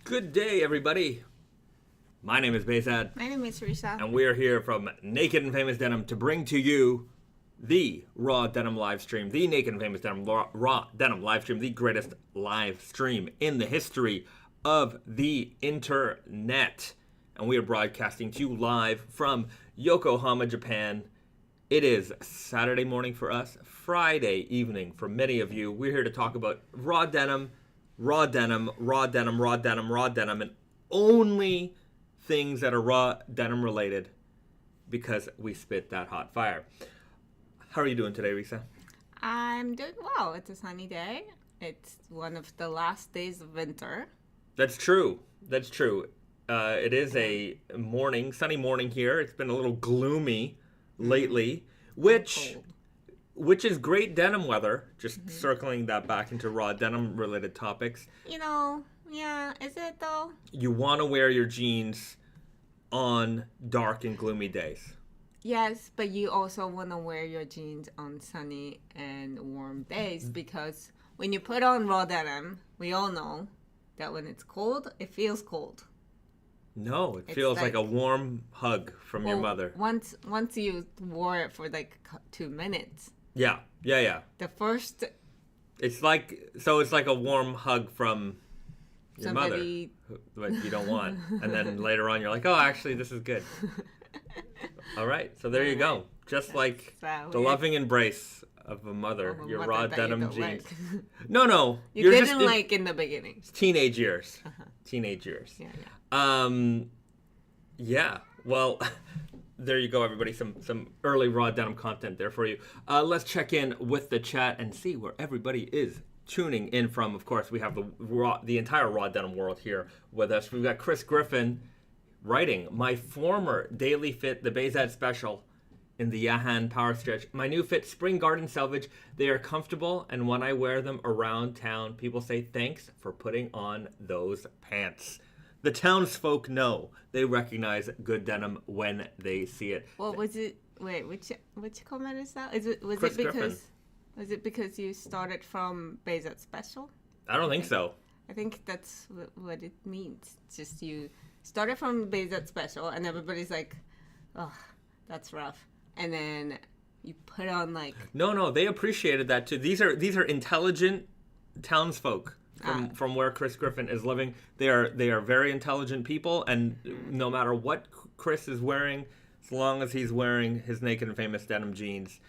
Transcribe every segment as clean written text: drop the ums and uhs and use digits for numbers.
Good day, everybody. My name is Bahzad. My name is Risa. And we are here from Naked and Famous Denim to bring to you the Raw Denim live stream, the Naked and Famous Denim Raw Denim live stream, the greatest live stream in the history of the internet. And we are broadcasting to you live from Yokohama, Japan. It is Saturday morning for us, Friday evening for many of you. We're here to talk about raw denim, raw denim, raw denim, raw denim, raw denim, and only things that are raw denim related because we spit that hot fire. How are you doing today, Risa? I'm doing well. It's a sunny day. It's one of the last days of winter. That's true. That's true. It is a sunny morning here. It's been a little gloomy lately, which is great denim weather. Just circling that back into raw denim related topics. Yeah, is it though? You want to wear your jeans on dark and gloomy days. Yes, but you also want to wear your jeans on sunny and warm days because when you put on raw denim, we all know that when it's cold, it feels cold. No, it feels like a warm hug from your mother. Once you wore it for like 2 minutes. Yeah. The first... It's like a warm hug from your somebody... mother, but you don't want. And then later on, you're like, oh, actually, this is good. All right, so there you go. Just like the loving embrace of a mother, your raw denim jeans. Like. No. You didn't like in the beginning. Teenage years. Teenage years. Yeah. Well, there you go, everybody. Some early raw denim content there for you. Let's check in with the chat and see where everybody is tuning in from. Of course, we have the entire raw denim world here with us. We've got Chris Griffin writing, my former daily fit, the Bahzad Special in the Yahan Power Stretch. My new fit, Spring Garden Selvage. They are comfortable, and when I wear them around town, people say, thanks for putting on those pants. The townsfolk know. They recognize good denim when they see it. What was it? Wait, which comment is that? Was it because you started from Bahzad Special? I don't think so. I think that's what it means. Just you started from Bahzad Special, and everybody's like, oh, that's rough. And then you put on like... No, they appreciated that too. These are intelligent townsfolk from where Chris Griffin is living. They are very intelligent people, and no matter what Chris is wearing, as long as he's wearing his Naked and Famous denim jeans,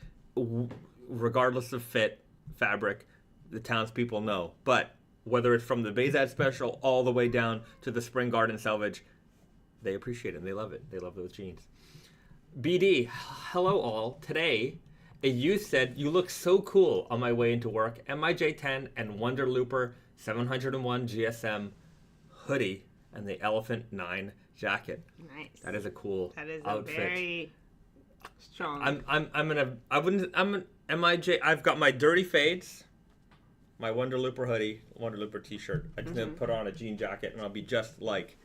regardless of fit, fabric, the townspeople know. But whether it's from the Bahzad Special all the way down to the Spring Garden Selvage, they appreciate it and they love it. They love those jeans. BD, hello all. Today, a youth said, you look so cool on my way into work. MIJ10 and Wonder Looper 701 GSM hoodie and the Elephant 9 jacket. Nice. That is a cool outfit. That is a very strong. I've got my dirty fades, my Wonder Looper hoodie, Wonder Looper t-shirt. I just put on a jean jacket and I'll be just like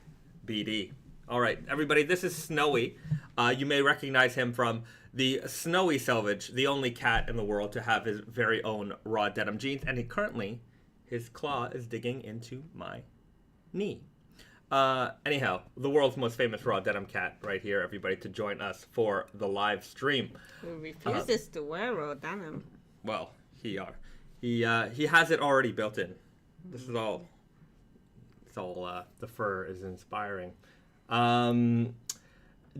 BD. All right, everybody, this is Snowy. You may recognize him from the Snowy Selvage, the only cat in the world to have his very own raw denim jeans. And his claw is digging into my knee. Anyhow, the world's most famous raw denim cat right here, everybody, to join us for the live stream. Who refuses to wear raw denim. Well, he has it already built in. This is all. It's all the fur is inspiring.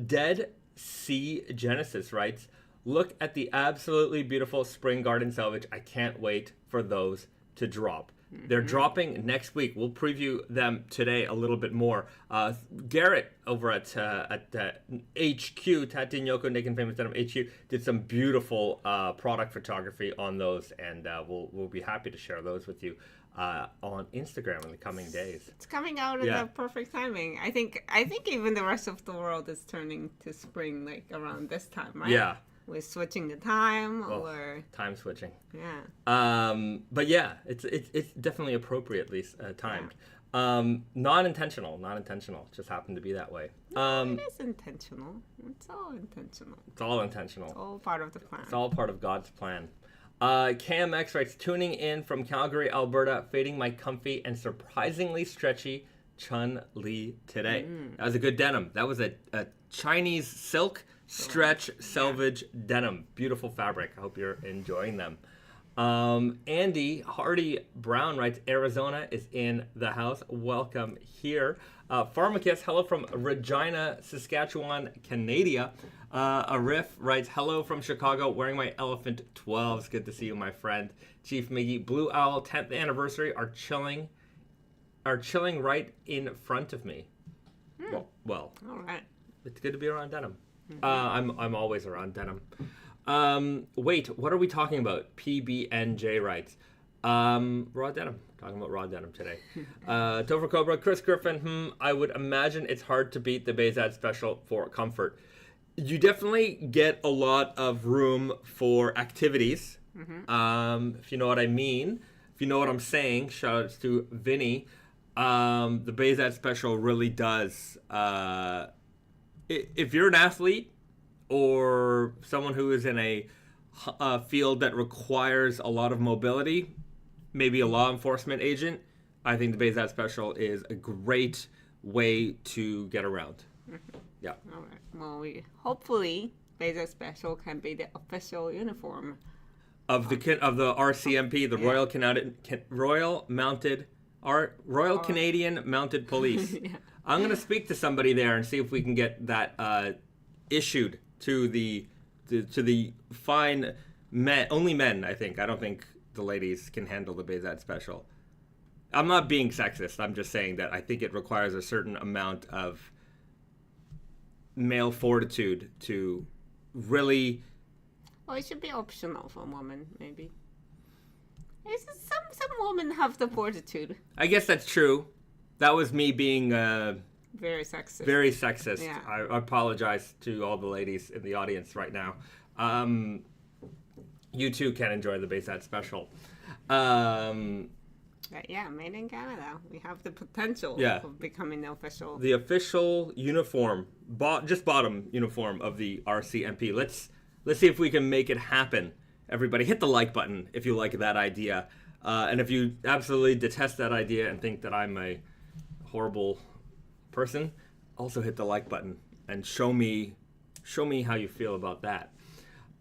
Dead Sea Genesis writes, look at the absolutely beautiful Spring Garden Selvage. I can't wait for those to drop. They're dropping next week. We'll preview them today a little bit more. Garrett over at HQ, Tatinyoko Naked Famous Denim HQ, did some beautiful product photography on those, and we'll be happy to share those with you on Instagram in the coming days. It's coming out at the perfect timing. I think even the rest of the world is turning to spring like around this time, right? Yeah. We're switching the time or time switching. Yeah. But yeah, it's definitely appropriately timed. Not intentional. Just happened to be that way. It is intentional. It's all intentional. It's all intentional. It's all part of the plan. It's all part of God's plan. KMX writes, tuning in from Calgary, Alberta, fading my comfy and surprisingly stretchy Chun Li today. That was a good denim. That was a Chinese silk stretch selvage denim. Beautiful fabric. I hope you're enjoying them. Andy Hardy Brown writes, Arizona is in the house. Welcome here. Pharmacus, hello from Regina, Saskatchewan, Canada. Arif writes, hello from Chicago, wearing my Elephant 12s. Good to see you, my friend. Chief Miggy, Blue Owl 10th anniversary are chilling right in front of me. Well, all right. It's good to be around denim. I'm always around denim. Wait, what are we talking about? PBNJ writes, raw denim. Talking about raw denim today. Topher Cobra, Chris Griffin, I would imagine it's hard to beat the Bahzad Special for comfort. You definitely get a lot of room for activities. If you know what I mean. If you know what I'm saying, shout outs to Vinny. The Bahzad Special really does. If you're an athlete or someone who is in a field that requires a lot of mobility, maybe a law enforcement agent, I think the Bahzad Special is a great way to get around. Yeah. All right. Well, hopefully Bahzad Special can be the official uniform of the RCMP, the Royal Canadian Mounted Police. Yeah. I'm going to speak to somebody there and see if we can get that issued to the fine men, only men, I think. I don't think the ladies can handle the Bahzad Special. I'm not being sexist. I'm just saying that I think it requires a certain amount of male fortitude to really... Well, it should be optional for women, maybe. Some women have the fortitude. I guess that's true. That was me being... very sexist. Very sexist. Yeah. I apologize to all the ladies in the audience right now. You too can enjoy the Bahzad Special. Yeah, made in Canada. We have the potential of becoming the official. The official uniform, just bottom uniform of the RCMP. Let's see if we can make it happen. Everybody, hit the like button if you like that idea. And if you absolutely detest that idea and think that I'm a horrible person, also hit the like button and show me how you feel about that.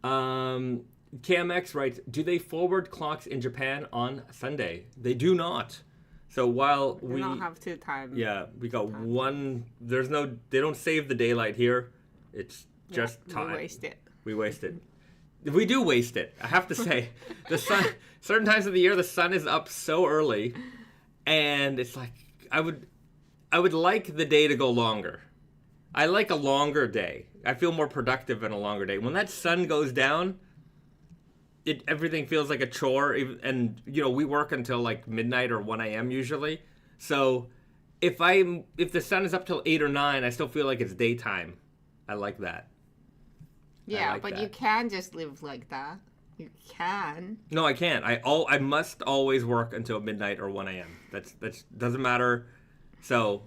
KMX writes, do they forward clocks in Japan on Sunday? They do not. So while we don't have two times. Yeah, we got one. They don't save the daylight here. It's just time. We waste it. We do waste it. I have to say, the sun. Certain times of the year, the sun is up so early, and it's like I would like the day to go longer. I like a longer day. I feel more productive in a longer day. When that sun goes down, everything feels like a chore. And we work until like midnight or 1 a.m. usually. So if the sun is up till 8 or 9, I still feel like it's daytime. I like that. Yeah, but you can just live like that. You can. No, I can't. I must always work until midnight or 1 a.m. That's doesn't matter. So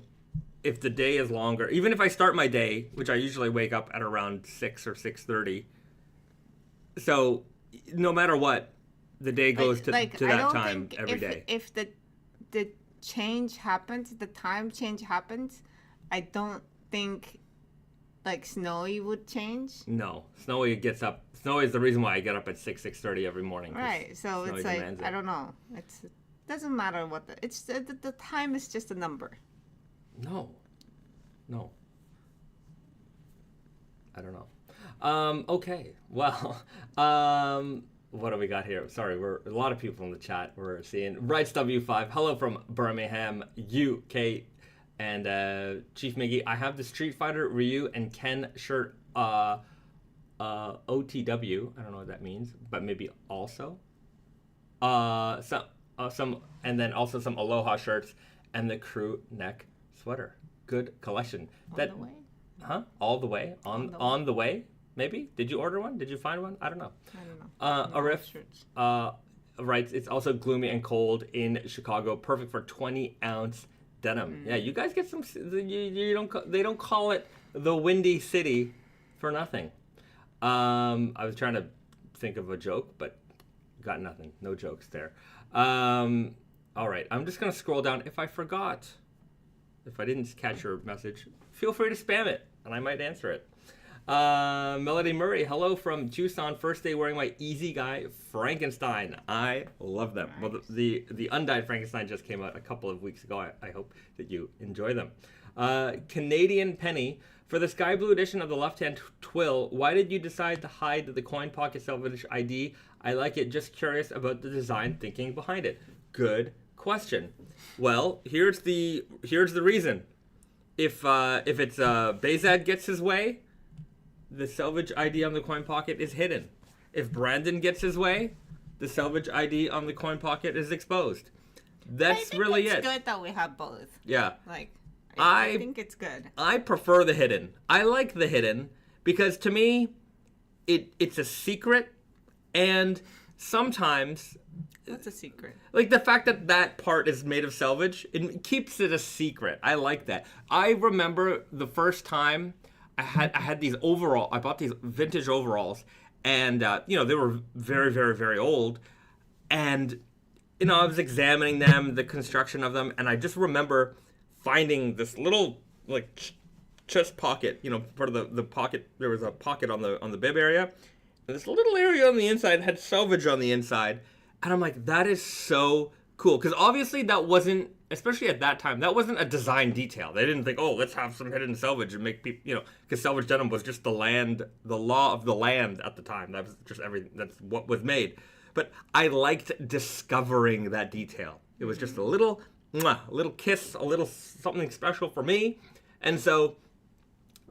if the day is longer, even if I start my day, which I usually wake up at around 6 or 6:30, so no matter what, the day goes to that time every day. If the change happens, the time change happens, I don't think like Snowy would change. No, Snowy gets up. Snowy is the reason why I get up at 6:30 every morning. Right, so Snowy it's like I don't know. It doesn't matter what the time is just a number. No. I don't know. Okay. Well, what do we got here? Sorry, we're a lot of people in the chat. We're seeing Rights W5. Hello from Birmingham, UK, and Chief Miggy. I have the Street Fighter Ryu and Ken shirt. OTW. I don't know what that means, but maybe also. Some, and then also some Aloha shirts and the crew neck sweater. Good collection. The way? Huh? All the way? On the way? Maybe? Did you order one? Did you find one? I don't know. Arif writes, it's also gloomy and cold in Chicago. Perfect for 20-ounce denim. Yeah, you guys get some... They don't call it the Windy City for nothing. I was trying to think of a joke, but got nothing. No jokes there. All right, I'm just going to scroll down. If I forgot If I didn't catch your message, feel free to spam it, and I might answer it. Melody Murray, hello from Tucson. First day wearing my Easy Guy Frankenstein. I love them. Nice. Well, the undyed Frankenstein just came out a couple of weeks ago. I hope that you enjoy them. Canadian Penny, for the sky blue edition of the left-hand Twill, why did you decide to hide the coin pocket Selvedge ID? I like it. Just curious about the design thinking behind it. Good question. Well, here's the reason. If it's Bahzad gets his way, the Selvedge ID on the coin pocket is hidden. If Brandon gets his way, the Selvedge ID on the coin pocket is exposed. That's really it. It's good that we have both. Yeah. Like, I think it's good. I prefer the hidden. I like the hidden because to me, it's a secret, and sometimes. That's a secret. Like the fact that part is made of Selvedge, it keeps it a secret. I like that. I remember the first time I had these I bought these vintage overalls, and they were very, very, very old, and I was examining them, the construction of them, and I just remember finding this little like chest pocket, part of the pocket. There was a pocket on the bib area, and this little area on the inside had Selvedge on the inside, and I'm like, that is so cool, because obviously that wasn't. Especially at that time, that wasn't a design detail. They didn't think, oh, let's have some hidden Selvedge and make people, because Selvedge denim was just the law of the land at the time. That was just everything. That's what was made. But I liked discovering that detail. It was just a little kiss, a little something special for me. And so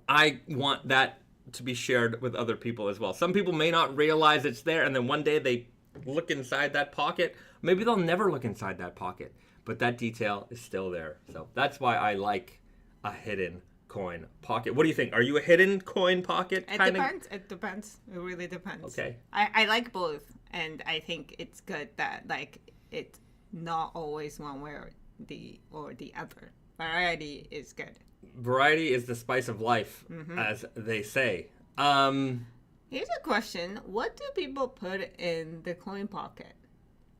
I want that to be shared with other people as well. Some people may not realize it's there, and then one day they look inside that pocket. Maybe they'll never look inside that pocket. But that detail is still there. So that's why I like a hidden coin pocket. What do you think? Are you a hidden coin pocket? It depends. It depends. It really depends. Okay. I like both. And I think it's good that it's not always one way or the other. Variety is good. Variety is the spice of life, as they say. Here's a question. What do people put in the coin pocket?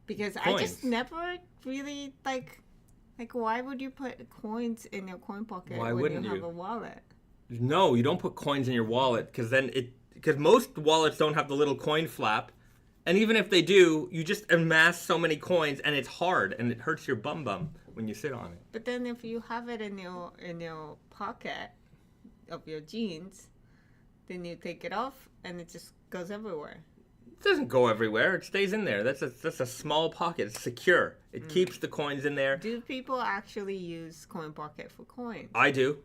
Because coins. I just never really like why would you put coins in your coin pocket when you have a wallet? No, you don't put coins in your wallet because most wallets don't have the little coin flap, and even if they do, you just amass so many coins and it's hard and it hurts your bum when you sit on it. But then if you have it in your pocket of your jeans, then you take it off and it just goes everywhere. It doesn't go everywhere. It stays in there. That's a small pocket. It's secure. It keeps the coins in there. Do people actually use coin pocket for coins? I do.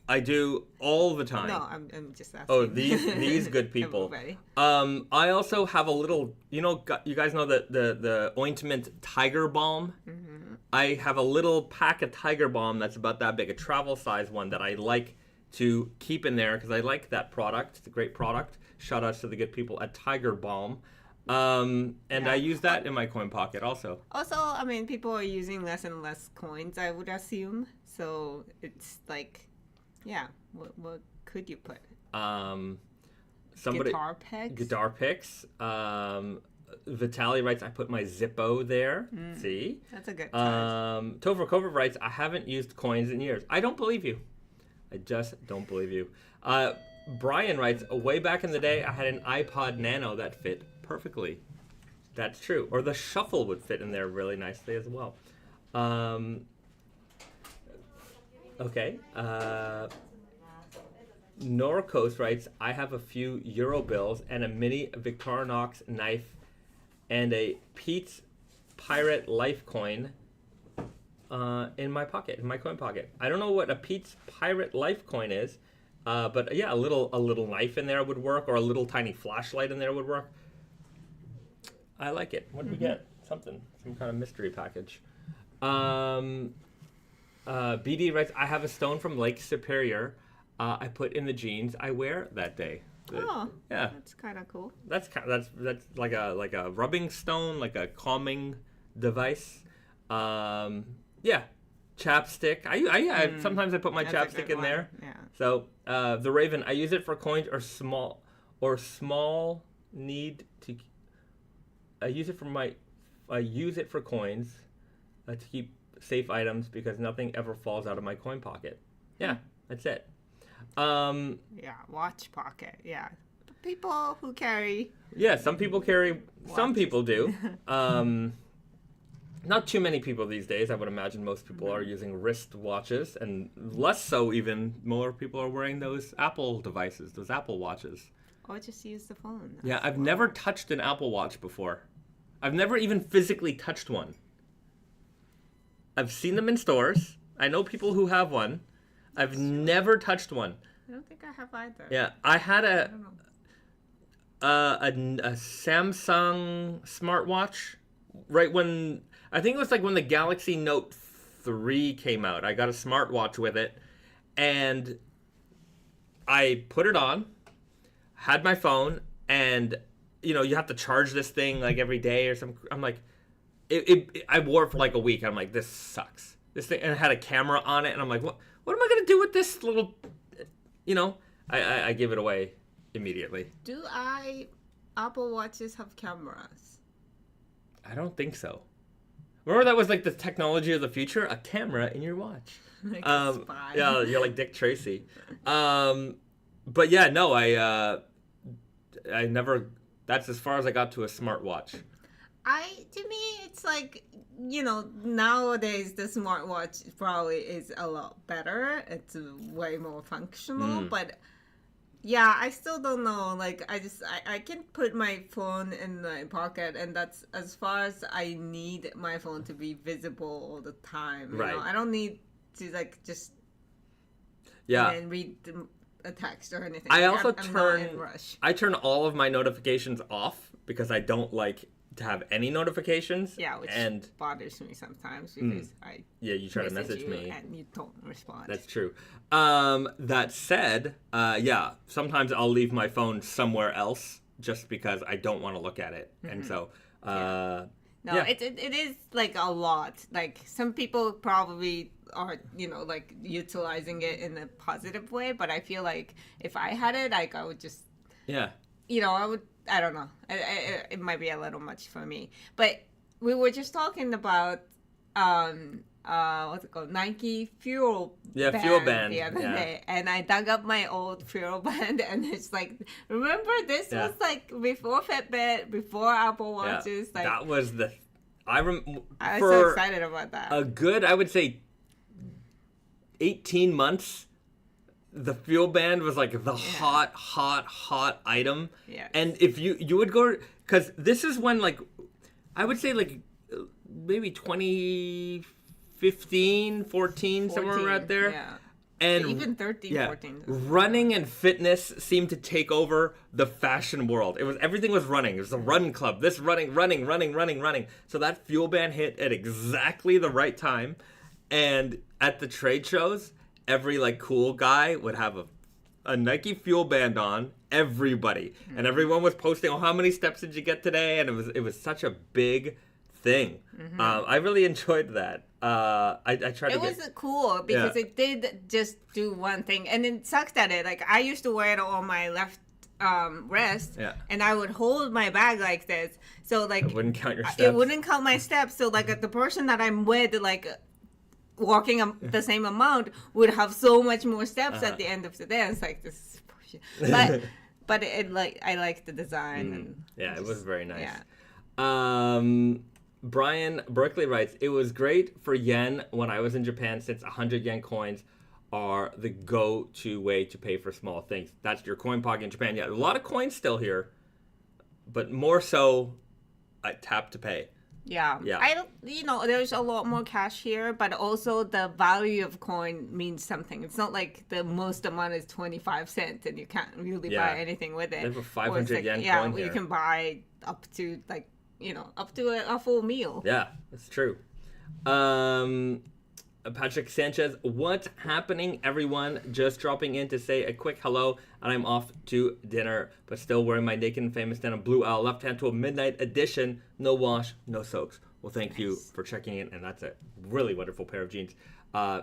I do all the time. No, I'm just asking. Oh, these good people. I also have a little. You guys know the ointment Tiger Balm. Mm-hmm. I have a little pack of Tiger Balm that's about that big, a travel size one that I like to keep in there because I like that product. It's a great product. Shout outs to the good people at Tiger Balm. I use that in my coin pocket also. Also, I mean, people are using less and less coins, I would assume. So it's like, yeah, what could you put? Guitar picks? Guitar picks. Vidalia writes, I put my Zippo there. See? That's a good size. Topher Covert writes, I haven't used coins in years. I don't believe you. I just don't believe you. Brian writes, way back in the day, I had an iPod Nano that fit perfectly. That's true. Or the Shuffle would fit in there really nicely as well. Okay. Norcoast writes, I have a few Euro bills and a mini Victorinox knife and a Pete's Pirate Life coin in my pocket, in my coin pocket. I don't know what a Pete's Pirate Life coin is. But yeah, a little knife in there would work, or a little tiny flashlight in there would work. I like it. What did we get? Some kind of mystery package. BD writes, I have a stone from Lake Superior. I put in the jeans I wear that day. Oh, yeah, that's kind of cool. That's like a rubbing stone, like a calming device. Yeah. Chapstick. I sometimes I put my chapstick in there. Yeah. So the Raven, I use it for coins or small need to. I use it for coins to keep safe items because nothing ever falls out of my coin pocket. Yeah, that's it. Watch pocket. Yeah. People who carry. Yeah, some people carry. Watch. Some people do. Not too many people these days. I would imagine most people are using wrist watches, and less so even. More people are wearing those Apple devices, those Apple watches. Or just use the phone. Yeah, I've never touched an Apple Watch before. I've never even physically touched one. I've seen them in stores. I know people who have one. I've never touched one. I don't think I have either. Yeah, I had a Samsung smartwatch right when, I think it was like when the Galaxy Note 3 came out. I got a smartwatch with it, and I put it on, had my phone, and you know, you have to charge this thing like every day or something. I'm like, I wore it for like a week. I'm like, this sucks. This thing, and it had a camera on it, and I'm like, what am I gonna do with this little, you know? I give it away immediately. Do Apple Watches have cameras? I don't think so. Remember that was like the technology of the future? A camera in your watch. Like a spy. Yeah, you're like Dick Tracy. But yeah, no, I never. That's as far as I got to a smartwatch. To me, it's like, you know, nowadays the smartwatch probably is a lot better. It's way more functional, but yeah, I still don't know. Like, I can put my phone in my pocket, and that's as far as I need my phone to be visible all the time. You know? I don't need to like just and read a text or anything. I also I turn all of my notifications off because I don't like to have any notifications. Yeah, which bothers me sometimes because you try to message me and you don't respond. That's true. That said, sometimes I'll leave my phone somewhere else just because I don't want to look at it, and so it is like a lot. Like some people probably are, you know, like utilizing it in a positive way, but I feel like if I had it, like I would just you know, I don't know. It might be a little much for me. But we were just talking about what's it called? Nike Fuel Band. Fuel Band. The other day. And I dug up my old Fuel Band, and it's like, remember this was like before Fitbit, before Apple Watches. Like that was the I was so excited about that. A good, I would say 18 months. The Fuel Band was like the hot item. Yeah. And if you would go, because this is when, like, I would say like maybe 2015, 14, somewhere right there. Yeah. And even 13, 14. Running and fitness seemed to take over the fashion world. Everything was running. It was a run club. This running. So that Fuel Band hit at exactly the right time. And at the trade shows, every like cool guy would have a Nike Fuel Band on. Everybody, and everyone was posting, "Oh, how many steps did you get today?" And it was such a big thing. I really enjoyed that. I tried. It was cool because it did just do one thing, and it sucked at it. Like I used to wear it on my left wrist, and I would hold my bag like this, so like it wouldn't count your steps. It wouldn't count my steps. So like the person that I'm with, like, walking the same amount would have so much more steps at the end of the day. It's like, this is bullshit. But it like, I like the design. It was very nice. Yeah. Brian Berkeley writes, it was great for yen when I was in Japan since 100 yen coins are the go-to way to pay for small things. That's your coin pocket in Japan. Yeah, a lot of coins still here, but more so tap to pay. Yeah. You know, there's a lot more cash here, but also the value of coin means something. It's not like the most amount is 25 cents and you can't really buy anything with it. They have a 500 yen coin here. You can buy up to like, you know, up to a full meal. Yeah, that's true. Patrick Sanchez, what's happening, everyone? Just dropping in to say a quick hello, and I'm off to dinner, but still wearing my Naked and Famous Denim Blue Owl Left Hand Tool Midnight Edition. No wash, no soaks. Well, thank you for checking in, and that's a really wonderful pair of jeans.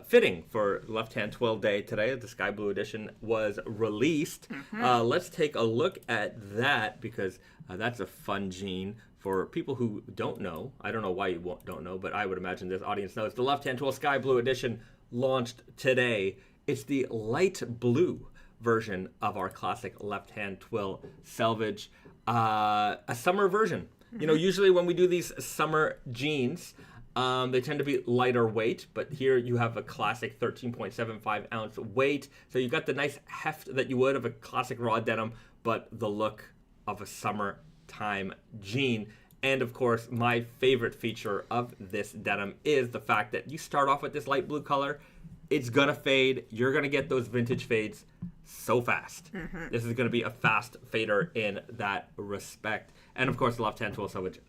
fitting for Left Hand Twill Day today. The Sky Blue Edition was released. Let's take a look at that because that's a fun jean. For people who don't know, I don't know why you don't know, but I would imagine this audience knows. The Left Hand Twill Sky Blue Edition launched today. It's the light blue version of our classic Left Hand Twill Selvedge, a summer version. You know, usually when we do these summer jeans, they tend to be lighter weight, but here you have a classic 13.75 ounce weight. So you got the nice heft that you would of a classic raw denim, but the look of a summertime jean. And of course, my favorite feature of this denim is the fact that you start off with this light blue color. It's gonna fade. You're gonna get those vintage fades so fast. This is gonna be a fast fader in that respect. And of course, the Left Hand Twill Selvedge,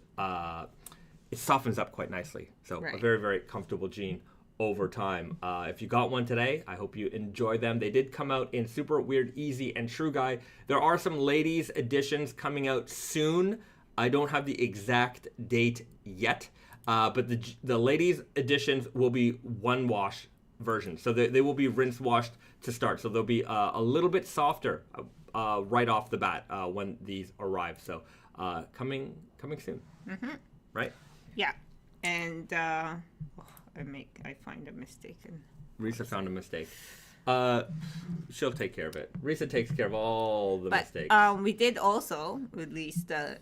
it softens up quite nicely. So a very, very comfortable jean over time. If you got one today, I hope you enjoy them. They did come out in Super Weird, Easy, and True Guy. There are some ladies editions coming out soon. I don't have the exact date yet, but the ladies editions will be one wash version. So they will be rinse washed to start. So they'll be a little bit softer right off the bat when these arrive. So coming soon, right? Yeah, and I find a mistake. Risa found a mistake. She'll take care of it. Risa takes care of all the mistakes. We did also release the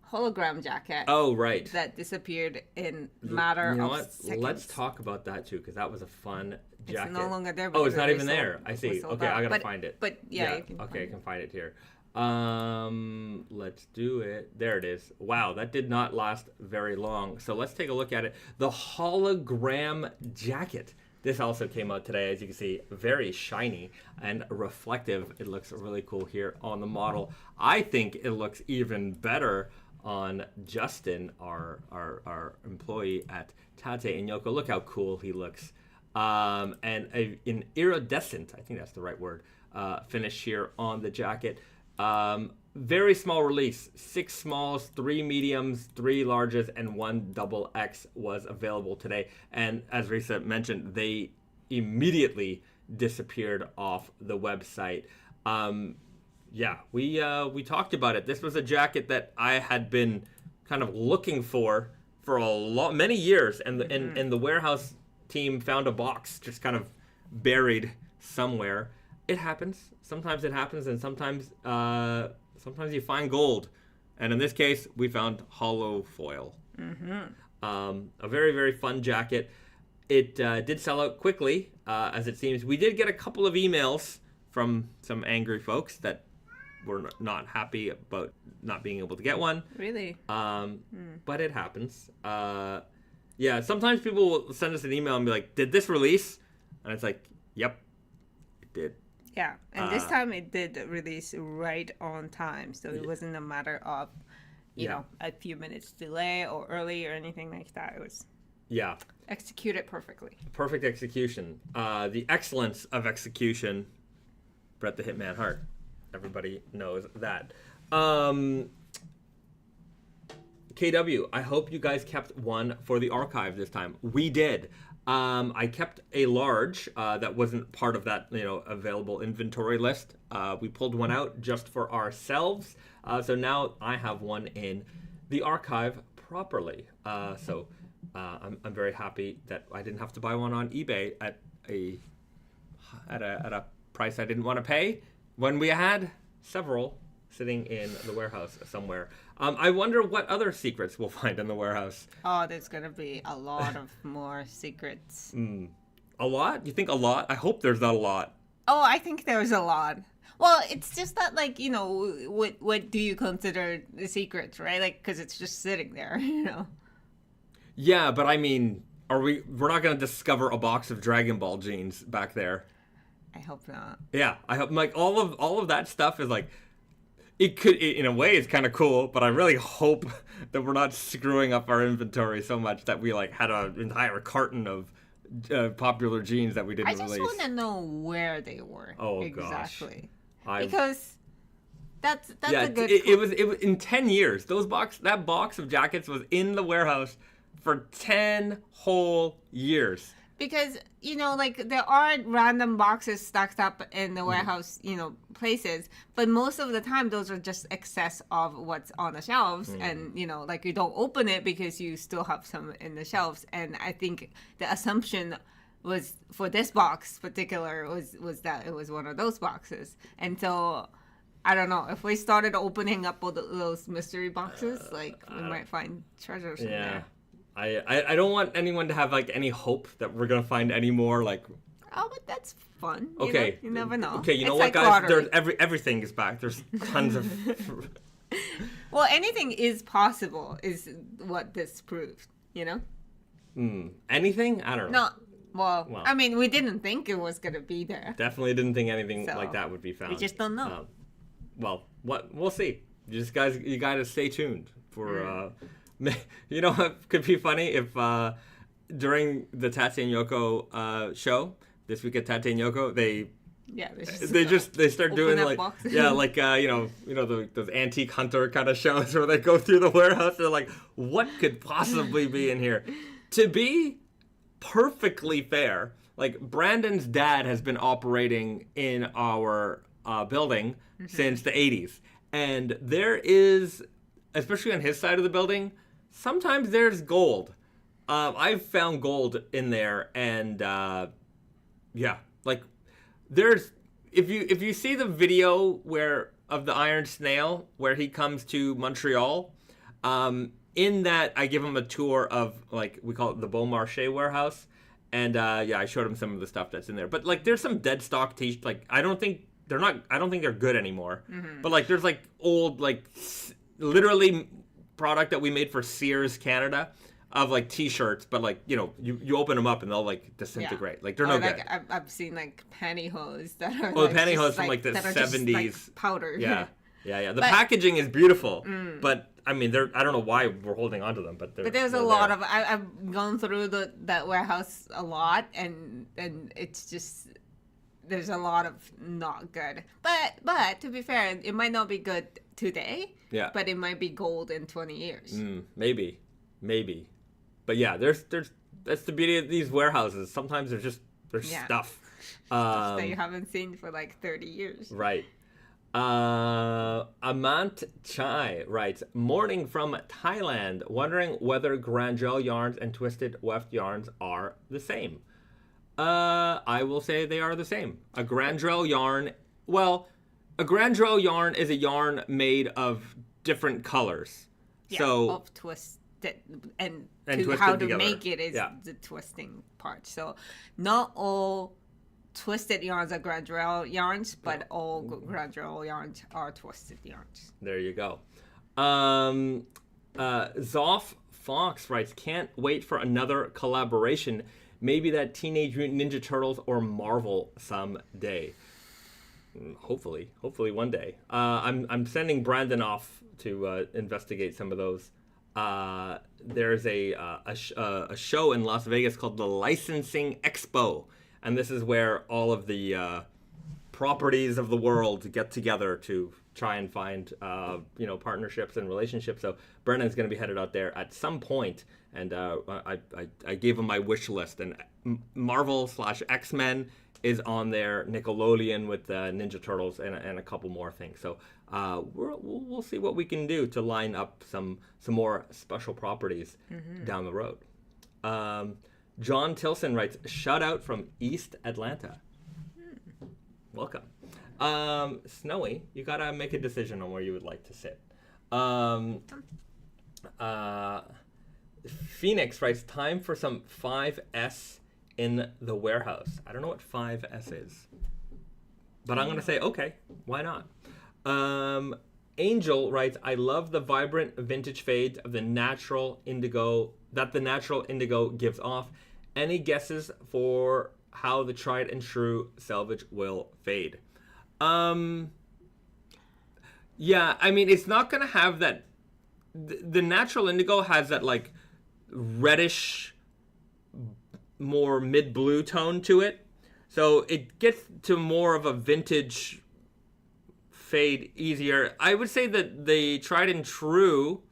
hologram jacket. Oh, right. That disappeared in matter of seconds. Let's talk about that too, because that was a fun jacket. It's no longer there. Oh, it's not even there. I see. Okay, I gotta find it. But yeah, you can okay, I can find it here. Let's do it. There it is. Wow, that did not last very long. So let's take a look at it. The hologram jacket. This also came out today, as you can see, very shiny and reflective. It looks really cool here on the model. I think it looks even better on Justin, our employee at Tate and Yoko. Look how cool he looks. And an iridescent, I think that's the right word, finish here on the jacket. Very small release, 6 smalls, 3 mediums, 3 larges, and 1 XXX was available today. And as Risa mentioned, they immediately disappeared off the website. Yeah, we talked about it. This was a jacket that I had been kind of looking for many years, and the warehouse team found a box just kind of buried somewhere. It happens. Sometimes it happens, and sometimes you find gold. And in this case, we found hollow foil. A very, very fun jacket. It did sell out quickly, as it seems. We did get a couple of emails from some angry folks that were not happy about not being able to get one. Really? But it happens. Yeah, sometimes people will send us an email and be like, did this release? And it's like, yep, it did. Yeah, and this time it did release right on time, so it wasn't a matter of, you know, a few minutes delay or early or anything like that. It was executed perfectly. Perfect execution. The excellence of execution, Bret the Hitman Hart. Everybody knows that. KW, I hope you guys kept one for the archive this time. We did. I kept a large that wasn't part of that, available inventory list. We pulled one out just for ourselves. So now I have one in the archive properly. So I'm very happy that I didn't have to buy one on eBay at a price I didn't want to pay when we had several sitting in the warehouse somewhere. I wonder what other secrets we'll find in the warehouse. Oh, there's going to be a lot of more secrets. A lot? You think a lot? I hope there's not a lot. Oh, I think there's a lot. Well, it's just that, what do you consider the secrets, right? Because it's just sitting there, Yeah, but I mean, we're not going to discover a box of Dragon Ball jeans back there. I hope not. Yeah, I hope, all of that stuff is it could, in a way, it's kind of cool, but I really hope that we're not screwing up our inventory so much that we had an entire carton of popular jeans that we didn't release. I just want to know where they were. Oh exactly. Gosh. Because that's a good. It was in 10 years. That box of jackets was in the warehouse for 10 whole years. because, like there are random boxes stacked up in the warehouse, places, but most of the time those are just excess of what's on the shelves. And, like you don't open it because you still have some in the shelves. And I think the assumption was for this box particular was that it was one of those boxes. And so I don't know if we started opening up all those mystery boxes, we might find treasures in there. I don't want anyone to have like any hope that we're gonna find any more like. Oh, but that's fun. Okay, you never know. Okay, you know what, guys? There's everything is back. There's tons of. Well, anything is possible, is what this proved. Anything? I don't know. No. Well, I mean, we didn't think it was gonna be there. Definitely didn't think anything like that would be found. We just don't know. We'll see. You gotta stay tuned for. It could be funny if during the Tate and Yoko show this week at Tate and Yoko they start doing like boxes. Those antique hunter kind of shows where they go through the warehouse. They're like, what could possibly be in here? To be perfectly fair, like Brandon's dad has been operating in our building since the 80s, and there is, especially on his side of the building, sometimes there's gold. I've found gold in there, and there's if you see the video of the Iron Snail where he comes to Montreal, in that I give him a tour of like we call it the Beaumarchais warehouse, and I showed him some of the stuff that's in there. But like there's some dead stock I don't think they're good anymore. But like there's like old like literally product that we made for Sears Canada of like t-shirts, but like you open them up and they'll like disintegrate. Like they're no good. I've seen like pantyhose that are the pantyhose from like the 70s powder. Yeah. The packaging is beautiful, but I mean I don't know why we're holding on to them, but there's a lot of I've gone through that warehouse a lot, and it's just there's a lot of not good. But to be fair, it might not be good today. Yeah. But it might be gold in 20 years. Maybe. But yeah, there's that's the beauty of these warehouses. Sometimes there's stuff. Stuff that you haven't seen for like 30 years. Right. Amant Chai writes, morning from Thailand, wondering whether Grandgel yarns and twisted weft yarns are the same. I will say they are the same. A Grandgel yarn is a yarn made of different colors. Yeah, so of twisted and twisted how to together. make it is the twisting part. So not all twisted yarns are Grandgel yarns, but all Grandgel yarns are twisted yarns. There you go. Zoff Fox writes, can't wait for another collaboration. Maybe that Teenage Mutant Ninja Turtles or Marvel someday. Hopefully one day. I'm sending Brandon off to investigate some of those. There's a show in Las Vegas called the Licensing Expo, and this is where all of the properties of the world get together to try and find partnerships and relationships. So Brandon's going to be headed out there at some point, and I gave him my wish list, and Marvel/X-Men is on there, Nickelodeon with Ninja Turtles, and a couple more things. So we'll see what we can do to line up some more special properties down the road. John Tilson writes, shout out from East Atlanta. Welcome. Snowy, you gotta make a decision on where you would like to sit. Phoenix writes, time for some 5S in the warehouse. I don't know what 5S is, but I'm gonna say okay, why not? Angel writes, I love the vibrant vintage fades of the natural indigo that the natural indigo gives off. Any guesses for how the tried and true selvage will fade? Yeah, I mean, it's not gonna have that. The natural indigo has that like reddish, more mid-blue tone to it, so it gets to more of a vintage fade easier. I would say that the tried and true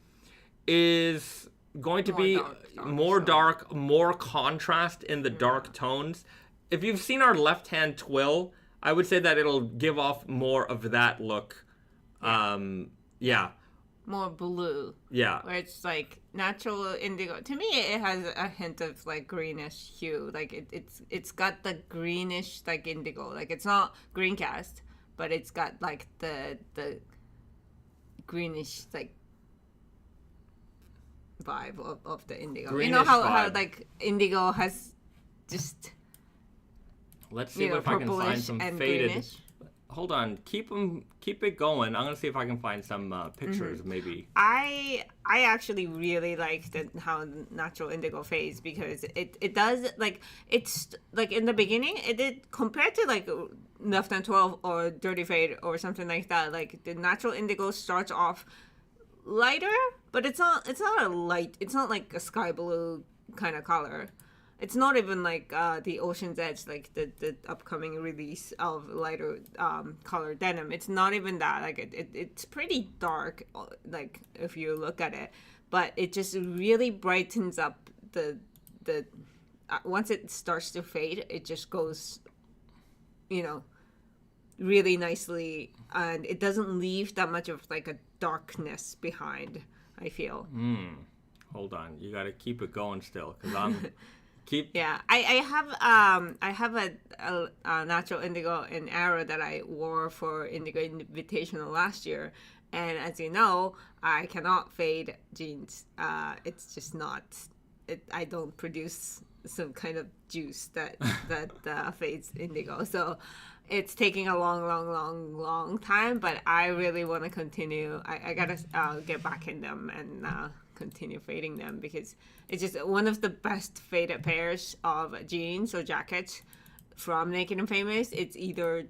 is going to be more dark, more contrast in the dark tones. If you've seen our left-hand twill, I would say that it'll give off more of that look. Yeah. More blue. Yeah. Where it's like natural indigo. To me, it has a hint of like greenish hue. Like it's got the greenish like indigo. Like it's not green cast, but it's got like the greenish like vibe of the indigo. Greenish you know how like indigo has just let's see if I can find some faded greenish. Hold on, keep it going. I'm gonna see if I can find some pictures maybe. I actually really like how natural indigo fades because it does like it's like in the beginning it did compared to like Left Hand 12 or Dirty Fade or something like that. Like the natural indigo starts off lighter, but it's not a light. It's not like a sky blue kind of color. It's not even like the Ocean's Edge, like the upcoming release of lighter color denim. It's not even that. Like it's pretty dark, like if you look at it, but it just really brightens up the once it starts to fade, it just goes, really nicely, and it doesn't leave that much of like a darkness behind. I feel. Hold on, you got to keep it going still, because I'm. Yeah, I have a natural indigo in Arrow that I wore for Indigo Invitational last year, and as you know, I cannot fade jeans. It's just not. I don't produce some kind of juice that fades indigo, so it's taking a long time. But I really want to continue. I gotta get back in them and continue fading them because it's just one of the best faded pairs of jeans or jackets from Naked and Famous. It's either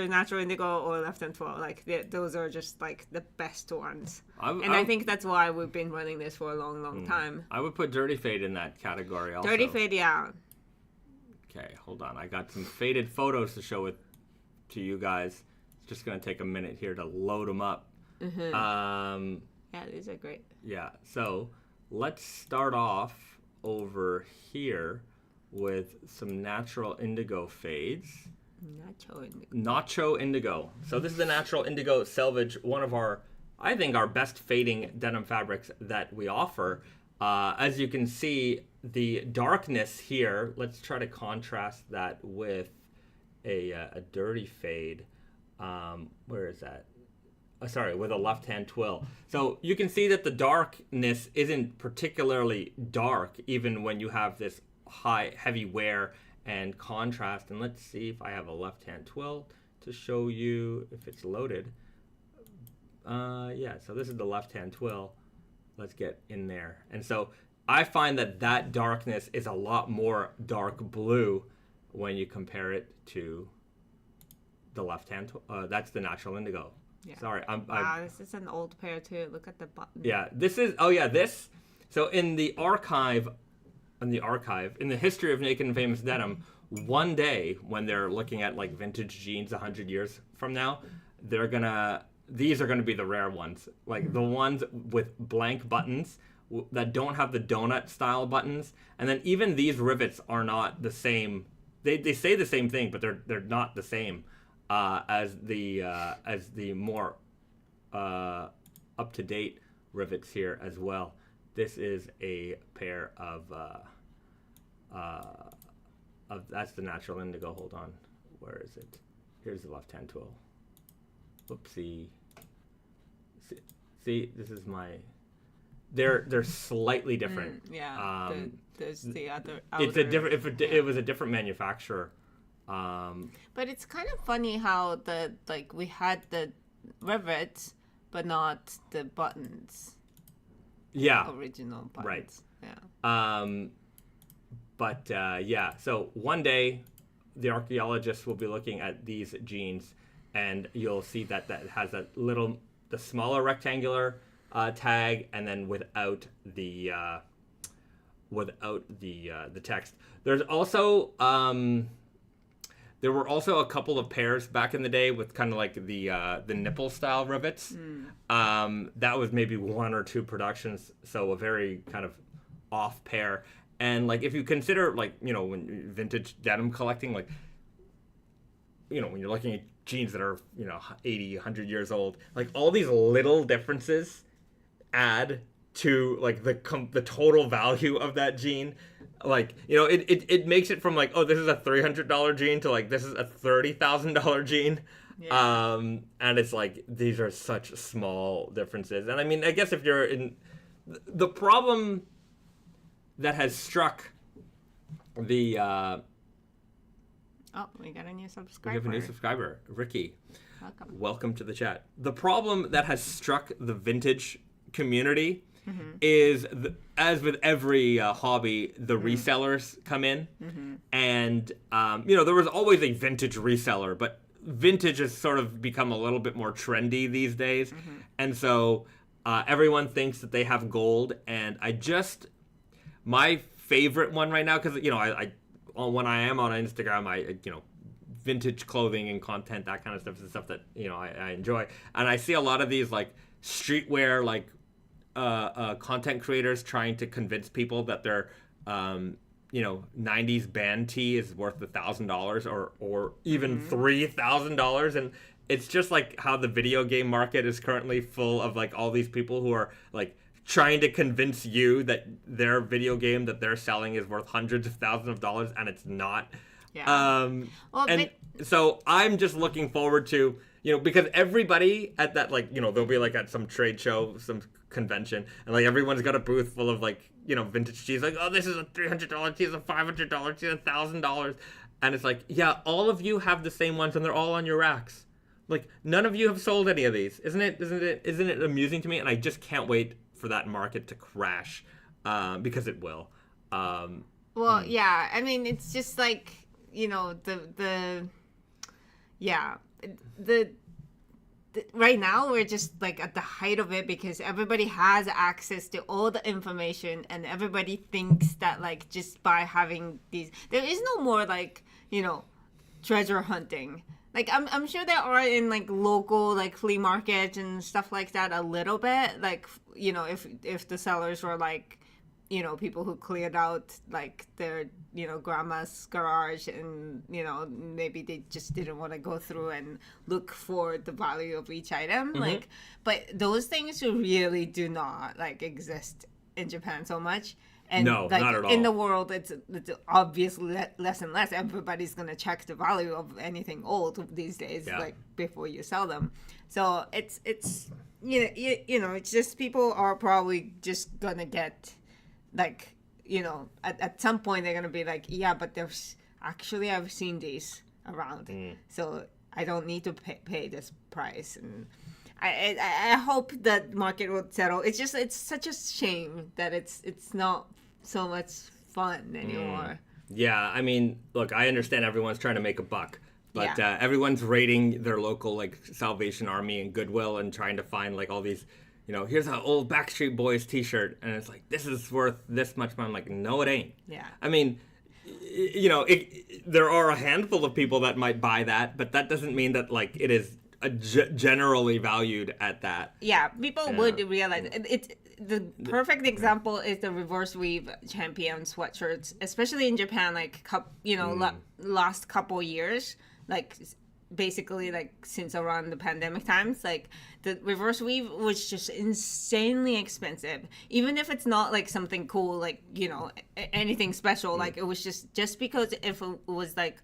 natural indigo or Left Hand 12. Like those are just like the best ones. I think that's why we've been running this for a long time. I would put Dirty Fade in that category also. Dirty Fade, yeah. Okay, hold on. I got some faded photos to show to you guys. It's just gonna take a minute here to load them up. Yeah, these are great. Yeah, so let's start off over here with some natural indigo fades. Nacho indigo. So this is the natural indigo selvage, one of our best fading denim fabrics that we offer. As you can see, the darkness here, let's try to contrast that with a dirty fade. Where is that? With a left-hand twill. So you can see that the darkness isn't particularly dark, even when you have this heavy wear and contrast. And let's see if I have a left-hand twill to show you if it's loaded. Yeah, so this is the left-hand twill. Let's get in there. And so I find that darkness is a lot more dark blue when you compare it to the left-hand. That's the natural indigo. Yeah. Sorry, wow, this is an old pair too. Look at the button. Yeah, this is. Oh yeah, this. So in the history of Naked and Famous Denim, one day when they're looking at like vintage jeans 100 years from now, these are gonna be the rare ones, like the ones with blank buttons that don't have the donut style buttons, and then even these rivets are not the same. They say the same thing, but they're not the same. As the more up-to-date rivets here as well. This is a pair of that's the natural indigo. Hold on, where is it? Here's the left-hand twill. Whoopsie. See, this is my. They're slightly different. There's the other. It's a different. It was a different manufacturer. But it's kind of funny how we had the rivets, but not the buttons. Yeah. Original buttons. Right. Yeah. Yeah. So one day, the archaeologists will be looking at these jeans, and you'll see that has the smaller rectangular tag, and then without the text. There's also There were also a couple of pairs back in the day with kind of like the nipple style rivets. That was maybe 1 or 2 productions, so a very kind of off pair. And like if you consider like, you know, when vintage denim collecting, like, you know, when you're looking at jeans that are, you know, 80, 100 years old, like all these little differences add to like the total value of that jean. Like, you know, it makes it from like, oh, this is a $300 jean to like, this is a $30,000 jean. Yeah. And it's like, these are such small differences. And I mean, I guess if you're in the problem that has struck the, oh, we got a new subscriber. We have a new subscriber, Ricky. Welcome. Welcome to the chat. The problem that has struck the vintage community is, as with every hobby, the resellers come in. And, you know, there was always a vintage reseller, but vintage has sort of become a little bit more trendy these days. And so everyone thinks that they have gold. And my favorite one right now, because, you know, I when I am on Instagram, you know, vintage clothing and content, that kind of stuff is stuff that, you know, I enjoy. And I see a lot of these like streetwear, like content creators trying to convince people that their, you know, 90s band tee is worth $1,000 or even $3,000. And it's just like how the video game market is currently full of like all these people who are like trying to convince you that their video game that they're selling is worth hundreds of thousands of dollars, and it's not. Yeah. So I'm just looking forward to, you know, because everybody at that, like, you know, they'll be like at some trade show, some convention, and like everyone's got a booth full of like, you know, vintage tees, like, oh, this is a $300 tee, this is a $500 tee, $1,000, and it's like, yeah, all of you have the same ones, and they're all on your racks. Like, none of you have sold any of these. Isn't it amusing to me? And I just can't wait for that market to crash, because it will. Yeah, I mean, it's just like, you know, the right now we're just like at the height of it because everybody has access to all the information, and everybody thinks that like just by having these, there is no more like, you know, treasure hunting. Like, I'm sure there are in, like, local, like, flea markets and stuff like that a little bit. Like, you know, if the sellers were, like, you know, people who cleared out, like, their, you know, grandma's garage and, you know, maybe they just didn't want to go through and look for the value of each item. Like, but those things really do not, like, exist in Japan so much. And no, like, not at all. In the world, it's obviously less and less. Everybody's going to check the value of anything old these days, like before you sell them. So it's you know, it's just people are probably just going to get like, you know, at some point they're going to be like, yeah, but there's actually, I've seen these around. So I don't need to pay this price. And I hope that market will settle. It's just, it's such a shame that it's not so much fun anymore. Yeah, I mean, look, I understand everyone's trying to make a buck, but everyone's raiding their local like Salvation Army and Goodwill and trying to find like all these, you know, here's an old Backstreet Boys t-shirt, and it's like, this is worth this much money. I'm like, no, it ain't. Yeah. I mean, you know, there are a handful of people that might buy that, but that doesn't mean that like it is generally valued at that. Yeah, people would realize it's the perfect example is the reverse weave champion sweatshirts, especially in Japan. Like, you know, last couple years, like basically like since around the pandemic times, like the reverse weave was just insanely expensive. Even if it's not like something cool, like, you know, anything special, like it was just because if it was like,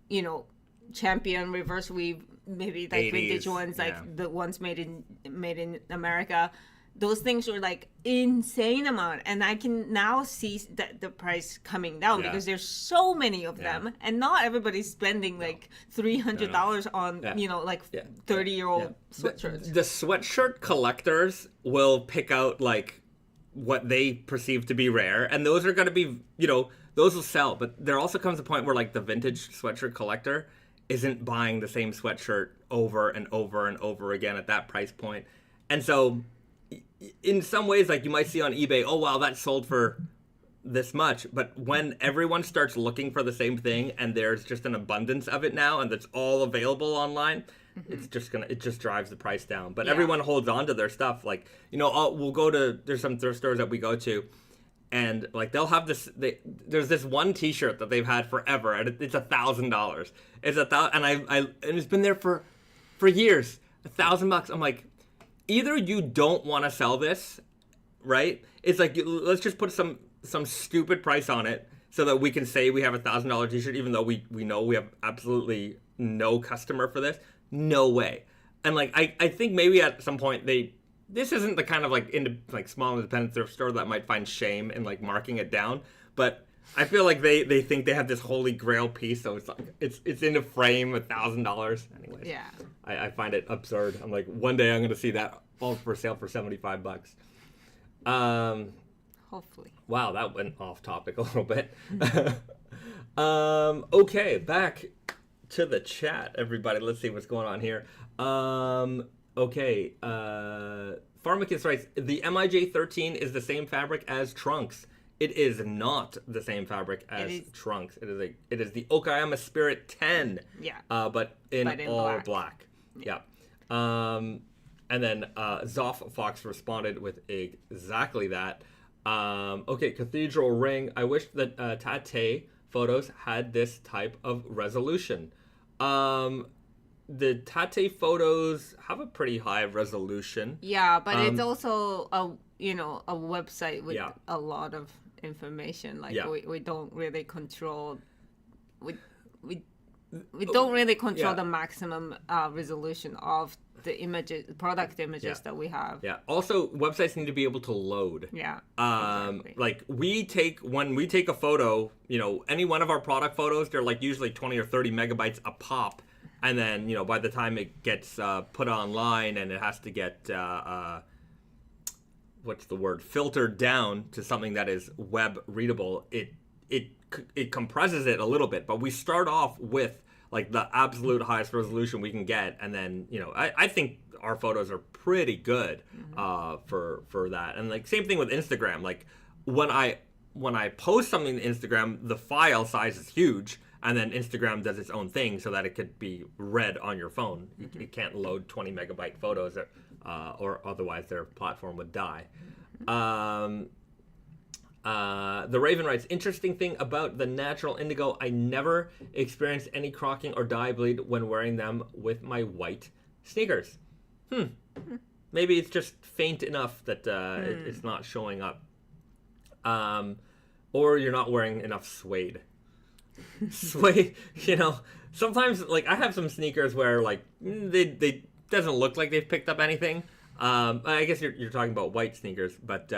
you know, champion reverse weave, maybe like 80s, vintage ones, like the ones made in America, those things were like insane amount. And I can now see that the price coming down because there's so many of them, and not everybody's spending like $300 on you know, like 30-year-old sweatshirts. The sweatshirt collectors will pick out like what they perceive to be rare, and those are going to be, you know, those will sell. But there also comes a point where like the vintage sweatshirt collector isn't buying the same sweatshirt over and over and over again at that price point. And so in some ways, like, you might see on eBay, oh wow, that sold for this much, but when everyone starts looking for the same thing and there's just an abundance of it now and it's all available online, it just drives the price down. But everyone holds on to their stuff. Like, you know, we'll go to, there's some thrift stores that we go to, and like they'll have this, there's this one t-shirt that they've had forever, and it's $1,000. It's $1,000, and it's been there for years. $1,000. I'm like, either you don't want to sell this, right? It's like, let's just put some stupid price on it so that we can say we have $1,000 t-shirt, even though we know we have absolutely no customer for this. No way. And like, I think maybe at some point this isn't the kind of like small independent thrift store that might find shame in like marking it down, but I feel like they think they have this holy grail piece, so it's like it's in a frame, $1,000. Anyways, yeah, I find it absurd. I'm like, one day I'm gonna see that all for sale for $75. Hopefully. Wow, that went off topic a little bit. Okay, back to the chat, everybody. Let's see what's going on here. Okay, Pharmacus writes, the MIJ 13 is the same fabric as trunks. It is not the same fabric as trunks. It is the Okayama Spirit 10. Yeah. But in all black. Yeah. And then Zoff Fox responded with exactly that. Okay, Cathedral Ring. I wish that Tate photos had this type of resolution. The Tate photos have a pretty high resolution. Yeah, but it's also a website with a lot of information. Like we don't really control. We don't really control the maximum resolution of the images, product images that we have. Yeah. Also, websites need to be able to load. Yeah. Exactly. Like when we take a photo, any one of our product photos, they're like usually 20 or 30 megabytes a pop. And then, by the time it gets put online and it has to get, filtered down to something that is web readable, it compresses it a little bit. But we start off with like the absolute highest resolution we can get, and then I think our photos are pretty good for that. And like same thing with Instagram. Like when I post something to Instagram, the file size is huge. And then Instagram does its own thing so that it could be read on your phone. You can't load 20 megabyte photos or otherwise their platform would die. The Raven writes, interesting thing about the natural indigo, I never experienced any crocking or dye bleed when wearing them with my white sneakers. Maybe it's just faint enough that it's not showing up. Or you're not wearing enough suede. Suede, sometimes like I have some sneakers where like they doesn't look like they've picked up anything. I guess you're talking about white sneakers, but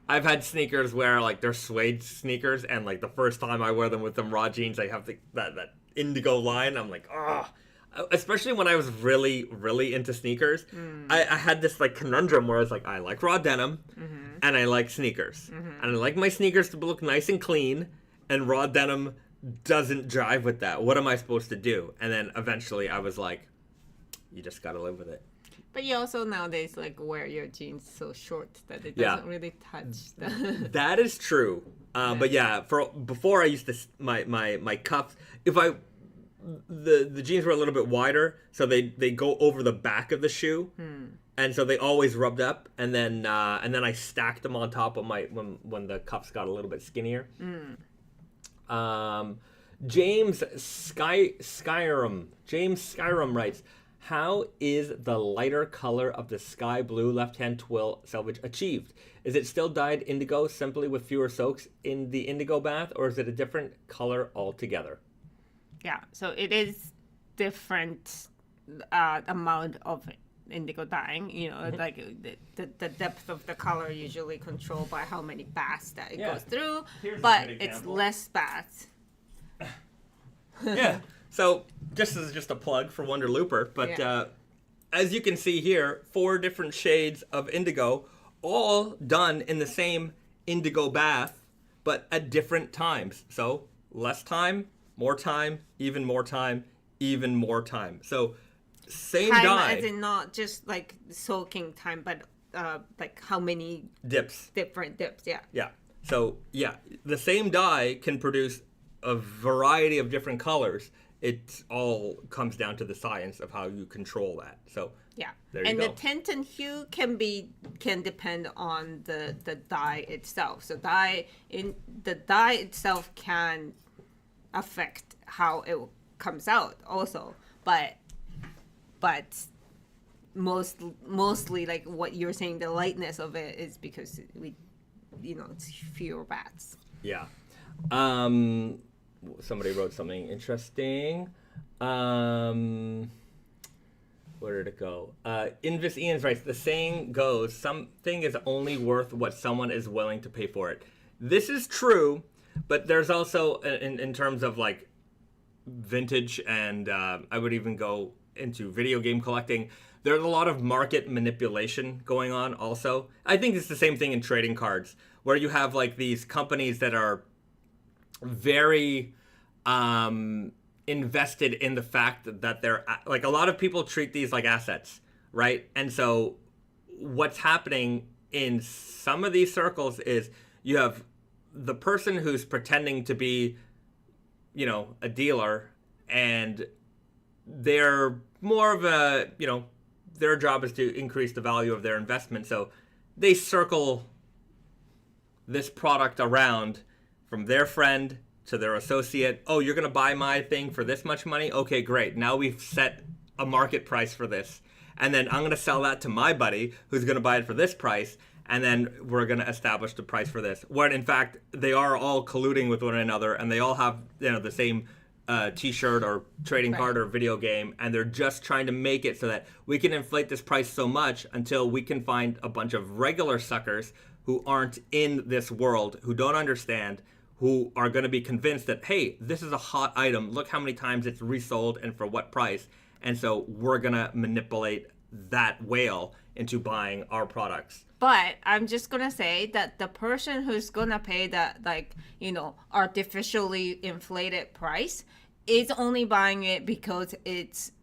I've had sneakers where like they're suede sneakers, and like the first time I wear them with them raw jeans, I have that indigo line. I'm like, especially when I was really, really into sneakers, I had this like conundrum where I was like, I like raw denim and I like sneakers, and I like my sneakers to look nice and clean, and raw denim doesn't jive with that. What am I supposed to do? And then eventually I was like, you just gotta live with it. But you also nowadays like wear your jeans so short that it doesn't really touch the... That is true. But yeah, before I used to my cuffs, the jeans were a little bit wider, so they go over the back of the shoe, and so they always rubbed up, and then I stacked them on top of when the cuffs got a little bit skinnier. James Skyrim writes, how is the lighter color of the sky blue left-hand twill selvage achieved? Is it still dyed indigo simply with fewer soaks in the indigo bath, or is it a different color altogether? Yeah, so it is different amount of indigo dyeing, like the depth of the color usually controlled by how many baths that it goes through, but it's less baths. Yeah. So this is just a plug for Wonder Looper, but as you can see here, 4 different shades of indigo, all done in the same indigo bath, but at different times. So less time, more time, even more time, even more time. So same time dye. As in not just like soaking time, but like how many dips. Different dips, yeah. Yeah. So yeah, the same die can produce a variety of different colors. It all comes down to the science of how you control that. So yeah, there you and go. the tint and hue can depend on the dye itself. So the dye itself can affect how it comes out also, but mostly like what you're saying, the lightness of it is because it's fewer bats. Yeah. Somebody wrote something interesting. Where did it go? Invis Ian's writes, the saying goes, something is only worth what someone is willing to pay for it. This is true, but there's also, in terms of like vintage, and I would even go into video game collecting, there's a lot of market manipulation going on also. I think it's the same thing in trading cards, where you have like these companies that are very invested in the fact that they're like, a lot of people treat these like assets, right? And so what's happening in some of these circles is you have the person who's pretending to be, a dealer, and they're more of a, their job is to increase the value of their investment. So they circle this product around from their friend to their associate. Oh, you're going to buy my thing for this much money? Okay, great. Now we've set a market price for this. And then I'm going to sell that to my buddy who's going to buy it for this price. And then we're going to establish the price for this. When in fact, they are all colluding with one another, and they all have, the same t-shirt or trading card or video game, and they're just trying to make it so that we can inflate this price so much until we can find a bunch of regular suckers who aren't in this world, who don't understand, who are going to be convinced that, hey, this is a hot item, look how many times it's resold and for what price. And so we're going to manipulate that whale into buying our products. But I'm just going to say that the person who's going to pay that, artificially inflated price is only buying it because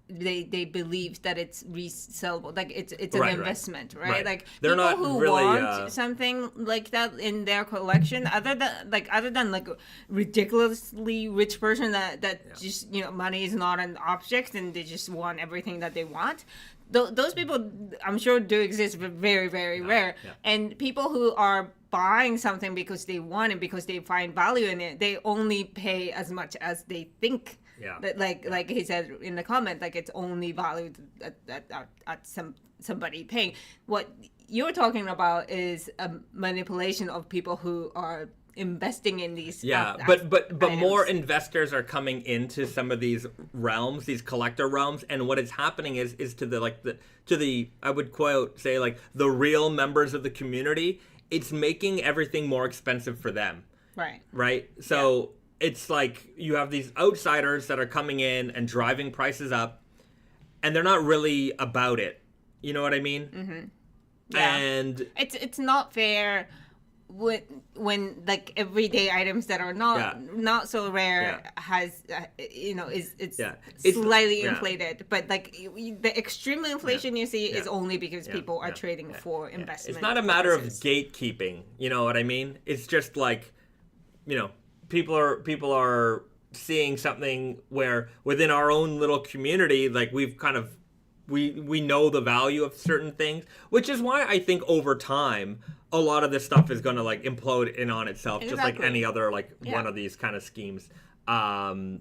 they believe that it's resellable, like it's an investment, right? Like they're people not who really, want something like that in their collection, other than like a ridiculously rich person that just money is not an object and they just want everything that they want. Those people, I'm sure, do exist, but very, very rare. Yeah. And people who are buying something because they want it, because they find value in it, they only pay as much as they think. Yeah. That like he said in the comment, like it's only valued at somebody paying. What you're talking about is a manipulation of people who are investing in these but more investors are coming into some of these realms, these collector realms, and what is happening is to the I would quote say like the real members of the community, it's making everything more expensive for them, right so it's like you have these outsiders that are coming in and driving prices up, and they're not really about it, you know what I mean? And it's not fair when like everyday items that are not so rare has it's slightly inflated, but like the extreme inflation you see is only because people are trading for investment. It's not a matter of gatekeeping, you know what I mean? It's just like people are seeing something where within our own little community, like we've kind of we know the value of certain things, which is why I think over time a lot of this stuff is going to like implode in on itself, just like any other one of these kind of schemes. Because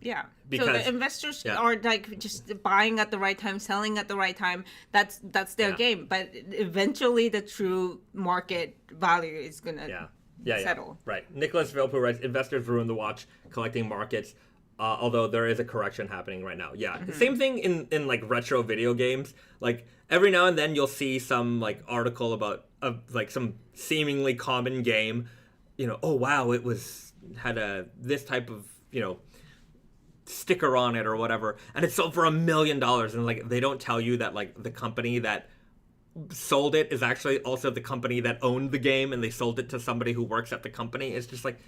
so the investors are like just buying at the right time, selling at the right time. That's their game. But eventually, the true market value is gonna settle. Right. Nicholas Vilpu writes, investors ruin the watch collecting markets. Although there is a correction happening right now. Same thing in like retro video games. Like every now and then you'll see some like article about like some seemingly common game. Oh wow, it had this type of sticker on it or whatever, and it sold for $1 million. And like they don't tell you that like the company that sold it is actually also the company that owned the game, and they sold it to somebody who works at the company. It's just like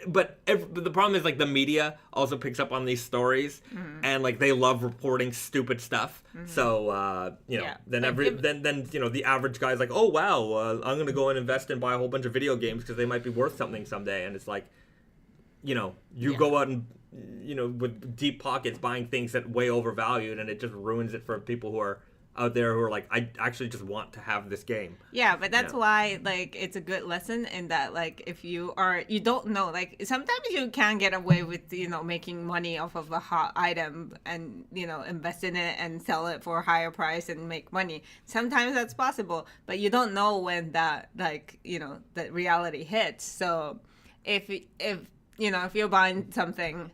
but the problem is, like, the media also picks up on these stories, and, like, they love reporting stupid stuff. So then the average guy's like, oh wow, I'm gonna go and invest and buy a whole bunch of video games because they might be worth something someday. And it's like, you go out and with deep pockets buying things that way overvalued, and it just ruins it for people who are out there who are like, I actually just want to have this game. Yeah, but that's why, like, it's a good lesson in that, like, if you don't know, like, sometimes you can get away with, making money off of a hot item and, invest in it and sell it for a higher price and make money. Sometimes that's possible, but you don't know when that, like, that reality hits. So if you're buying something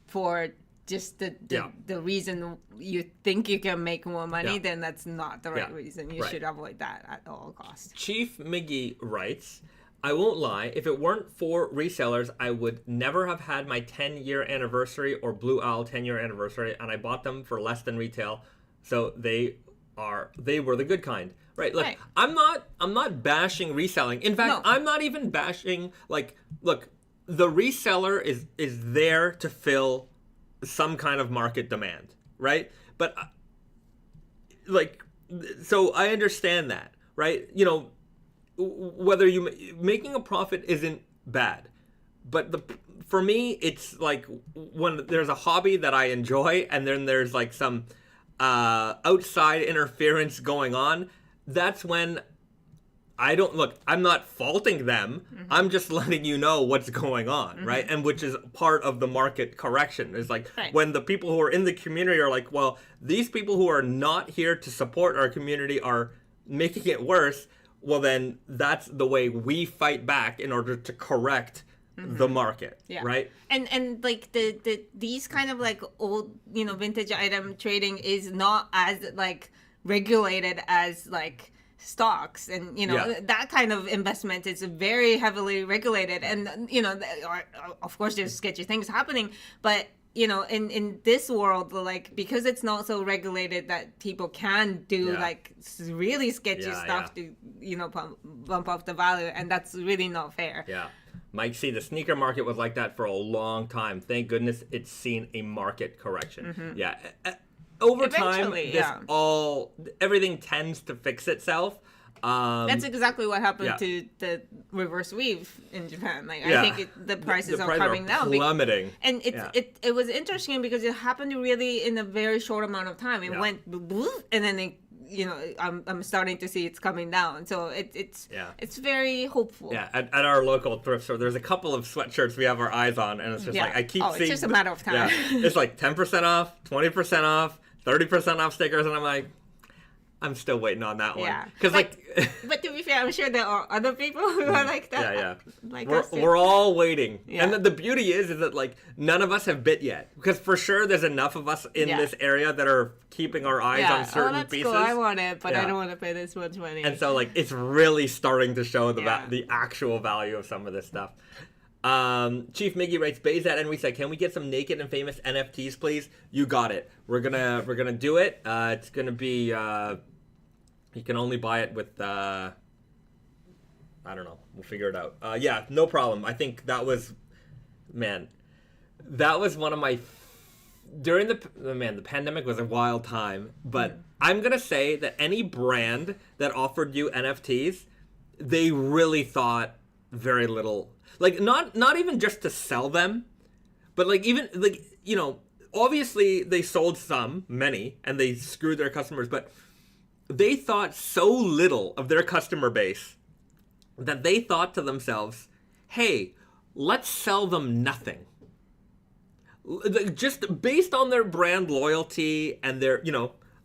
for just the reason you think you can make more money, then that's not the right reason. You should avoid that at all costs. Chief Miggy writes, I won't lie, if it weren't for resellers, I would never have had my 10-year anniversary or Blue Owl 10-year anniversary, and I bought them for less than retail, so they were the good kind. Right? Look, I'm not bashing reselling. In fact, I'm not even bashing, like, look, the reseller is there to fill some kind of market demand, right? But so I understand that, right? Whether making a profit isn't bad, but for me, it's like when there's a hobby that I enjoy and then there's like some outside interference going on, that's when I'm not faulting them. I'm just letting you know what's going on, right? And which is part of the market correction. It's like when the people who are in the community are like, well, these people who are not here to support our community are making it worse. Well, then that's the way we fight back in order to correct the market, right? And like these kind of like old, vintage item trading is not as like regulated as like stocks and that kind of investment is very heavily regulated, and of course there's sketchy things happening, but in this world, like, because it's not so regulated that people can do like really sketchy stuff to bump up the value, and that's really not fair. Mike, see, the sneaker market was like that for a long time. Thank goodness it's seen a market correction. Over time, everything tends to fix itself. That's exactly what happened to the reverse weave in Japan. Like, I think the prices are coming down, plummeting. And it was interesting because it happened really in a very short amount of time. It went and then I'm starting to see it's coming down. So it's very hopeful. At our local thrift store, there's a couple of sweatshirts we have our eyes on, and it's just like I keep seeing. It's just a matter of time. It's like 10% off, 20% off, 30% off stickers, and I'm like, I'm still waiting on that one. Because but to be fair, I'm sure there are other people who are like that. Like we're all waiting. And the beauty is that like none of us have bit yet. Because for sure there's enough of us in this area that are keeping our eyes on certain pieces. Cool. I want it, but I don't want to pay this much money. And so like it's really starting to show the actual value of some of this stuff. Chief Miggy writes, Bahzad, and we said, can we get some Naked and Famous NFTs, please? You got it. We're gonna do it. It's gonna be you can only buy it with I don't know. We'll figure it out. No problem. I think that was one of my during the pandemic was a wild time, but I'm gonna say that any brand that offered you NFTs, they really thought very little. Like not even just to sell them, but like even like obviously they sold many, and they screwed their customers, but they thought so little of their customer base that they thought to themselves, hey, let's sell them nothing. Just based on their brand loyalty and their,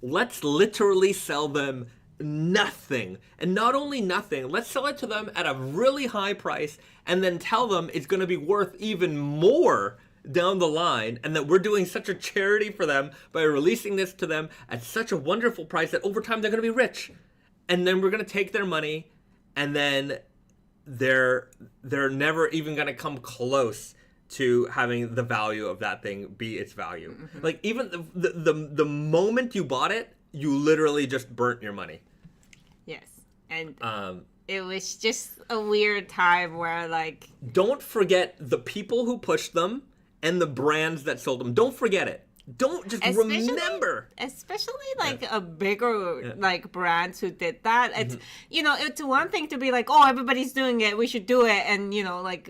let's literally sell them nothing. And not only nothing, let's sell it to them at a really high price and then tell them it's going to be worth even more down the line, and that we're doing such a charity for them by releasing this to them at such a wonderful price that over time they're going to be rich. And then we're going to take their money, and then they're never even going to come close to having the value of that thing be its value. Like even the moment you bought it, you literally just burnt your money. Yes. And it was just a weird time where, like... Don't forget the people who pushed them and the brands that sold them. Don't forget it. Don't just remember. Especially, like, a bigger, like, brands who did that. It's, you know, it's one thing to be like, oh, everybody's doing it, we should do it, and, you know, like,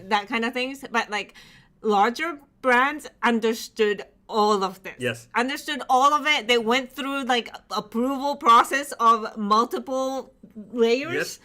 that kind of things. But, like, larger brands understood all of this. Yes. Understood all of it. They went through, like, approval process of multiple layers. Yes.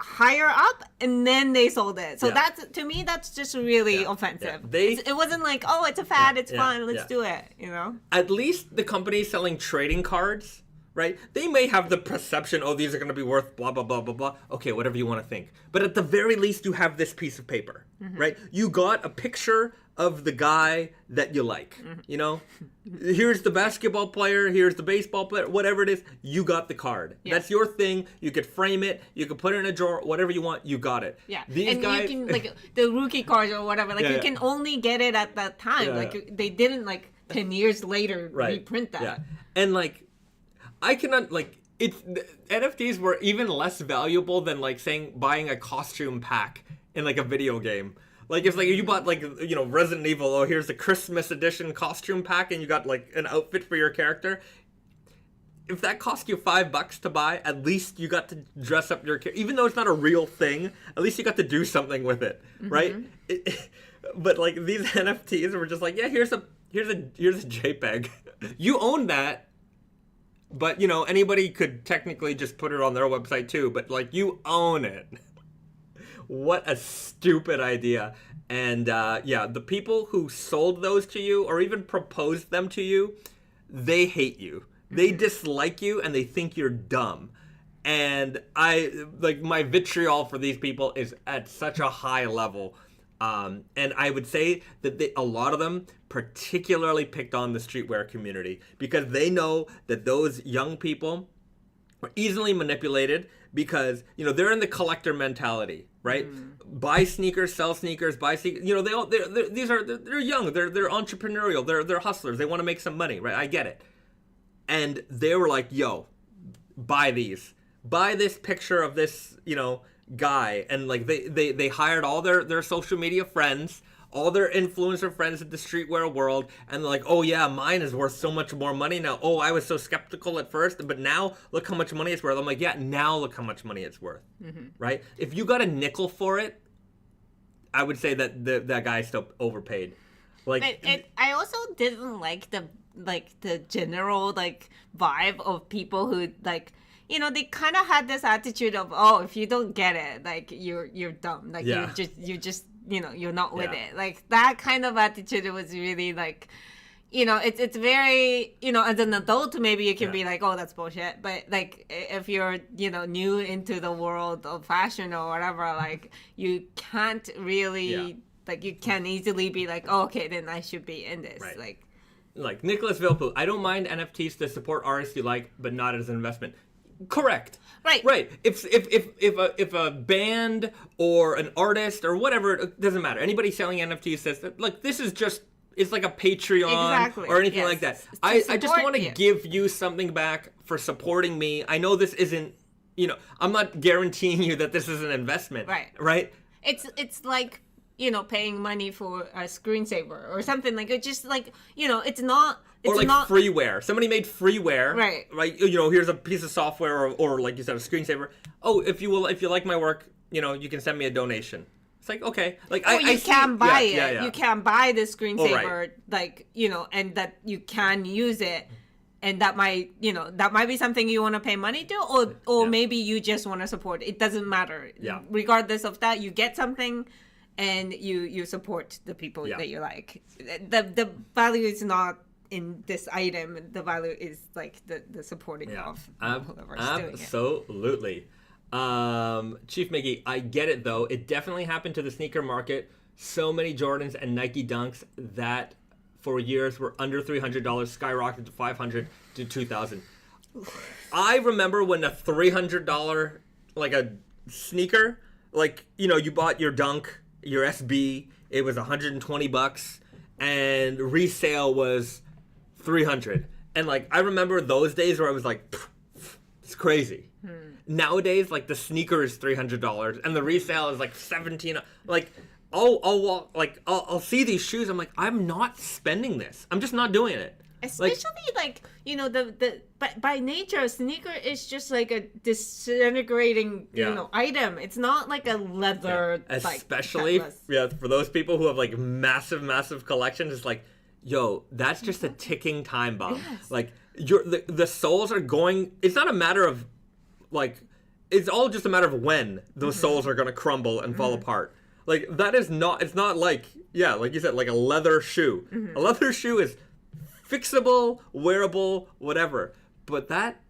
Higher up, and then they sold it. So that's, to me, that's just really offensive. Yeah. It wasn't like, oh, it's a fad, it's fun, let's do it, you know? At least the companies selling trading cards, right? They may have the perception, oh, these are going to be worth blah, blah, blah, blah, blah. Okay, whatever you want to think. But at the very least, you have this piece of paper, right? You got a picture of the guy that you like, you know? Here's the basketball player, here's the baseball player, whatever it is, you got the card. Yeah. That's your thing. You could frame it, you could put it in a drawer, whatever you want, you got it. Yeah, These guys... you can, like, the rookie cards or whatever, like, you can only get it at that time. They didn't, like, 10 years later reprint that. Yeah. And, like, I cannot, like, NFTs were even less valuable than, like, saying buying a costume pack in, like, a video game. Like, it's like you bought, like, you know, Resident Evil, oh, here's the Christmas edition costume pack, and you got, like, an outfit for your character. If that cost you $5 to buy, at least you got to dress up your character. Even though it's not a real thing, at least you got to do something with it, right? But, like, these NFTs were just like, yeah, here's a JPEG. You own that, but, you know, anybody could technically just put it on their website, too. But, like, you own it. What a stupid idea. And the people who sold those to you or even proposed them to you, they hate you. They dislike you and they think you're dumb. And my vitriol for these people is at such a high level. And I would say that a lot of them particularly picked on the streetwear community because they know that those young people are easily manipulated because, you know, they're in the collector mentality, right? Buy sneakers, sell sneakers, buy sneakers. You know, they're young, they're entrepreneurial, they're hustlers. They want to make some money, right? I get it. And they were like, yo, buy these. Buy this picture of this, you know, guy. And, like, they hired all their social media friends, all their influencer friends in the streetwear world, and they're like, oh yeah, mine is worth so much more money now. Oh, I was so skeptical at first, but now look how much money it's worth. I'm like, yeah, now look how much money it's worth, right? If you got a nickel for it, I would say that that guy still overpaid. Like, I also didn't like the general, like, vibe of people who, like, you know, they kind of had this attitude of, oh, if you don't get it, like, you're dumb, like, you just you know, you're not with it. Like, that kind of attitude was really, like, you know, it's very, you know, as an adult, maybe you can be like, oh, that's bullshit. But, like, if you're, you know, new into the world of fashion or whatever, like, you can't really, like, you can easily be like, oh, okay, then I should be in this. Right. Like Nicholas Vilpu, I don't mind NFTs to support artists you like, but not as an investment. Correct. Right. If a band or an artist or whatever, it doesn't matter. Anybody selling NFTs says that, look, this is just, it's like a Patreon or anything like that. I just want to give you something back for supporting me. I know this isn't, you know, I'm not guaranteeing you that this is an investment. Right? It's like, you know, paying money for a screensaver or something. Like, it's just like, you know, it's not... It's or like not... freeware. Somebody made freeware. Right. You know, here's a piece of software or like you said, a screensaver. Oh, if you like my work, you know, you can send me a donation. It's like, okay. Like, you can buy it. Yeah. You can buy the screensaver, like, you know, and that you can use it. And that might, you know, that might be something you want to pay money to, or maybe you just want to support. It doesn't matter. Yeah. Regardless of that, you get something and you support the people that you like. The value is not in this item. The value is like the supporting of whoever's doing it. Absolutely. Chief Miggy, I get it though. It definitely happened to the sneaker market. So many Jordans and Nike Dunks that for years were under $300 skyrocketed to $500 to $2,000. I remember when a $300 like a sneaker, like, you know, you bought your Dunk, your SB, it was $120 and resale was $300. And like I remember those days where I was like, it's crazy. nowadays, like the sneaker is $300 and the resale is like $17. Like I'll see these shoes. I'm like, I'm not spending this. I'm just not doing it. Especially like you know but by nature a sneaker is just like a disintegrating item. It's not like a leather especially for those people who have like massive collections. It's like, yo, that's just a ticking time bomb. Yes. Like the soles are going. It's not a matter of like, it's all just a matter of when those soles are gonna crumble and fall apart. Like that is not. It's not like like you said, like a leather shoe. A leather shoe is fixable, wearable, whatever. But that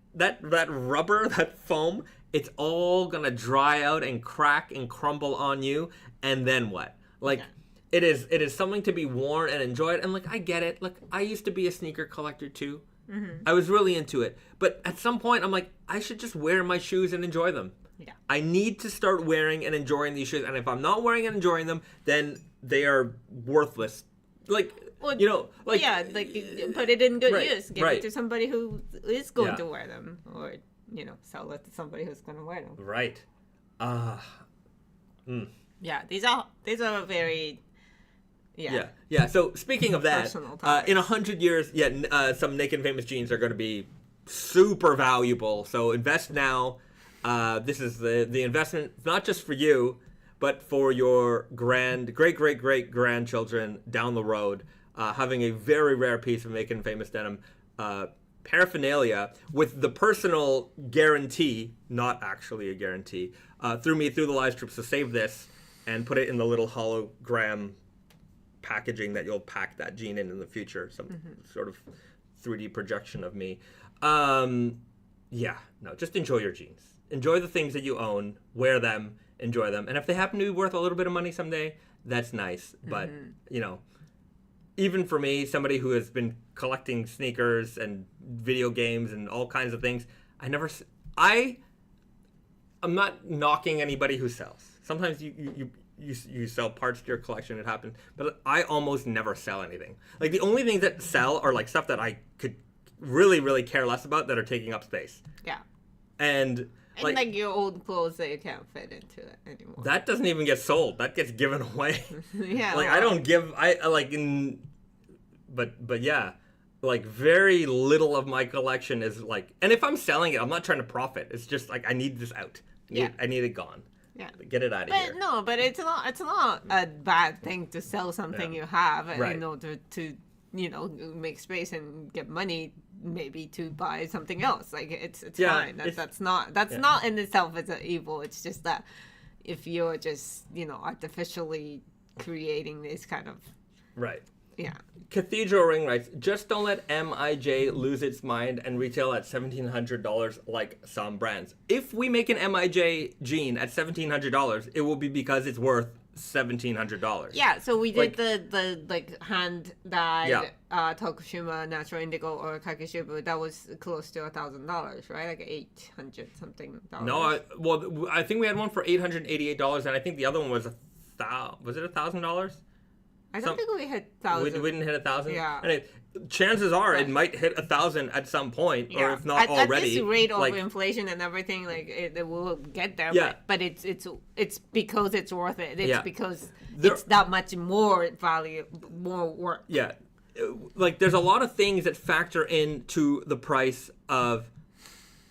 rubber, that foam, it's all gonna dry out and crack and crumble on you. And then what? Like, it is something to be worn and enjoyed. And like, I get it. Look, I used to be a sneaker collector too. I was really into it. But at some point, I'm like, I should just wear my shoes and enjoy them. Yeah. I need to start wearing and enjoying these shoes. And if I'm not wearing and enjoying them, then they are worthless. Like, well, like put it in good use. Give it to somebody who is going to wear them, or sell it to somebody who's going to wear them. Right. Yeah, these are very. Yeah. So speaking of that, in 100 years, some Naked Famous jeans are going to be super valuable. So invest now. This is the investment, not just for you, but for your great grandchildren down the road. Having a very rare piece of Naked Famous denim paraphernalia with the personal guarantee, not actually a guarantee, through the live stream. So save this and put it in the little hologram packaging that you'll pack that jean in the future. Some sort of 3D projection of me. Just enjoy your jeans. Enjoy the things that you own. Wear them. Enjoy them. And if they happen to be worth a little bit of money someday, that's nice. But, even for me, somebody who has been collecting sneakers and video games and all kinds of things, I'm not knocking anybody who sells. Sometimes you sell parts to your collection, it happens, but I almost never sell anything. Like the only things that sell are like stuff that I could really, really care less about that are taking up space. Yeah. And like your old clothes that you can't fit into it anymore. That doesn't even get sold. That gets given away. I don't give. But yeah, like very little of my collection is like. And if I'm selling it, I'm not trying to profit. It's just like I need this out. I need it gone. Yeah. Get it out of here. No, but it's not a bad thing to sell something you have in order to make space and get money, maybe to buy something else. Like it's fine. That's not in itself as an evil. It's just that if you're just artificially creating this kind of Cathedral Ring writes, just don't let MIJ lose its mind and retail at $1,700 like some brands. If we make an MIJ jean at $1,700, it will be because it's worth $1,700. Yeah, so we did the hand dyed Tokushima natural indigo or kakishibu. That was close to $1,000, right? Like $800 something. No, I think we had one for $888, and I think the other one was $1,000. I don't think we hit 1,000. We didn't hit 1,000. Yeah. And chances are it might hit 1,000 at some point, or if not already. At this rate of inflation and everything, like it will get there. Yeah. But it's because it's worth it. It's because it's that much more value, more work. Yeah. Like there's a lot of things that factor into the price of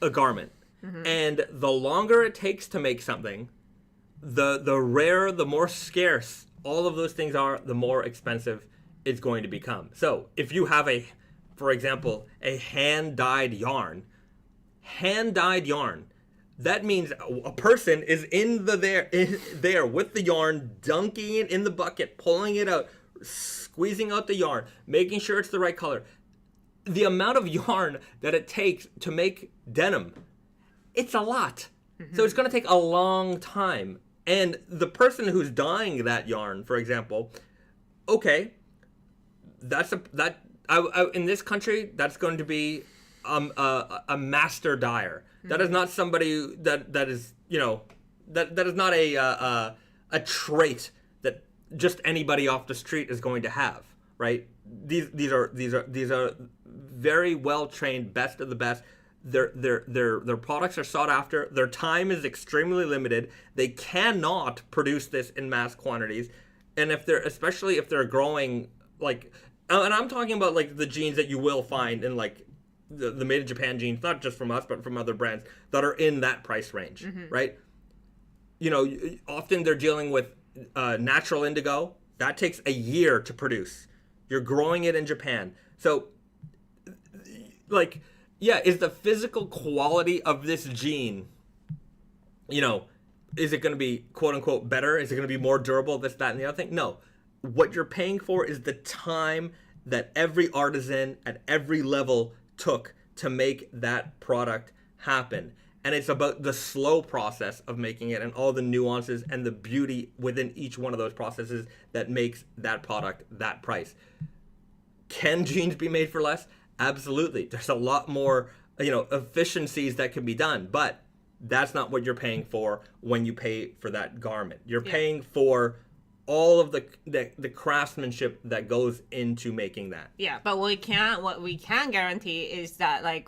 a garment, and the longer it takes to make something, the rarer, the more scarce all of those things are, the more expensive it's going to become. So if you have for example, a hand-dyed yarn, that means a person is there with the yarn, dunking it in the bucket, pulling it out, squeezing out the yarn, making sure it's the right color. The amount of yarn that it takes to make denim, it's a lot. So it's going to take a long time. And the person who's dyeing that yarn, for example, okay, in this country, that's going to be a master dyer. That is not somebody that is that is not a trait that just anybody off the street is going to have, right? These are very well trained, best of the best. Their products are sought after. Their time is extremely limited. They cannot produce this in mass quantities, and especially if they're growing like, and I'm talking about like the jeans that you will find in like the made in Japan jeans, not just from us but from other brands that are in that price range, right? You know, often they're dealing with natural indigo that takes a year to produce. You're growing it in Japan, so like. Yeah, is the physical quality of this jean, you know, is it going to be quote unquote better? Is it going to be more durable? This, that, and the other thing? No. What you're paying for is the time that every artisan at every level took to make that product happen. And it's about the slow process of making it and all the nuances and the beauty within each one of those processes that makes that product that price. Can jeans be made for less? Absolutely. There's a lot more, you know, efficiencies that can be done, but that's not what you're paying for when you pay for that garment. You're paying for all of the craftsmanship that goes into making that. Yeah, but what we can guarantee is that like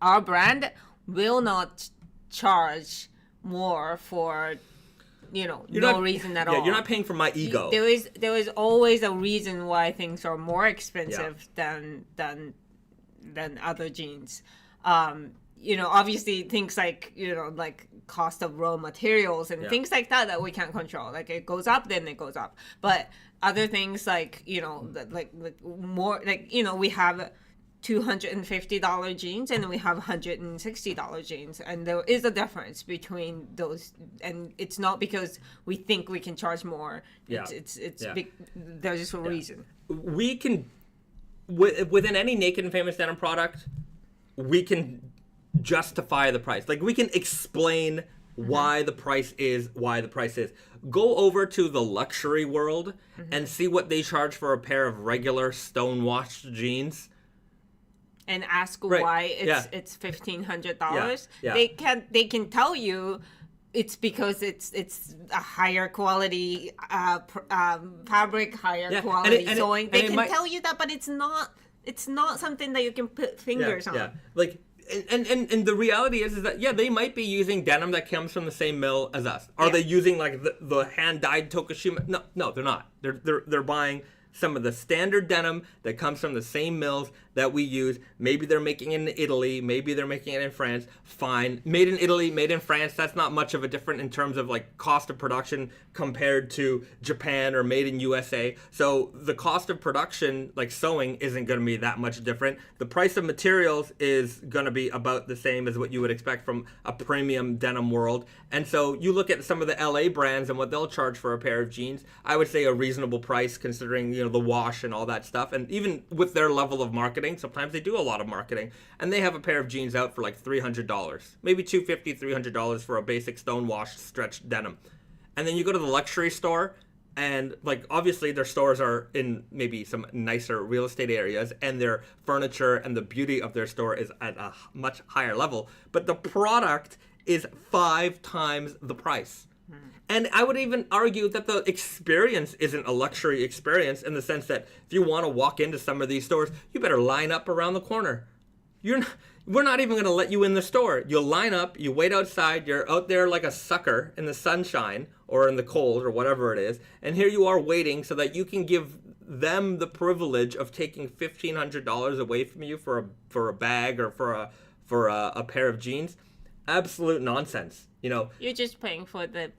our brand will not charge more for, you know, reason at all. Yeah, you're not paying for my ego. There is always a reason why things are more expensive than other jeans. You know, obviously things like, you know, like cost of raw materials and things like that we can't control. Like it goes up, then it goes up. But other things like, you know, like more like, you know, we have $250 jeans and we have $160 jeans, and there is a difference between those, and it's not because we think we can charge more. It's there's just a reason. We can within any Naked and Famous Denim product, we can justify the price. Like we can explain why the price is why the price is. Go over to the luxury world and see what they charge for a pair of regular stone-washed jeans. And ask why it's $1,500. They can tell you it's because it's a higher quality fabric, higher quality sewing. They can tell you that, but it's not something that you can put fingers on. Yeah, like and the reality is that they might be using denim that comes from the same mill as us. Are they using like the hand dyed Tokushima? No, they're not. They're buying some of the standard denim that comes from the same mills that we use. Maybe they're making it in Italy, maybe they're making it in France. Fine. Made in Italy, made in France, that's not much of a difference in terms of like cost of production compared to Japan or made in USA. So the cost of production, like sewing, isn't going to be that much different. The price of materials is going to be about the same as what you would expect from a premium denim world. And so you look at some of the LA brands and what they'll charge for a pair of jeans, I would say a reasonable price considering, you know, the wash and all that stuff. And even with their level of marketing, sometimes they do a lot of marketing, and they have a pair of jeans out for like $300, maybe $250, $300 for a basic stone wash stretched denim. And then you go to the luxury store, and like obviously their stores are in maybe some nicer real estate areas, and their furniture and the beauty of their store is at a much higher level, but the product is 5 times the price. And I would even argue that the experience isn't a luxury experience in the sense that if you want to walk into some of these stores, you better line up around the corner. We're not even going to let you in the store. You'll line up, you wait outside, you're out there like a sucker in the sunshine or in the cold or whatever it is, and here you are waiting so that you can give them the privilege of taking $1,500 away from you for a bag or for a pair of jeans. Absolute nonsense. You know, you're just paying for the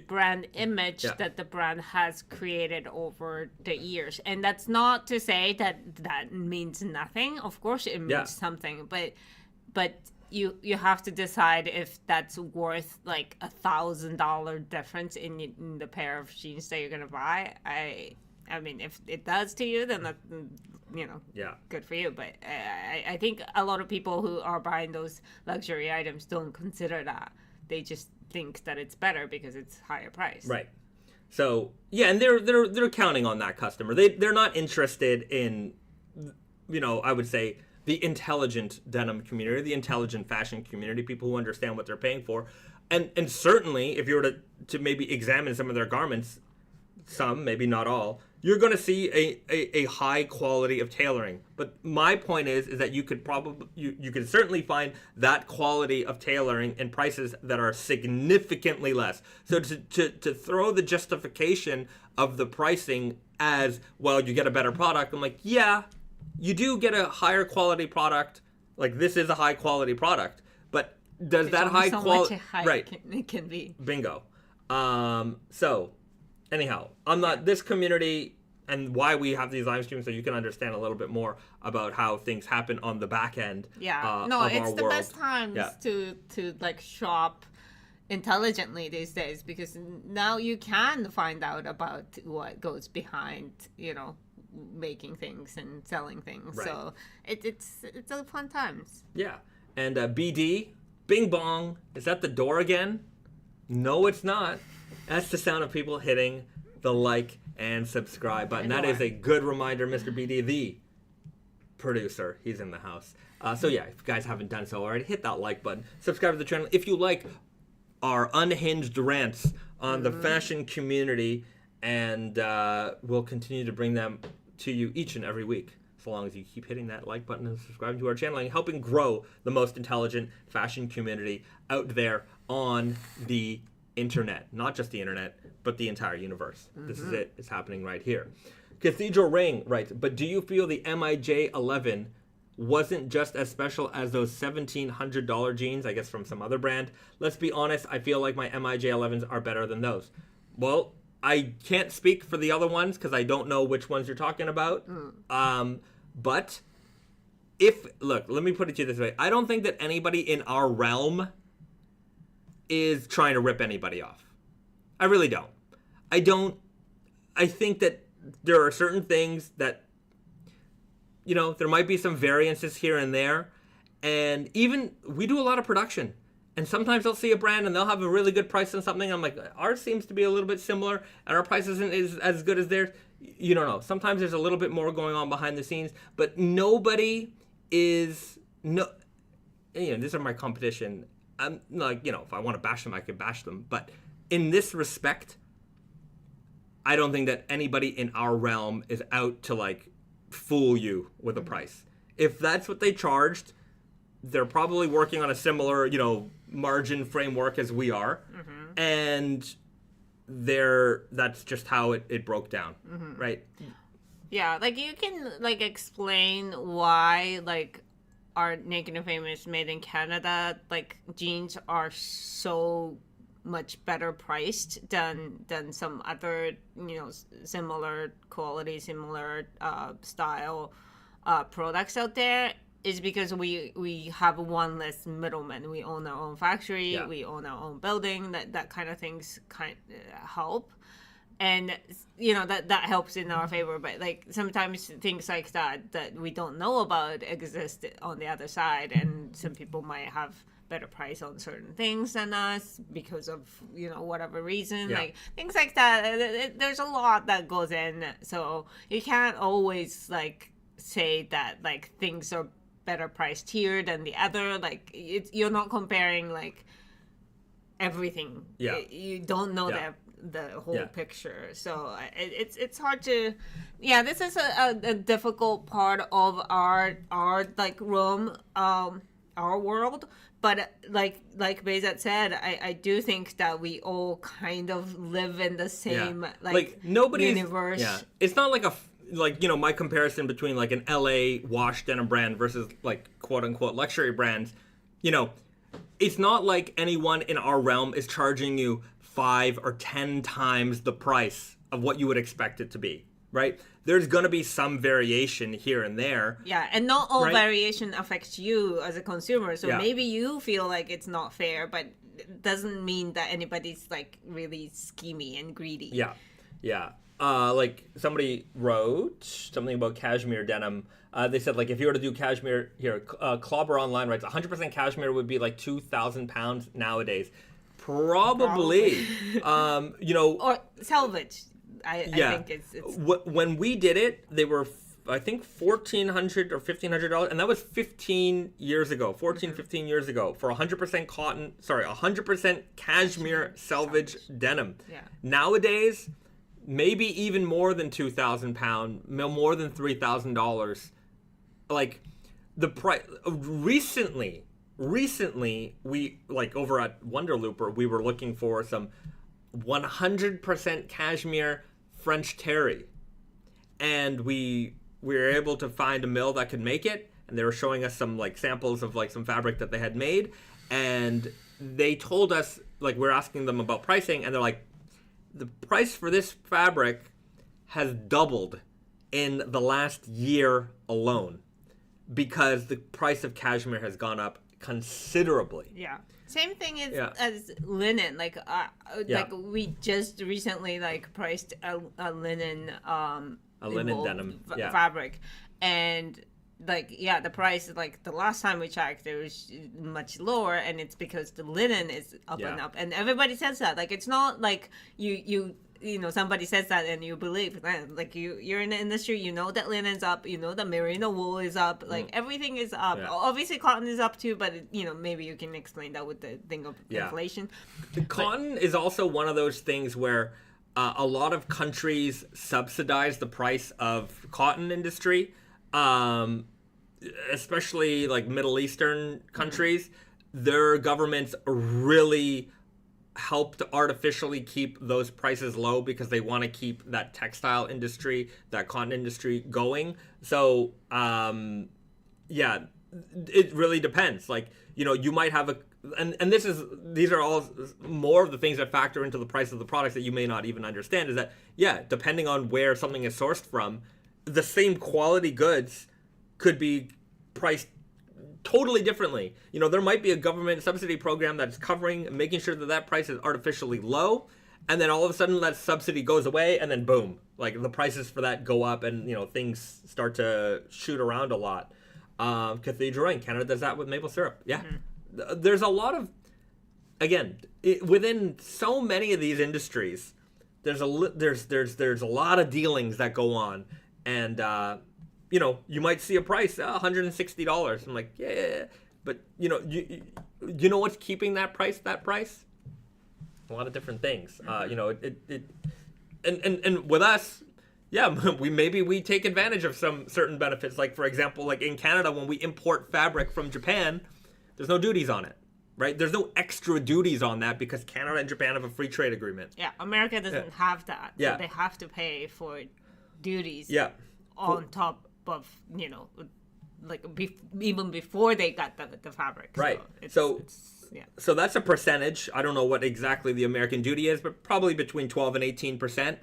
brand image that the brand has created over the years. And that's not to say that means nothing. Of course it means something, but you have to decide if that's worth like $1,000 difference in the pair of jeans that you're gonna buy. I mean, if it does to you, then that, you know, good for you. But I think a lot of people who are buying those luxury items don't consider that. They just think that it's better because it's higher price. Right. So and they're counting on that customer. They're not interested in, you know, I would say the intelligent denim community, the intelligent fashion community, people who understand what they're paying for, and certainly if you were to maybe examine some of their garments, some maybe not all, you're going to see a high quality of tailoring. But my point is that you could probably you could certainly find that quality of tailoring in prices that are significantly less. So to throw the justification of the pricing as, well, you get a better product, I'm like, yeah, you do get a higher quality product. Like, this is a high quality product, but does that high quality, right? It can be. Bingo. So anyhow, I'm not this community, and why we have these live streams, so you can understand a little bit more about how things happen on the back end. Yeah, no, it's the best times to like shop intelligently these days, because now you can find out about what goes behind, making things and selling things. Right. So it's a fun times. Yeah, and BD, Bing Bong, is that the door again? No, it's not. That's the sound of people hitting the like and subscribe button. That is a good reminder, Mr. BD, the producer. He's in the house. So yeah, if you guys haven't done so already, hit that like button. Subscribe to the channel. If you like our unhinged rants on the fashion community, and we'll continue to bring them to you each and every week, so long as you keep hitting that like button and subscribing to our channel and helping grow the most intelligent fashion community out there on the internet. Not just the internet, but the entire universe. This is it. It's happening right here. Cathedral Ring writes, but do you feel the MIJ 11 wasn't just as special as those $1,700 jeans, I guess from some other brand? Let's be honest, I feel like my MIJ 11s are better than those. Well, I can't speak for the other ones because I don't know which ones you're talking about. But look, let me put it to you this way. I don't think that anybody in our realm is trying to rip anybody off. I really don't. I think that there are certain things that, there might be some variances here and there. And even we do a lot of production. And sometimes I'll see a brand and they'll have a really good price on something. I'm like, ours seems to be a little bit similar and our price isn't as good as theirs. You don't know. Sometimes there's a little bit more going on behind the scenes, but nobody is, these are my competition. I'm like, if I want to bash them, I could bash them. But in this respect, I don't think that anybody in our realm is out to like fool you with a price. If that's what they charged, they're probably working on a similar, margin framework as we are. And that's just how it broke down, right? Yeah, like you can like explain why like our Naked and Famous made in Canada like jeans are so much better priced than some other similar quality, similar style products out there, is because we have one less middleman. We own our own factory, we own our own building. That kind of things help, and that helps in our favor. But like sometimes things like that we don't know about exist on the other side, and some people might have better price on certain things than us because of whatever reason, like things like that. There's a lot that goes in, so you can't always like say that like things are better priced here than the other. Like you're not comparing like everything. You don't know the whole picture, so it's hard to. This is a difficult part of our like room, our world. But like Bahzad said, I do think that we all kind of live in the same like nobody's universe. It's not like my comparison between like an LA wash denim brand versus like quote unquote luxury brands. It's not like anyone in our realm is charging you 5 or 10 times the price of what you would expect it to be, right? There's going to be some variation here and there. Yeah, and not all variation affects you as a consumer. So maybe you feel like it's not fair, but it doesn't mean that anybody's like really schemy and greedy. Yeah. Like somebody wrote something about cashmere denim. They said like if you were to do cashmere here, Clobber Online writes 100% cashmere would be like £2,000 nowadays. Probably. Or selvage. I think it's when we did it, they were I think $1,400 or $1,500, and that was 15 years ago, 15 years ago, for 100% 100% cashmere selvage denim. Nowadays, maybe even more than £2,000, more than $3,000. Like the price recently, we like over at Wonderlooper, we were looking for some 100% cashmere French terry, and we were able to find a mill that could make it, and they were showing us some like samples of like some fabric that they had made, and they told us, like, we're asking them about pricing, and they're like, the price for this fabric has doubled in the last year alone because the price of cashmere has gone up considerably. Yeah. Same thing as linen. Like we just recently like priced a linen denim fabric, and like the price, like the last time we checked, it was much lower, and it's because the linen is up and up, and everybody says that. Like, it's not like you know, somebody says that and you believe that. Like, you're in the industry, you know that linen's up, you know that merino wool is up, like everything is up. Obviously cotton is up too, but you know, maybe you can explain that with the thing of inflation. Cotton is also one of those things where a lot of countries subsidize the price of cotton industry, especially like Middle Eastern countries. Their governments really help to artificially keep those prices low because they want to keep that textile industry, that cotton industry going. So, it really depends. Like, you know, you might have these are all more of the things that factor into the price of the products that you may not even understand, is that, depending on where something is sourced from, the same quality goods could be priced totally differently. You know, there might be a government subsidy program that's making sure that price is artificially low, and then all of a sudden that subsidy goes away, and then boom, like the prices for that go up, and you know, things start to shoot around a lot. Cathedral in Canada does that with maple syrup. There's a lot of, again, within so many of these industries, there's a lot of dealings that go on, and you know, you might see a price $160. I'm like, but you know, you know what's keeping that price? A lot of different things. You know, and with us, we take advantage of some certain benefits. Like, for example, like in Canada, when we import fabric from Japan, there's no duties on it, right? There's no extra duties on that because Canada and Japan have a free trade agreement. Yeah, America doesn't have that. So they have to pay for duties. On top of, you know, like even before they got the fabric. Right. So that's a percentage. I don't know what exactly the American duty is, but probably between 12 and 18%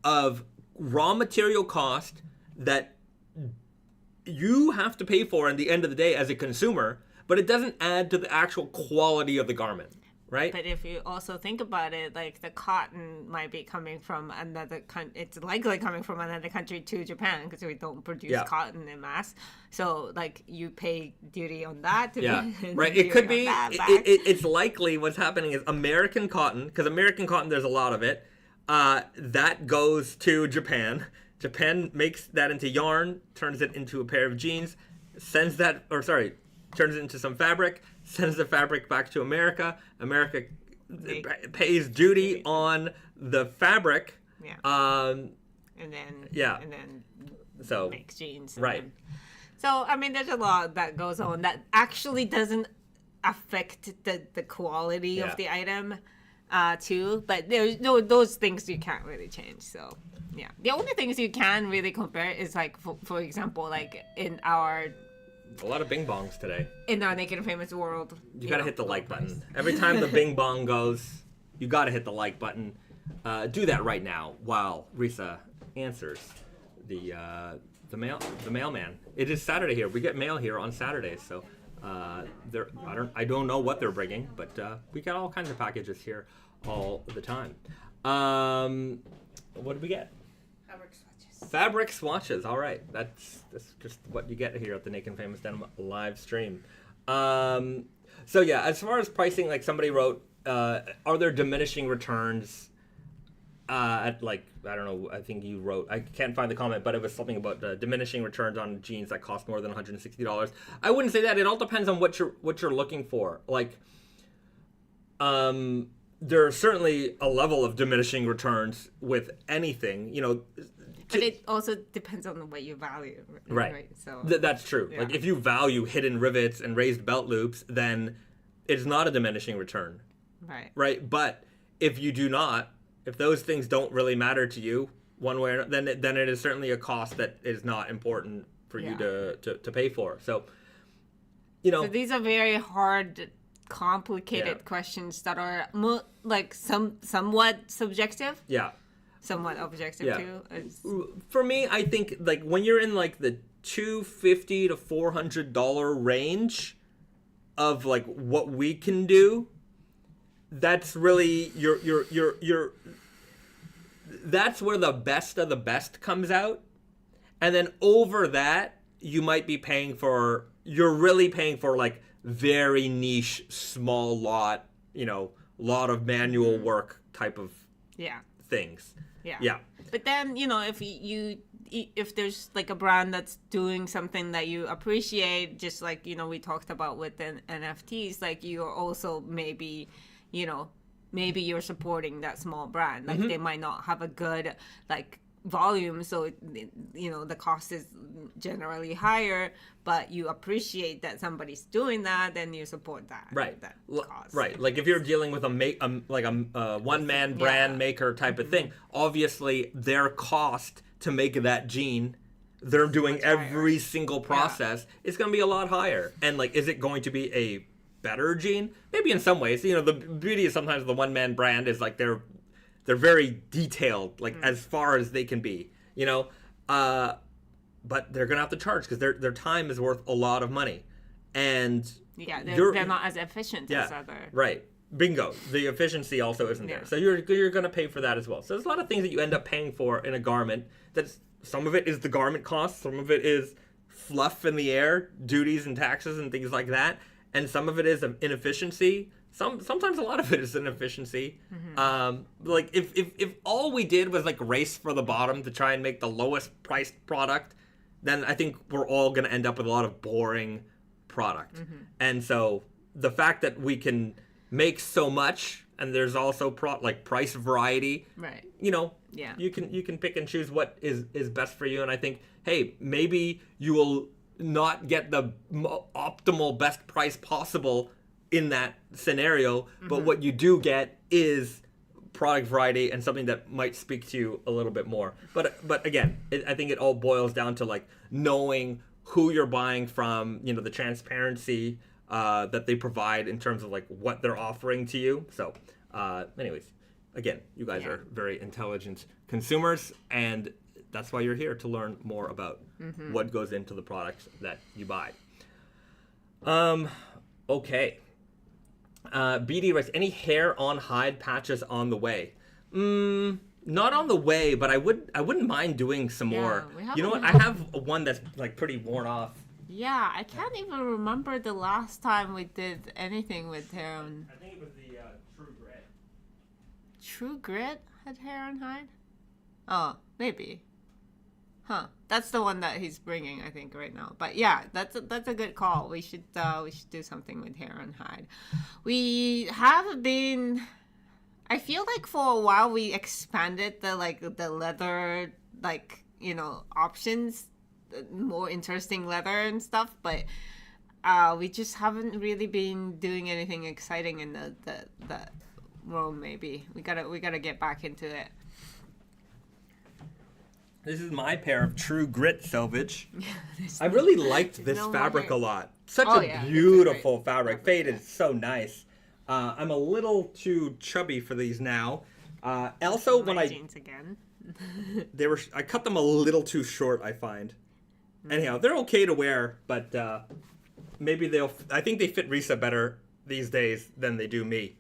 of raw material cost that you have to pay for in the end of the day as a consumer, but it doesn't add to the actual quality of the garment. Right. But if you also think about it, like the cotton might be coming from another country. It's likely coming from another country to Japan because we don't produce cotton in mass. So like you pay duty on that. Right. It could be. It's likely what's happening is American cotton, because American cotton, there's a lot of it. That goes to Japan. Japan makes that into yarn, turns it into a pair of jeans, turns it into some fabric, sends the fabric back to America. America pays duty on the fabric. And then makes jeans. Right. So, I mean, there's a lot that goes on that actually doesn't affect the quality of the item too. But there's those things you can't really change. So, the only things you can really compare is like, for example, like in our... A lot of bing bongs today. In our Naked Famous world. You gotta hit the like button. Every time the bing bong goes, you gotta hit the like button. Do that right now while Risa answers the mailman. It is Saturday here. We get mail here on Saturdays, so I don't know what they're bringing, but we got all kinds of packages here all the time. What did we get? Fabric swatches. All right, that's just what you get here at the Naked Famous Denim live stream. So yeah, as far as pricing, like somebody wrote, are there diminishing returns? At like, I don't know. I think you wrote. I can't find the comment, but it was something about diminishing returns on jeans that cost more than $160. I wouldn't say that. It all depends on what you're looking for. Like, there's certainly a level of diminishing returns with anything, you know. But it also depends on what you value. Right. So that's true. Like if you value hidden rivets and raised belt loops, then it's not a diminishing return. Right. Right. But if you do not, if those things don't really matter to you one way or another, then it is certainly a cost that is not important for you to pay for. So, you know. So these are very hard, complicated questions that are like somewhat subjective. Yeah. Somewhat objective too. For me, I think like when you're in like the $250 to $400 range of like what we can do, that's really your that's where the best of the best comes out. And then over that, you're really paying for like very niche, small lot, you know, lot of manual work type of things. Yeah. But then, you know, if there's like a brand that's doing something that you appreciate, just like, you know, we talked about with the NFTs, like you're also maybe, you know, maybe you're supporting that small brand. Like they might not have a good like volume, so you know the cost is generally higher, but you appreciate that somebody's doing that, then you support that. Right. That cause. Right. Like if you're dealing with a one-man brand maker type of thing, obviously their cost to make that jean, they're doing every single process, it's going to be a lot higher. And like, is it going to be a better jean? Maybe in some ways. You know, the beauty is sometimes the one-man brand is like they're very detailed, like as far as they can be, you know, but they're gonna have to charge because their time is worth a lot of money, and they're not as efficient as other. Right, bingo. The efficiency also isn't there, so you're gonna pay for that as well. So there's a lot of things that you end up paying for in a garment. That's some of it is the garment cost, some of it is fluff in the air, duties and taxes and things like that, and some of it is inefficiency. Sometimes a lot of it is inefficiency. Like if all we did was like race for the bottom to try and make the lowest priced product, then I think we're all going to end up with a lot of boring product. And so the fact that we can make so much, and there's also like price variety, right? You know, you can pick and choose what is best for you. And I think, hey, maybe you will not get the optimal best price possible in that scenario, but what you do get is product variety and something that might speak to you a little bit more. But again, I think it all boils down to like knowing who you're buying from, you know, the transparency that they provide in terms of like what they're offering to you. So anyways, again, you guys are very intelligent consumers, and that's why you're here, to learn more about what goes into the products that you buy. Okay. BD writes, any hair on hide patches on the way? Not on the way, but I wouldn't mind doing some more. You know what? I have one that's like pretty worn off. Yeah, I can't even remember the last time we did anything with hair on. I think it was the True Grit. True Grit had hair on hide? Oh, maybe. Huh. That's the one that he's bringing, I think, right now. But yeah, that's a good call. We should do something with hair and hide. We have been. I feel like for a while we expanded the leather, like, you know, options, more interesting leather and stuff. But we just haven't really been doing anything exciting in the room. Maybe we gotta get back into it. This is my pair of True Grit Selvage. I really liked this fabric a lot. Such a beautiful fabric. Fade is so nice. I'm a little too chubby for these now. Also, when jeans again. I cut them a little too short, I find. Anyhow, they're okay to wear, but maybe I think they fit Risa better these days than they do me.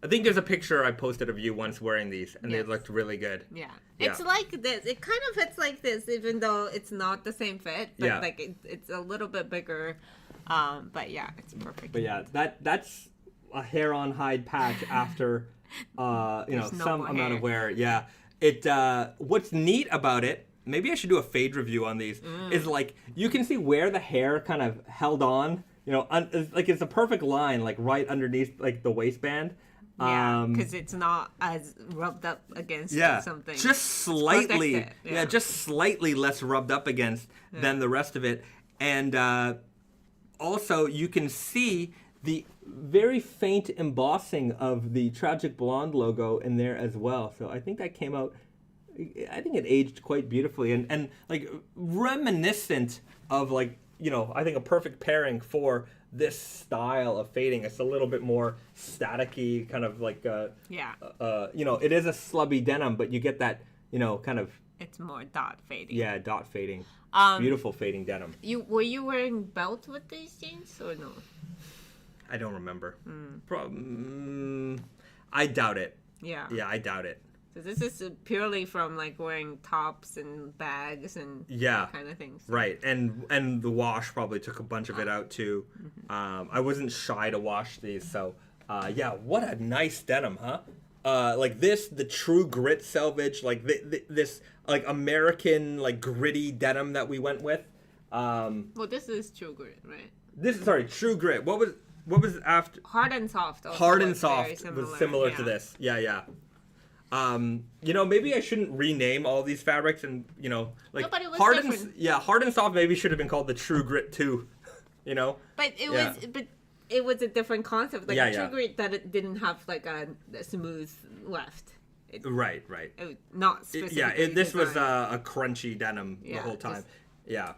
I think there's a picture I posted of you once wearing these, and they looked really good. Yeah. It's like this. It kind of fits like this, even though it's not the same fit. But like it's a little bit bigger. But yeah, it's perfect. But yeah, that's a hair on hide patch after some amount of wear. Yeah. What's neat about it, maybe I should do a fade review on these, is like you can see where the hair kind of held on. You know, like it's a perfect line, like right underneath like the waistband. Yeah, because it's not as rubbed up against something. Just slightly, just slightly less rubbed up against than the rest of it. And also, you can see the very faint embossing of the Tragic Blonde logo in there as well. So I think that came out, I think it aged quite beautifully and like reminiscent of like, you know, I think a perfect pairing for this style of fading. It's a little bit more staticky, kind of like, you know, it is a slubby denim, but you get that, you know, kind of. It's more dot fading. Yeah, dot fading. Beautiful fading denim. Were you wearing belt with these jeans or no? I don't remember. I doubt it. Yeah. Yeah, I doubt it. So this is purely from like wearing tops and bags and that kind of things. So. Right, and the wash probably took a bunch of it out too. I wasn't shy to wash these, so yeah, what a nice denim, huh? Like this, the true grit selvage, like this like American like gritty denim that we went with. Well, this is true grit, right? True grit. What was after? Hard and soft. Hard and soft was similar to this. Yeah. You know, maybe I shouldn't rename all these fabrics and, you know, like no, but it was hard different. hard and soft maybe should have been called the True Grit too, you know? But it was a different concept. Like True Grit that it didn't have like a smooth weft. Right. It was not specifically this was a crunchy denim the whole time. Yeah.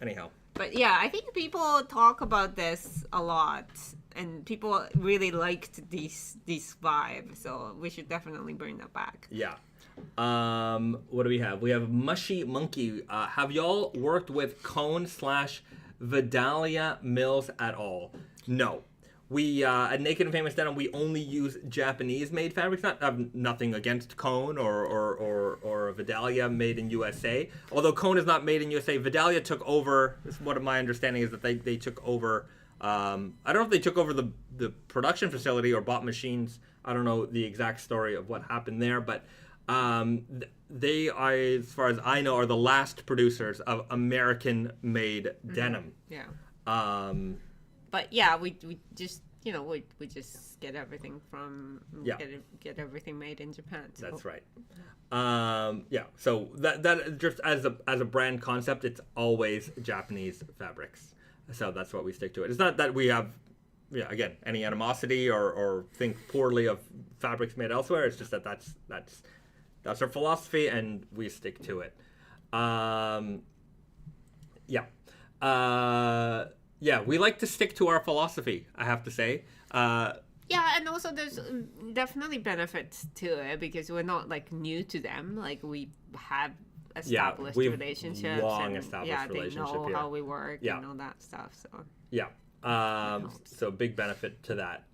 Anyhow. But yeah, I think people talk about this a lot, and people really liked these vibes. So we should definitely bring that back. Yeah. What do we have? We have Mushy Monkey. Have y'all worked with Cont/Vidalia mills at all? No. We at Naked and Famous Denim, we only use Japanese-made fabrics. Nothing against Cont or Vidalia made in USA. Although Cont is not made in USA, Vidalia took over. What my understanding is that they took over. I don't know if they took over the production facility or bought machines. I don't know the exact story of what happened there, but they are, as far as I know, are the last producers of American-made denim. Yeah. But yeah, we just we just get everything from get everything made in Japan. So. That's right. So that just as a brand concept, it's always Japanese fabrics. So that's what we stick to it. It's not that we have again any animosity or think poorly of fabrics made elsewhere. It's just that's our philosophy and we stick to it. Yeah, we like to stick to our philosophy, I have to say. Yeah, and also there's definitely benefits to it because we're not like new to them. Like we have established relationships. Long established relationship. They know how we work and all that stuff. So so big benefit to that.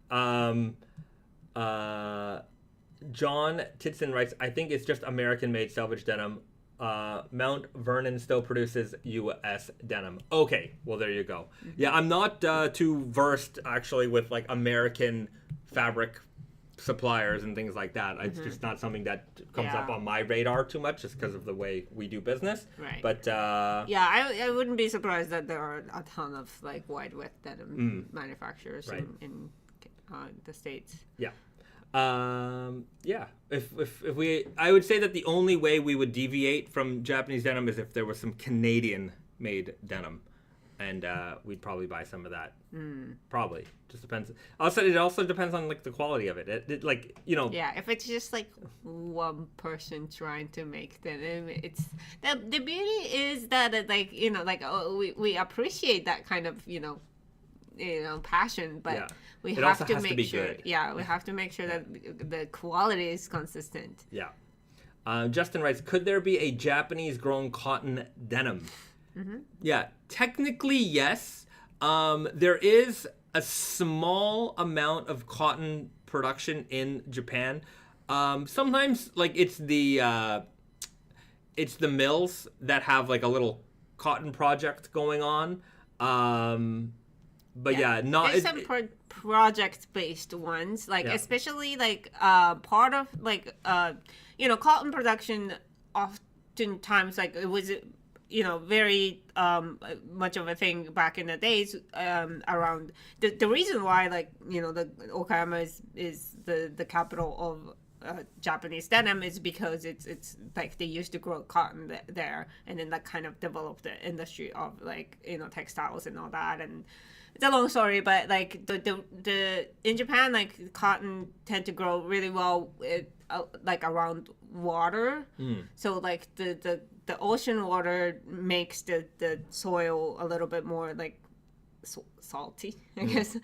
John Titson writes, I think it's just American-made selvage denim. Mount Vernon still produces U.S. denim. Okay, well there you go. Yeah, I'm not too versed actually with like American fabric suppliers and things like that. It's just not something that comes up on my radar too much, just because of the way we do business. Right. But I wouldn't be surprised that there are a ton of like wide width denim manufacturers in the States. Yeah. If we, I would say that the only way we would deviate from Japanese denim is if there was some Canadian made denim, and we'd probably buy some of that. Probably just depends. Also, it also depends on like the quality of it. It like, you know. Yeah, if it's just like one person trying to make denim, it's the beauty is that it, like, you know, like we appreciate that kind of passion, but we have to make sure. Good. Yeah, we have to make sure that the quality is consistent. Yeah. Justin writes, could there be a Japanese-grown cotton denim? Yeah, technically yes. There is a small amount of cotton production in Japan. Sometimes, like it's the mills that have like a little cotton project going on. But not. There's some project-based ones, like especially like part of like cotton production. Oftentimes, like it was very much of a thing back in the days around the reason why the Okayama is the capital of Japanese denim is because it's like they used to grow cotton there, and then that kind of developed the industry of textiles and all that. And it's a long story, but the in Japan, cotton tend to grow really well around water. So the ocean water makes the soil a little bit more salty, I guess,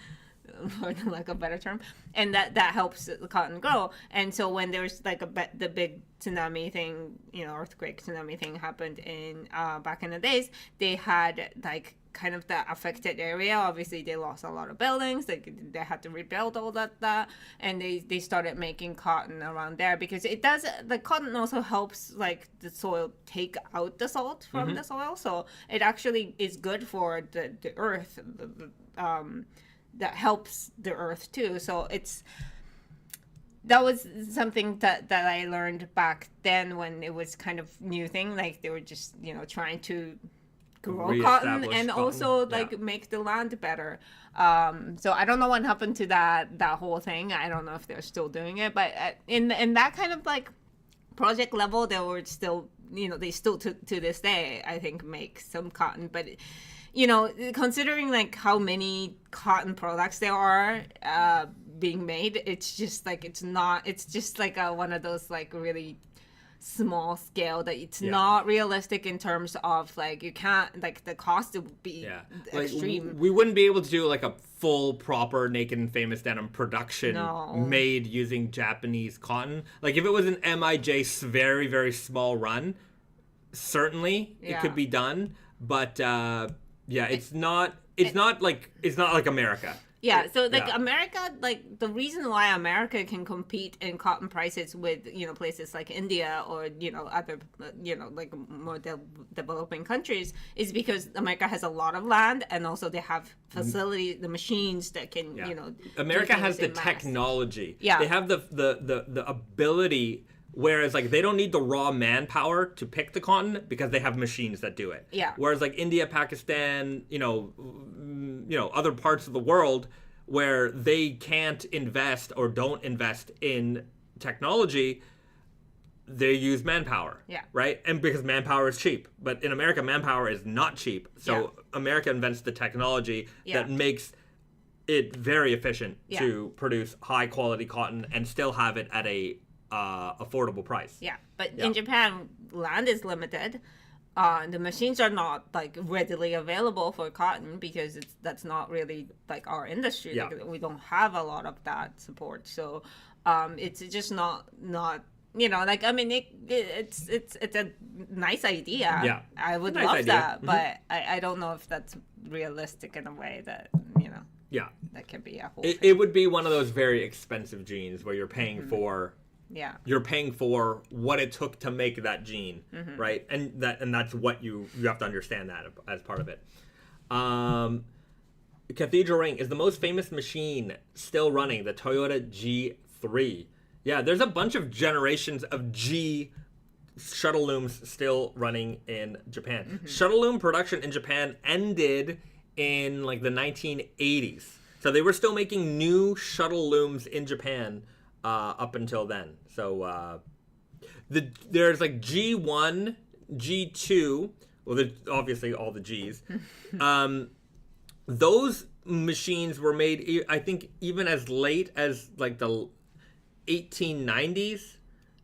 for a better term, and that helps the cotton grow. And so when there's the big tsunami thing, earthquake tsunami thing happened in back in the days, they had kind of the affected area. Obviously they lost a lot of buildings, they had to rebuild all that, and they started making cotton around there because it does, the cotton also helps the soil take out the salt from the soil, so it actually is good for the earth, that helps the earth too. So that was something that I learned back then when it was kind of new thing, they were just trying to grow cotton and also make the land better. So I don't know what happened to that whole thing. I don't know if they're still doing it, but in that kind of project level, they were still they still to this day I think make some cotton. But considering how many cotton products there are being made, it's just it's just one of those really small scale that it's not realistic in terms of you can't the cost would be extreme. We wouldn't be able to do a full proper Naked and Famous Denim production made using Japanese cotton. If it was an MIJ very, very small run, certainly it could be done, but it's not like America. Yeah, so America, the reason why America can compete in cotton prices with places like India or other more developing countries is because America has a lot of land, and also they have facilities, the machines that can America has the technology. Yeah, they have the ability. Whereas they don't need the raw manpower to pick the cotton because they have machines that do it. Yeah. Whereas India, Pakistan, other parts of the world where they can't invest or don't invest in technology, they use manpower. Yeah. Right? And because manpower is cheap. But in America, manpower is not cheap. So America invents the technology that makes it very efficient to produce high quality cotton and still have it at a affordable price. Yeah, but in Japan, land is limited. The machines are not readily available for cotton because that's not really our industry. Yeah. We don't have a lot of that support. So it's just not I mean it's a nice idea. Yeah, I would love that, but I don't know if that's realistic in a way that Yeah, that can be a whole. It would be one of those very expensive jeans where you're paying for. Yeah, you're paying for what it took to make that jean, right? And that's what you have to understand that as part of it. Cathedral Ring is the most famous machine still running, the Toyota G3. Yeah, there's a bunch of generations of G shuttle looms still running in Japan. Shuttle loom production in Japan ended in the 1980s. So they were still making new shuttle looms in Japan up until then. So there's G1, G2, well, obviously all the Gs. Those machines were made, I think, even as late as the 1890s.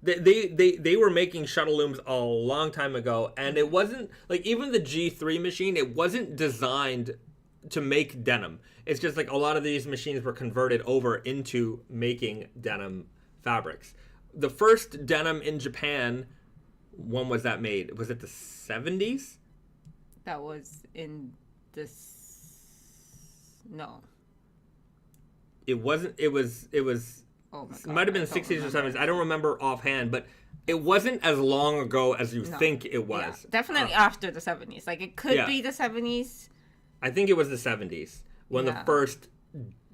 They were making shuttle looms a long time ago, and it wasn't even the G3 machine. It wasn't designed to make denim. It's just a lot of these machines were converted over into making denim fabrics. The first denim in Japan, when was that made? Was it the 70s? That was in the no. It wasn't. It was. Oh my God, it might have been the 60s or 70s. I don't remember offhand, but it wasn't as long ago as you think it was. Yeah, definitely after the 70s. It could be the 70s. I think it was the 70s when the first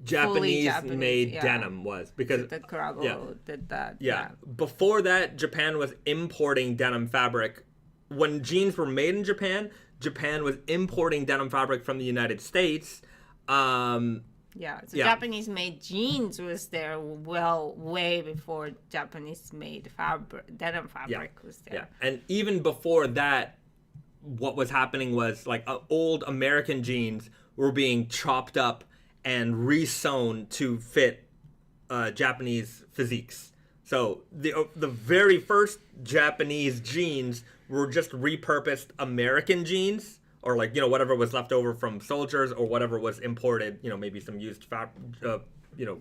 Japanese made denim was, because the Kurago did that. Yeah. Before that, Japan was importing denim fabric when jeans were made in Japan, Japan was importing denim fabric from the United States. Japanese-made jeans was there way before Japanese-made denim fabric was there. Yeah, and even before that, what was happening was like old American jeans were being chopped up and re-sewn to fit Japanese physiques. So the very first Japanese jeans were just repurposed American jeans, or like, you know, whatever was left over from soldiers or whatever was imported, you know, maybe some used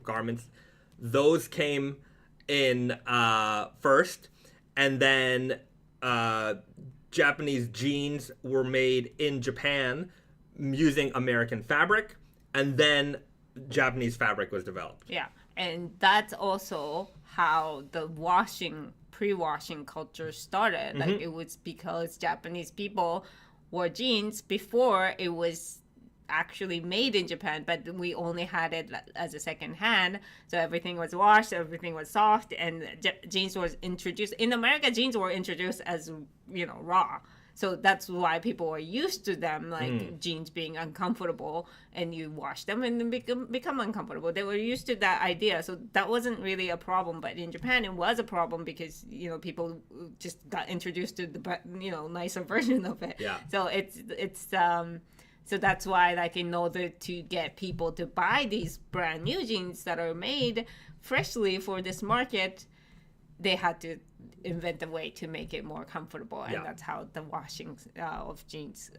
garments. Those came in first, and then Japanese jeans were made in Japan using American fabric, and then Japanese fabric was developed. Yeah, and that's also how the pre-washing culture started. Mm-hmm. Like, it was because Japanese people wore jeans before it was actually made in Japan, but we only had it as a second hand, so everything was washed, everything was soft, and jeans was introduced in America. Jeans were introduced as, you know, raw, so that's why people were used to them, like jeans being uncomfortable, and you wash them and then become uncomfortable. They were used to that idea, so that wasn't really a problem. But in Japan, it was a problem because, you know, people just got introduced to the, you know, nicer version of it. Yeah. So so that's why, like, in order to get people to buy these brand new jeans that are made freshly for this market, they had to invent a way to make it more comfortable, and that's how the washing of jeans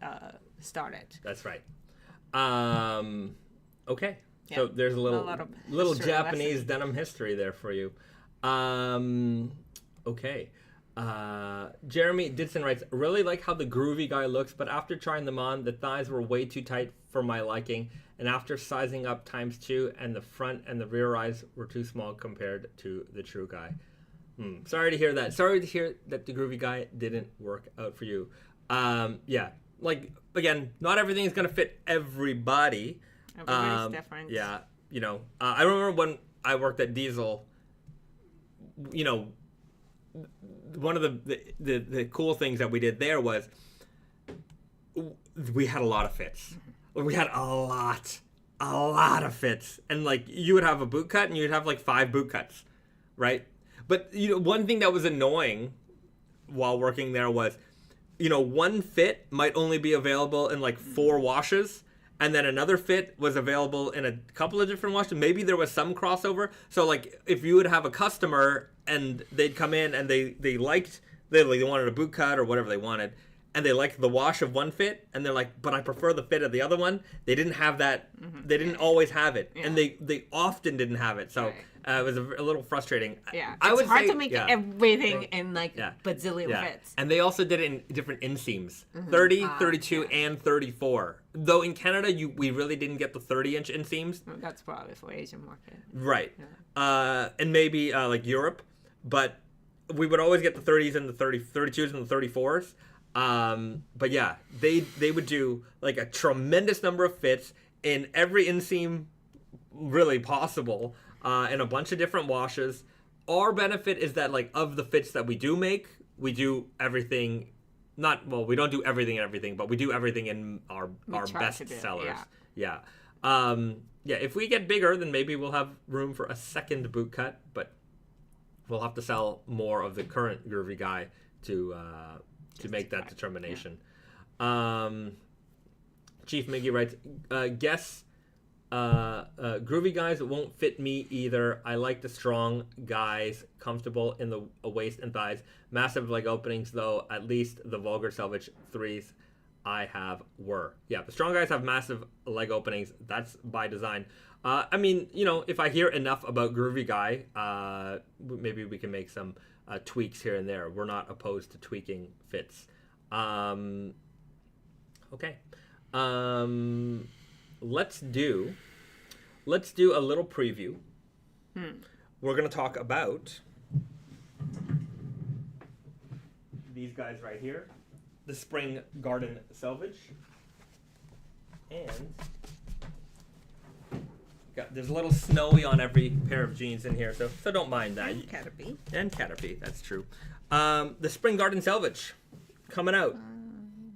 started. That's right. Okay. Yeah. So there's a little Japanese denim history there for you. Okay. Jeremy Didson writes, really like how the groovy guy looks, but after trying them on, the thighs were way too tight for my liking, and after sizing up ×2, and the front and the rear eyes were too small compared to the true guy. Sorry to hear that. Sorry to hear that the groovy guy didn't work out for you. Yeah, like, again, not everything is going to fit everybody. Everybody's different. Yeah, you know, I remember when I worked at Diesel, you know, one of the cool things that we did there was we had a lot of fits. We had a lot of fits. And, like, you would have a boot cut and you'd have, like, 5 boot cuts, right? But, you know, one thing that was annoying while working there was, you know, one fit might only be available in, like, 4 washes, and then another fit was available in a couple of different washes. Maybe there was some crossover. So, like, if you would have a customer and they'd come in and they wanted a boot cut or whatever they wanted, and they liked the wash of one fit, and they're like, but I prefer the fit of the other one. They didn't have that. They didn't always have it, and they often didn't have it. So it was a little frustrating. Yeah, it's hard to make everything in, like, bazillion fits. And they also did it in different inseams, 30, 32, and 34. Though in Canada, we really didn't get the 30-inch inseams. That's probably for Asian market. Right. Yeah. And maybe like Europe, but we would always get the 30s and the 32s and the 34s. But yeah, they would do, like, a tremendous number of fits in every inseam really possible, in a bunch of different washes. Our benefit is that, like, of the fits that we do make, we do everything. We don't do everything, but we do everything in our best sellers. Yeah. If we get bigger, then maybe we'll have room for a second boot cut, but we'll have to sell more of the current groovy guy to make that determination. Chief Miggy writes, guess groovy guys won't fit me either. I like the strong guys, comfortable in the waist and thighs. Massive leg openings, though. At least the vulgar selvage 3s I have were. Yeah, the strong guys have massive leg openings. That's by design. I mean, you know, if I hear enough about groovy guy, maybe we can make some tweaks here and there. We're not opposed to tweaking fits. Okay. Let's do a little preview. We're going to talk about these guys right here, the Spring Garden Selvage, and there's a little snowy on every pair of jeans in here, so don't mind that. And Caterpie. And Caterpie, that's true. The Spring Garden Selvage. coming out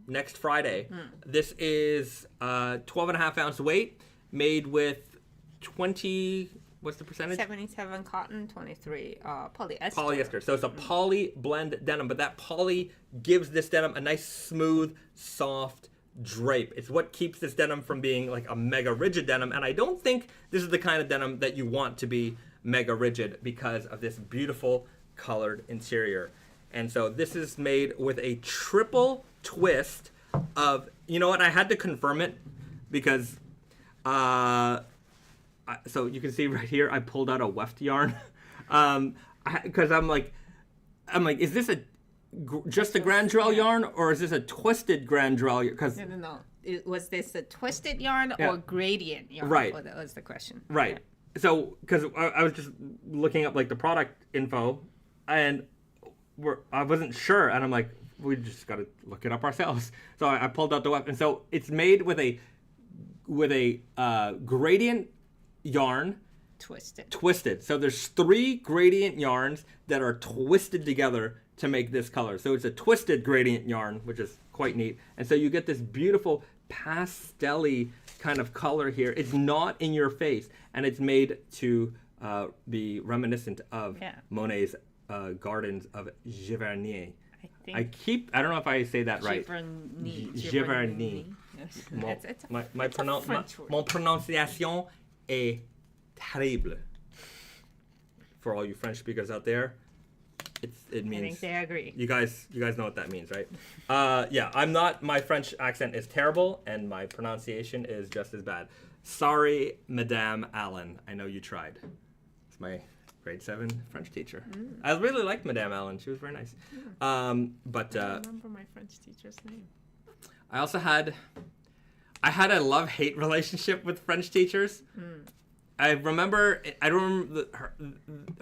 next Friday. This is 12.5 ounce weight, made with 20. What's the percentage? 77 cotton, 23 polyester. Polyester. So it's a poly blend denim, but that poly gives this denim a nice, smooth, soft drape. It's what keeps this denim from being like a mega rigid denim, and I don't think this is the kind of denim that you want to be mega rigid because of this beautiful colored interior. And so this is made with a triple twist of, you know what, I had to confirm it because so you can see right here, I pulled out a weft yarn, because I'm like, is this just a Grandrel yarn, or is this a twisted Grandrel? Because no. Was this a twisted yarn or gradient yarn? Right. Well, that was the question. Right. Yeah. So, because I was just looking up like the product info, and I wasn't sure, and I'm like, we just got to look it up ourselves. So I pulled out the weft, and so it's made with a gradient yarn twisted. So there's 3 gradient yarns that are twisted together to make this color. So it's a twisted gradient yarn, which is quite neat. And so you get this beautiful pastel-y kind of color here. It's not in your face, and it's made to be reminiscent of Monet's Gardens of Giverny. I don't know if I say that right. Giverny. Mon prononciation est terrible. For all you French speakers out there, it means. I think they agree. You guys know what that means, right? My French accent is terrible, and my pronunciation is just as bad. Sorry, Madame Allen. I know you tried. It's my grade 7 French teacher. I really liked Madame Allen. She was very nice. I don't remember my French teacher's name. I had a love-hate relationship with French teachers. I don't remember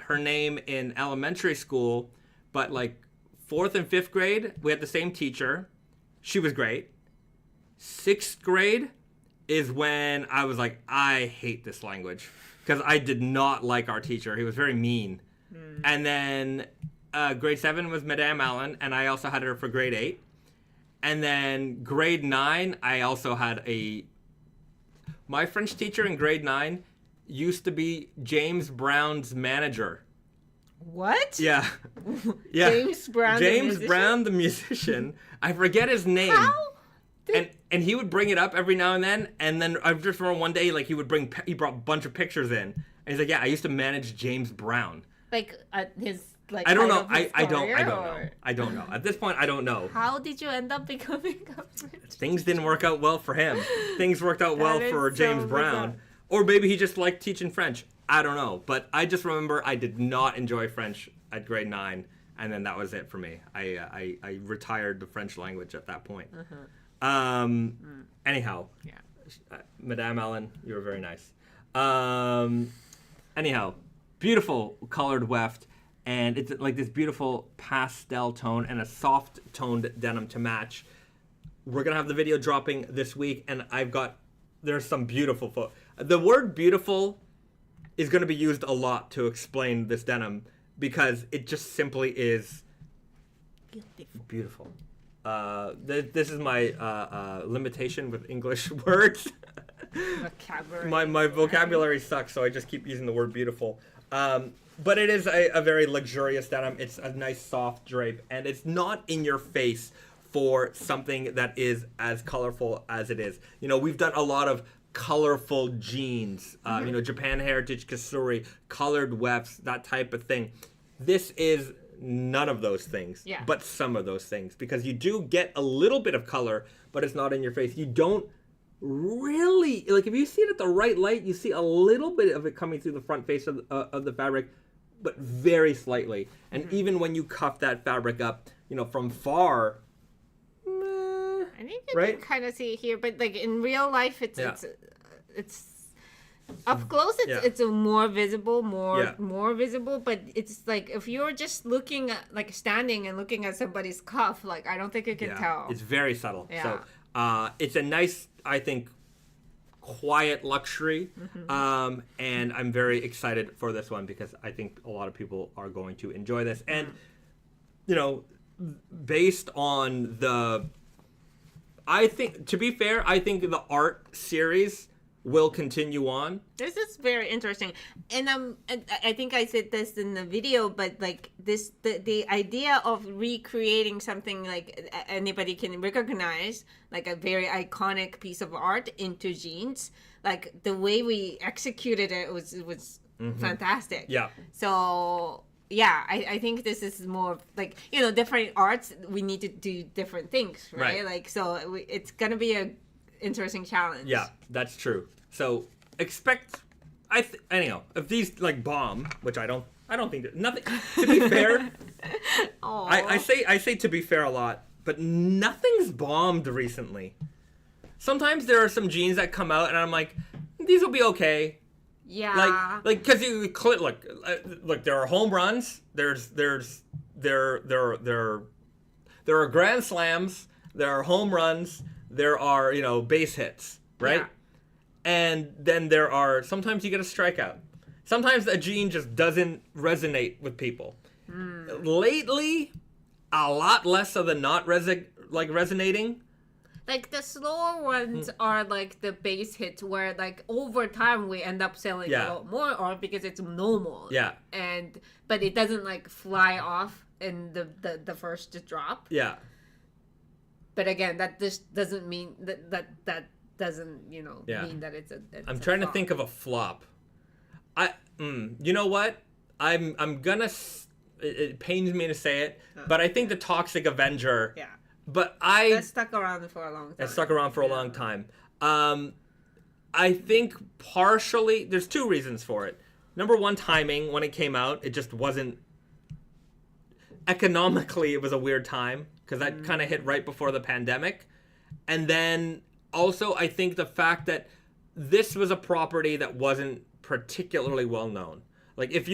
her name in elementary school, but like 4th and 5th grade, we had the same teacher. She was great. 6th grade is when I was like, I hate this language, because I did not like our teacher. He was very mean. And then grade 7 was Madame Allen, and I also had her for grade 8. And then grade 9, I also had my French teacher in grade 9 used to be James Brown's manager. What? Yeah. James Brown, the musician. I forget his name. How? And he would bring it up every now and then I just remember one day, like, he brought a bunch of pictures in, and he's like, yeah, I used to manage James Brown. Like his. Like, I don't know. I don't know. At this point, I don't know. How did you end up becoming a French? Things didn't work out well for him. Things worked out well for James Brown. Or maybe he just liked teaching French. I don't know. But I just remember I did not enjoy French at grade 9, and then that was it for me. I retired the French language at that point. Anyhow, Madame Allen, you were very nice. Anyhow, beautiful colored weft. And it's like this beautiful pastel tone and a soft toned denim to match. We're going to have the video dropping this week, and there's some beautiful the word beautiful is going to be used a lot to explain this denim, because it just simply is beautiful. This is my limitation with English words. Vocabulary. My vocabulary sucks, so I just keep using the word beautiful. But it is a very luxurious denim. It's a nice soft drape, and it's not in your face for something that is as colorful as it is. You know, we've done a lot of colorful jeans, Japan Heritage Kasuri, colored wefts, that type of thing. This is none of those things, but some of those things, because you do get a little bit of color, but it's not in your face. You don't really, like, if you see it at the right light, you see a little bit of it coming through the front face of the fabric, but very slightly. And even when you cuff that fabric up, from far, I think you can kind of see it here, but like in real life, it's up close. It's more visible, more visible. But it's like if you're just looking at, like, standing and looking at somebody's cuff, like, I don't think you can tell. It's very subtle. Yeah. So it's a nice, I think, quiet luxury, and I'm very excited for this one, because I think a lot of people are going to enjoy this. And based on the. I think, to be fair, I think the art series will continue on. This is very interesting, and I think I said this in the video, but like this, the idea of recreating something like anybody can recognize, like a very iconic piece of art into jeans, like the way we executed it was fantastic. Yeah. So. Yeah, I think this is more like, different arts, we need to do different things, right? Like, so it's going to be a interesting challenge. Yeah, that's true. So expect, anyhow, if these like bomb, which I don't think that, nothing, to be fair, I say to be fair a lot, but nothing's bombed recently. Sometimes there are some jeans that come out and I'm like, these will be okay. Yeah. Like, cause you click, look, there are home runs. There are grand slams. There are home runs. There are, base hits, right? Yeah. And then sometimes you get a strikeout. Sometimes a jean just doesn't resonate with people. Lately, a lot less of the not resonating. Like the slower ones are like the base hits where like over time we end up selling a lot more art because it's normal. Yeah. But it doesn't like fly off in the first drop. Yeah. But again, that just doesn't mean that doesn't mean that it's I'm trying to think of a flop. You know what? I'm gonna. It pains me to say it, but I think the Toxic Avenger. Yeah. But that stuck around for a long time. It stuck around for a long time. I think partially there's two reasons for it. Number one, timing. When it came out, it just wasn't economically. It was a weird time because that kind of hit right before the pandemic, and then also I think the fact that this was a property that wasn't particularly well known. Like if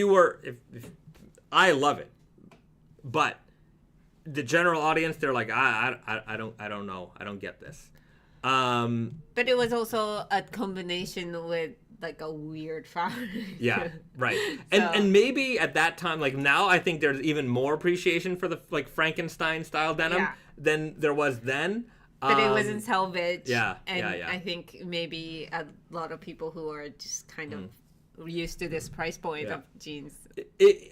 I love it, but the general audience, they're like, I don't know, I don't get this. But it was also a combination with like a weird fabric. Yeah, right. And maybe at that time, like now, I think there's even more appreciation for the like Frankenstein style denim than there was then. But it was in Selvedge. Yeah, and I think maybe a lot of people who are just kind of used to this price point of jeans.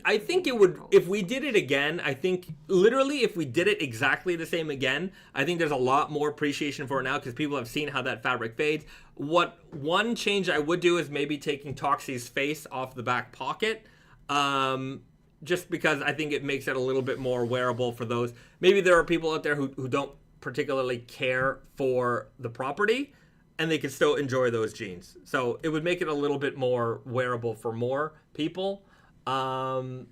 I think it would, if we did it again, I think literally if we did it exactly the same again, I think there's a lot more appreciation for it now because people have seen how that fabric fades. One change I would do is maybe taking Toxie's face off the back pocket, just because I think it makes it a little bit more wearable for those. Maybe there are people out there who don't particularly care for the property, and they can still enjoy those jeans. So it would make it a little bit more wearable for more people. Pedro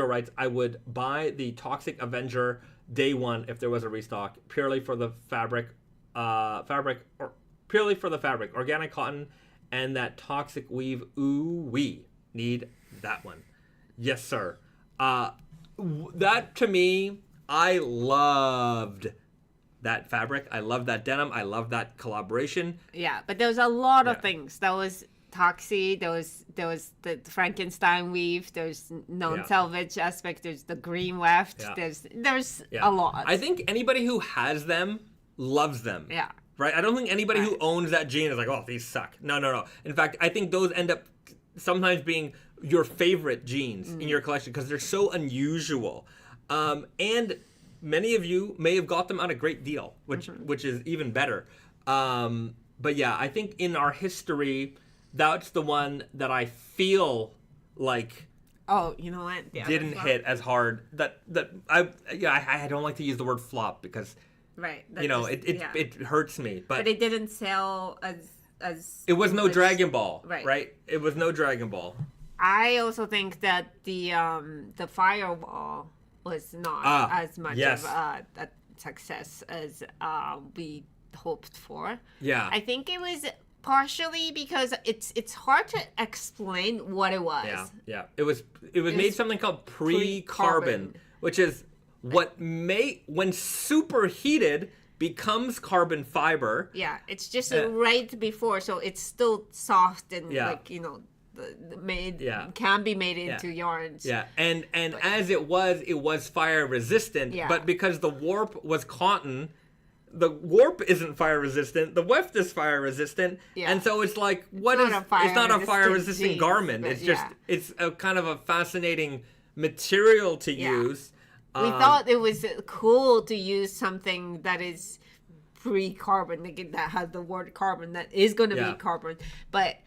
writes, I would buy the Toxic Avenger day one if there was a restock, purely for the fabric, organic cotton, and that toxic weave. Ooh, we need that one. Yes, sir. That to me, I loved that fabric. I love that denim. I love that collaboration. Yeah, but there was a lot of things. That was Toxie. There was the Frankenstein weave. There's non-selvage aspect. There's the green weft. Yeah. There's a lot. I think anybody who has them loves them. Yeah. Right? I don't think anybody who owns that jean is like, oh, these suck. No. In fact, I think those end up sometimes being your favorite jeans in your collection because they're so unusual. And many of you may have got them at a great deal, which is even better. But yeah, I think in our history, that's the one that I feel like you know what? didn't hit as hard. I don't like to use the word flop because it hurts me. But it didn't sell as it was no Dragon Ball, right? It was no Dragon Ball. I also think that the Firewall was not as much of a success as we hoped for. Yeah. I think it was partially because it's hard to explain what it was. Yeah. It was made something called pre-carbon, which is what when superheated becomes carbon fiber. Yeah, it's just right before, so it's still soft and can be made into yarns. Yeah, and as it was fire resistant, but because the warp was cotton, the warp isn't fire resistant, the weft is fire resistant, and so it's like, it's not a fire resistant garment. It's just, it's a kind of a fascinating material to use. We thought it was cool to use something that is pre-carbon, that has the word carbon, that is going to be carbon, but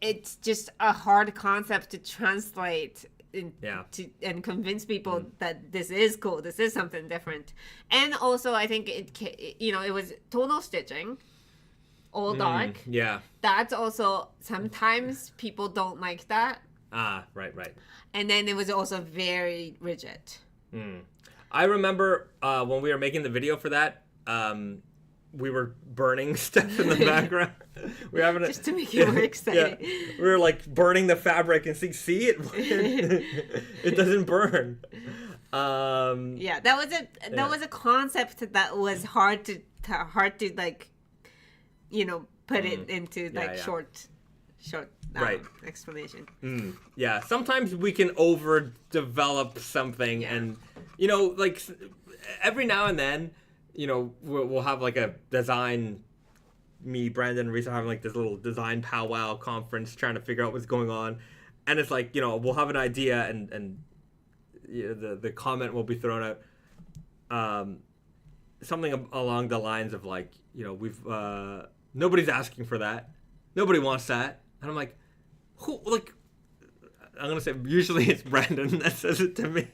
it's just a hard concept to translate and convince people that this is cool, this is something different. And also I think it was tonal stitching, all dark. That's also, sometimes people don't like that. Right. And then it was also very rigid. I remember when we were making the video for that, we were burning stuff in the background. We're having just to make it more exciting. We were like burning the fabric and see it it doesn't burn. That was a concept that was hard to like, put it into like short explanation. Sometimes we can overdevelop something, and like every now and then, we'll have like a design, me, Brandon, and Risa having like this little design powwow conference trying to figure out what's going on, and it's like, we'll have an idea, and the comment will be thrown out, something along the lines of like, we've nobody's asking for that, nobody wants that, and I'm like, who, like, I'm gonna say usually it's Brandon that says it to me.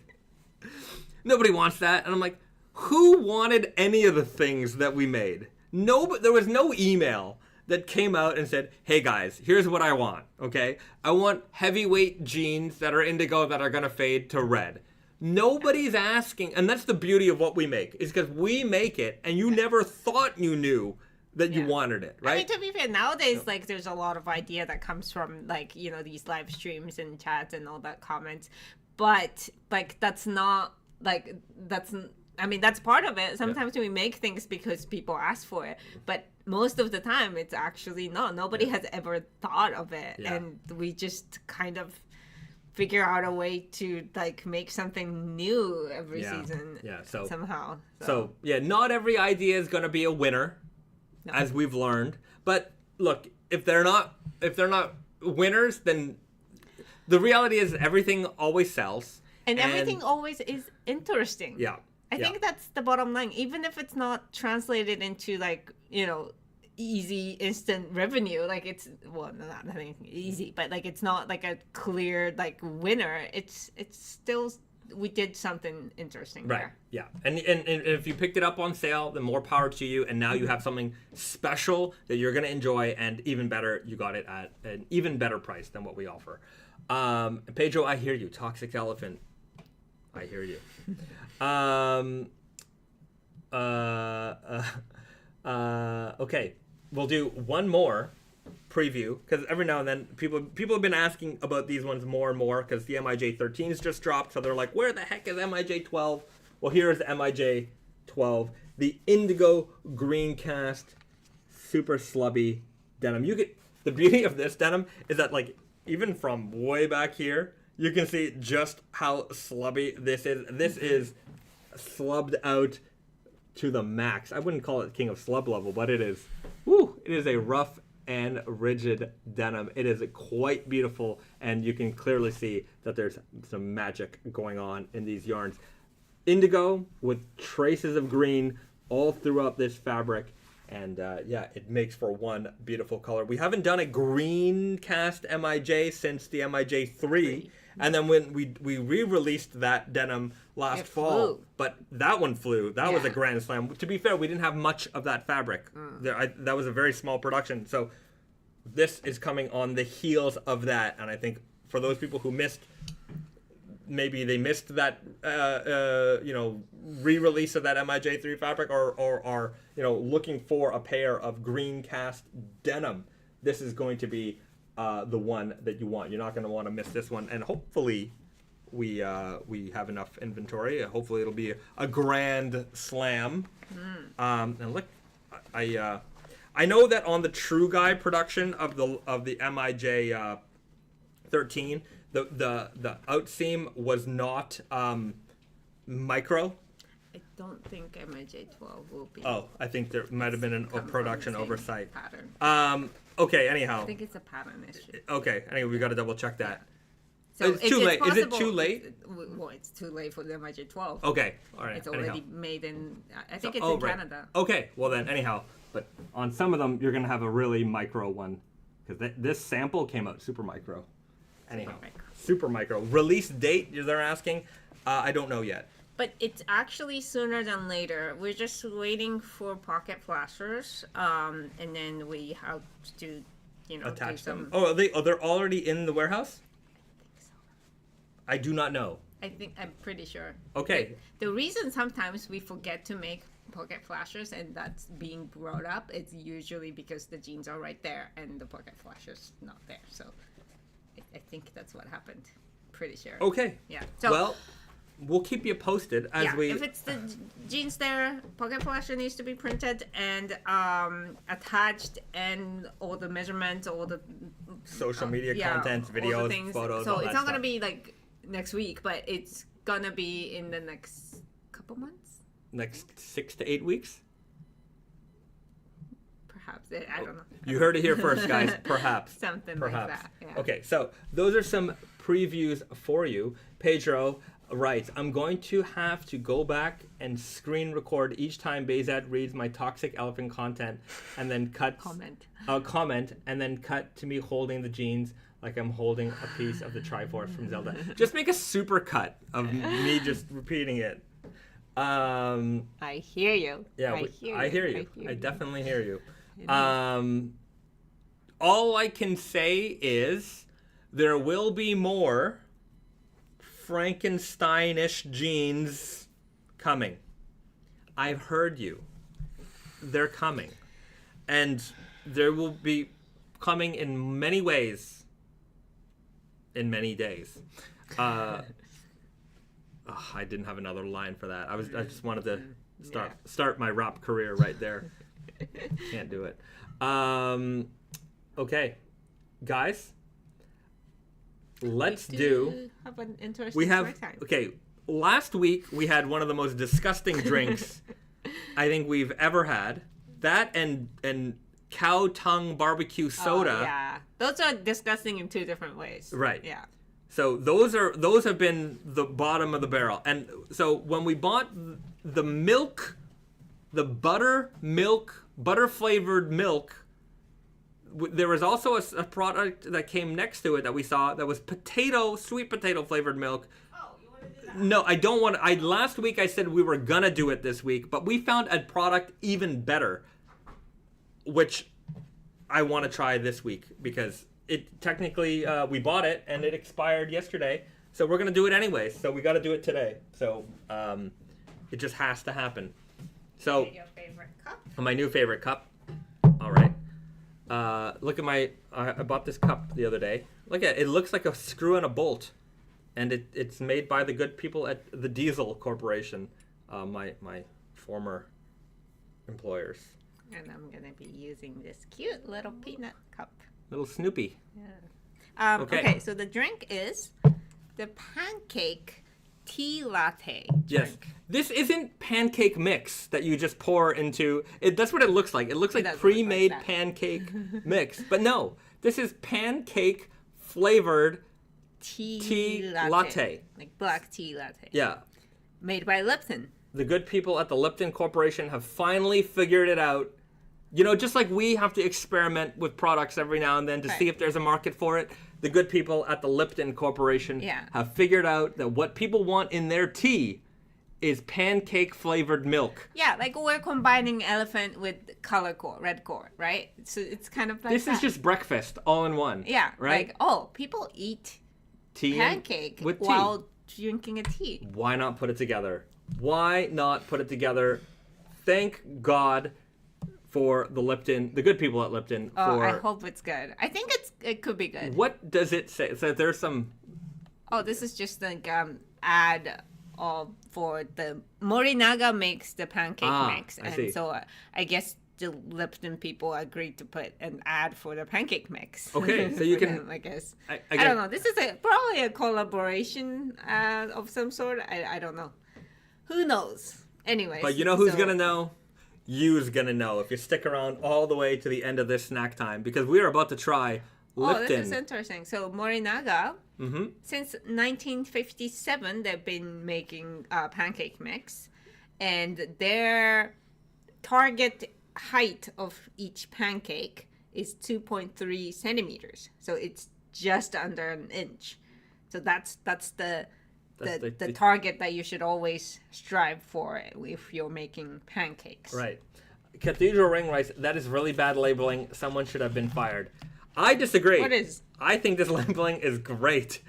Nobody wants that, and I'm like, who wanted any of the things that we made? There was no email that came out and said, hey guys, here's what I want, okay? I want heavyweight jeans that are indigo that are gonna fade to red. Nobody's asking, and that's the beauty of what we make, is because we make it, and you never thought you knew that you wanted it, right? I mean, to be fair, nowadays, like, there's a lot of idea that comes from, like, these live streams and chats and all that comments, but, like, that's not, like, that's part of it. Sometimes we make things because people ask for it, but most of the time it's actually not. Nobody has ever thought of it, and we just kind of figure out a way to like make something new every season. Somehow. So not every idea is going to be a winner, as we've learned. But look, if they're not winners, then the reality is everything always sells. And everything always is interesting. I think that's the bottom line. Even if it's not translated into like, easy instant revenue, like it's, well, not nothing easy, but like it's not like a clear like winner. It's still, we did something interesting there. And if you picked it up on sale, then more power to you. And now you have something special that you're going to enjoy, and even better, you got it at an even better price than what we offer. Pedro, I hear you. Toxic Elephant, I hear you. Okay, we'll do one more preview, because every now and then people have been asking about these ones more and more, because the MIJ 13's just dropped, so they're like, where the heck is MIJ 12? Well, here's the MIJ 12, the indigo green cast, super slubby denim. The beauty of this denim is that, like, even from way back here, you can see just how slubby this is. This is slubbed out to the max. I wouldn't call it king of slub level, but it is. Woo! It is a rough and rigid denim. It is quite beautiful, and you can clearly see that there's some magic going on in these yarns. Indigo with traces of green all throughout this fabric, and it makes for one beautiful color. We haven't done a green cast MIJ since the MIJ 3. And then when we re-released that denim last fall, but that one flew. That was a grand slam. To be fair, we didn't have much of that fabric. That was a very small production. So this is coming on the heels of that. And I think for those people who maybe they missed that, re-release of that MIJ 3 fabric, or are, looking for a pair of green cast denim, this is going to be the one that you want. You're not going to want to miss this one, and hopefully we have enough inventory. Hopefully it'll be a grand slam. And look, I know that on the True Guy production of the MIJ 13. The outseam was not micro. I don't think MJ12 will be. Oh, I think there might have been a production oversight. Pattern. Okay, anyhow. I think it's a pattern issue. Okay, anyway, we got to double check that. So it's too late. Is it too late? Well, it's too late for the MJ12. Okay, all right. It's already made in. I think it's in in Canada. Okay, well then, anyhow, but on some of them, you're gonna have a really micro one, because this sample came out super micro. Anyhow, super micro. Release date? They're asking. I don't know yet. But it's actually sooner than later. We're just waiting for pocket flashers, and then we have to, attach do some... them. Oh, they're already in the warehouse? I think so. I do not know. I'm pretty sure. Okay. The reason sometimes we forget to make pocket flashers and that's being brought up, it's usually because the jeans are right there and the pocket flashers not there. So I think that's what happened. Pretty sure. Okay. Yeah. So, well, we'll keep you posted as we. If it's the jeans there, pocket flasher needs to be printed and attached, and all the measurements, all the social media content, videos, things. photos. So all it's that not stuff. gonna be like next week, but it's gonna be in the next couple months. Next 6 to 8 weeks. Perhaps I don't know. You heard it here first, guys. Perhaps. Something Perhaps. like that. Yeah. Okay, so those are some previews for you. Pedro writes, I'm going to have to go back and screen record each time Bahzad reads my toxic elephant content and then cut comment and then cut to me holding the jeans like I'm holding a piece of the Triforce from Zelda. Just make a super cut of me just repeating it. I hear you. Yeah, I hear you. I definitely hear you. All I can say is there will be more Frankenstein-ish jeans coming. I've heard you. They're coming. And there will be coming in many ways in many days. I didn't have another line for that. I just wanted to start my rap career right there. Can't do it. Okay, guys, let's do. Have an interesting time. Okay. Last week we had one of the most disgusting drinks I think we've ever had. That and cow tongue barbecue soda. Oh, yeah, those are disgusting in two different ways. Right. Yeah. So those have been the bottom of the barrel. And so when we bought the milk, the butter flavored milk, there was also a product that came next to it that we saw that was sweet potato flavored milk. Oh, you want to do that? No, I don't want to. Last week I said we were gonna do it this week, but we found a product even better, which I want to try this week because it technically we bought it and it expired yesterday, so we're gonna do it anyway. So we got to do it today. So it just has to happen. So your favorite cup? My new favorite cup. All right. Look at I bought this cup the other day. Look at it. It looks like a screw and a bolt, and it's made by the good people at the Diesel Corporation, my former employers. And I'm gonna be using this cute little peanut cup. Little Snoopy. Yeah. Okay. So the drink is the pancake tea latte drink. Yes. This isn't pancake mix that you just pour into it. That's what it looks like. It looks like pre-made pancake mix. But no, this is pancake flavored tea latte. Like black tea latte. Yeah. Made by Lipton. The good people at the Lipton Corporation have finally figured it out. You know, just like we have to experiment with products every now and then to see if there's a market for it, the good people at the Lipton Corporation have figured out that what people want in their tea is pancake flavored milk. Yeah, like we're combining elephant with color core, red core, right? So it's kind of like this is just breakfast all in one. Yeah, right? Like, people eat tea pancake with tea while drinking a tea. Why not put it together? Why not put it together? Thank God for the Lipton, the good people at Lipton. Oh, I hope it's good. I think it could be good. What does it say? So there's some. Oh, this is just like ad for the Morinaga makes the pancake mix, and so I guess the Lipton people agreed to put an ad for the pancake mix. Okay, so you can. I guess. I don't know. This is probably a collaboration of some sort. I don't know. Who knows? Anyways. But you know who's gonna know? You's gonna know if you stick around all the way to the end of this snack time, because we are about to try Lipton. Oh, this is interesting. So Morinaga, since 1957, they've been making pancake mix, and their target height of each pancake is 2.3 centimeters. So it's just under an inch. So that's the target that you should always strive for if you're making pancakes. Right. Cathedral ring rice, that is really bad labeling. Someone should have been fired. I disagree. What is? I think this labeling is great.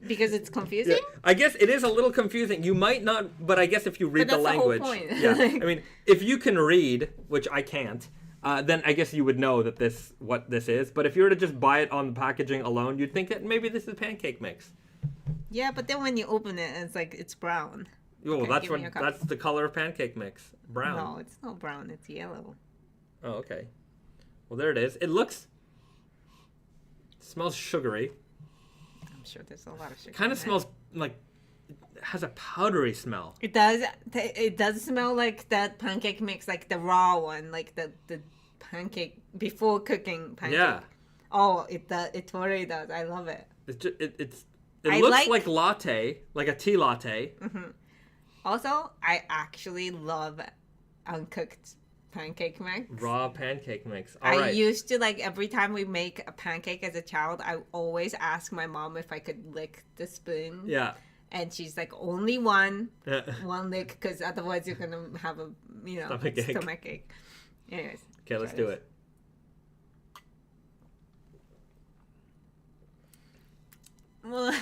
Because it's confusing? Yeah. I guess it is a little confusing. You might not, but I guess if you read the language. That's the whole point. Yeah. I mean, if you can read, which I can't, then I guess you would know that what this is. But if you were to just buy it on the packaging alone, you'd think that maybe this is pancake mix. Yeah, but then when you open it, it's brown. Oh, okay, that's the color of pancake mix. Brown. No, it's not brown. It's yellow. Oh, okay. Well, there it is. It smells sugary. I'm sure there's a lot of sugar. Kind of smells like it has a powdery smell. It does. It does smell like that pancake mix, like the raw one, like the pancake before cooking pancake. Yeah. Oh, it does. It totally does. I love it. It looks like latte, like a tea latte. Mm-hmm. Also, I actually love uncooked pancake mix. Raw pancake mix. I used to, like, every time we make a pancake as a child, I always ask my mom if I could lick the spoon. Yeah. And she's like, only one lick, because otherwise you're going to have a, stomach ache. Anyways. Okay, let's do it. Well,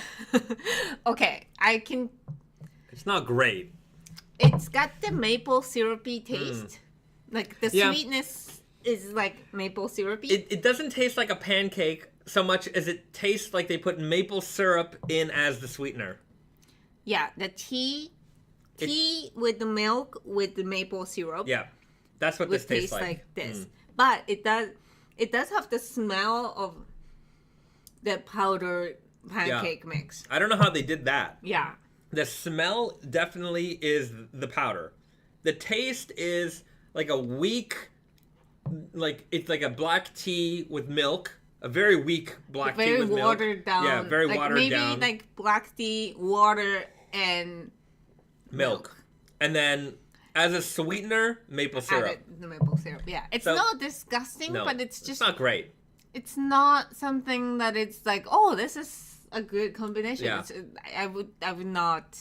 okay, I can... It's not great. It's got the maple syrupy taste. Like, the sweetness is like maple syrupy. It doesn't taste like a pancake so much as it tastes like they put maple syrup in as the sweetener. Yeah, the tea with the milk with the maple syrup. Yeah, that's what this tastes like this. But it does have the smell of the powdered pancake mix. I don't know how they did that. Yeah. The smell definitely is the powder. The taste is like a weak, like it's like a black tea with milk. A very weak black tea with milk. Very watered down. Yeah, very watered down. Maybe like black tea, water, and milk. And then as a sweetener, maple syrup. The maple syrup, yeah. It's not disgusting, but it's just... It's not great. It's not something that it's like, oh, this is a good combination. Yeah. I would not...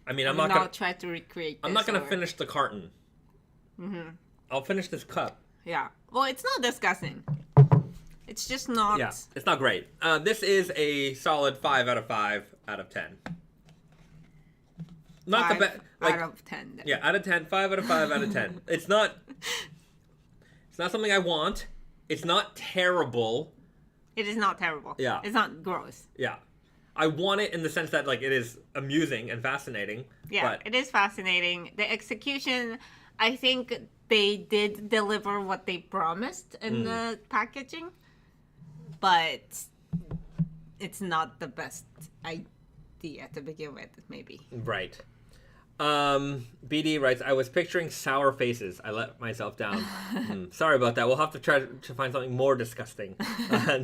I mean, I'm not going to try to recreate this. I'm not going to finish the carton. Mm-hmm. I'll finish this cup. Yeah. Well, it's not disgusting. It's just not... Yeah, it's not great. This is a solid 5 out of 5 out of 10. Not the best. Like, out of 10. Then. Yeah, out of 10. 5 out of 5 out of 10. It's not something I want. It's not terrible. It is not terrible. Yeah. It's not gross. Yeah. I want it in the sense that, like, it is amusing and fascinating. Yeah, but... it is fascinating. The execution, I think they did deliver what they promised in the packaging. But it's not the best idea to begin with, maybe. Right. BD writes, I was picturing sour faces. I let myself down. Sorry about that. We'll have to try to find something more disgusting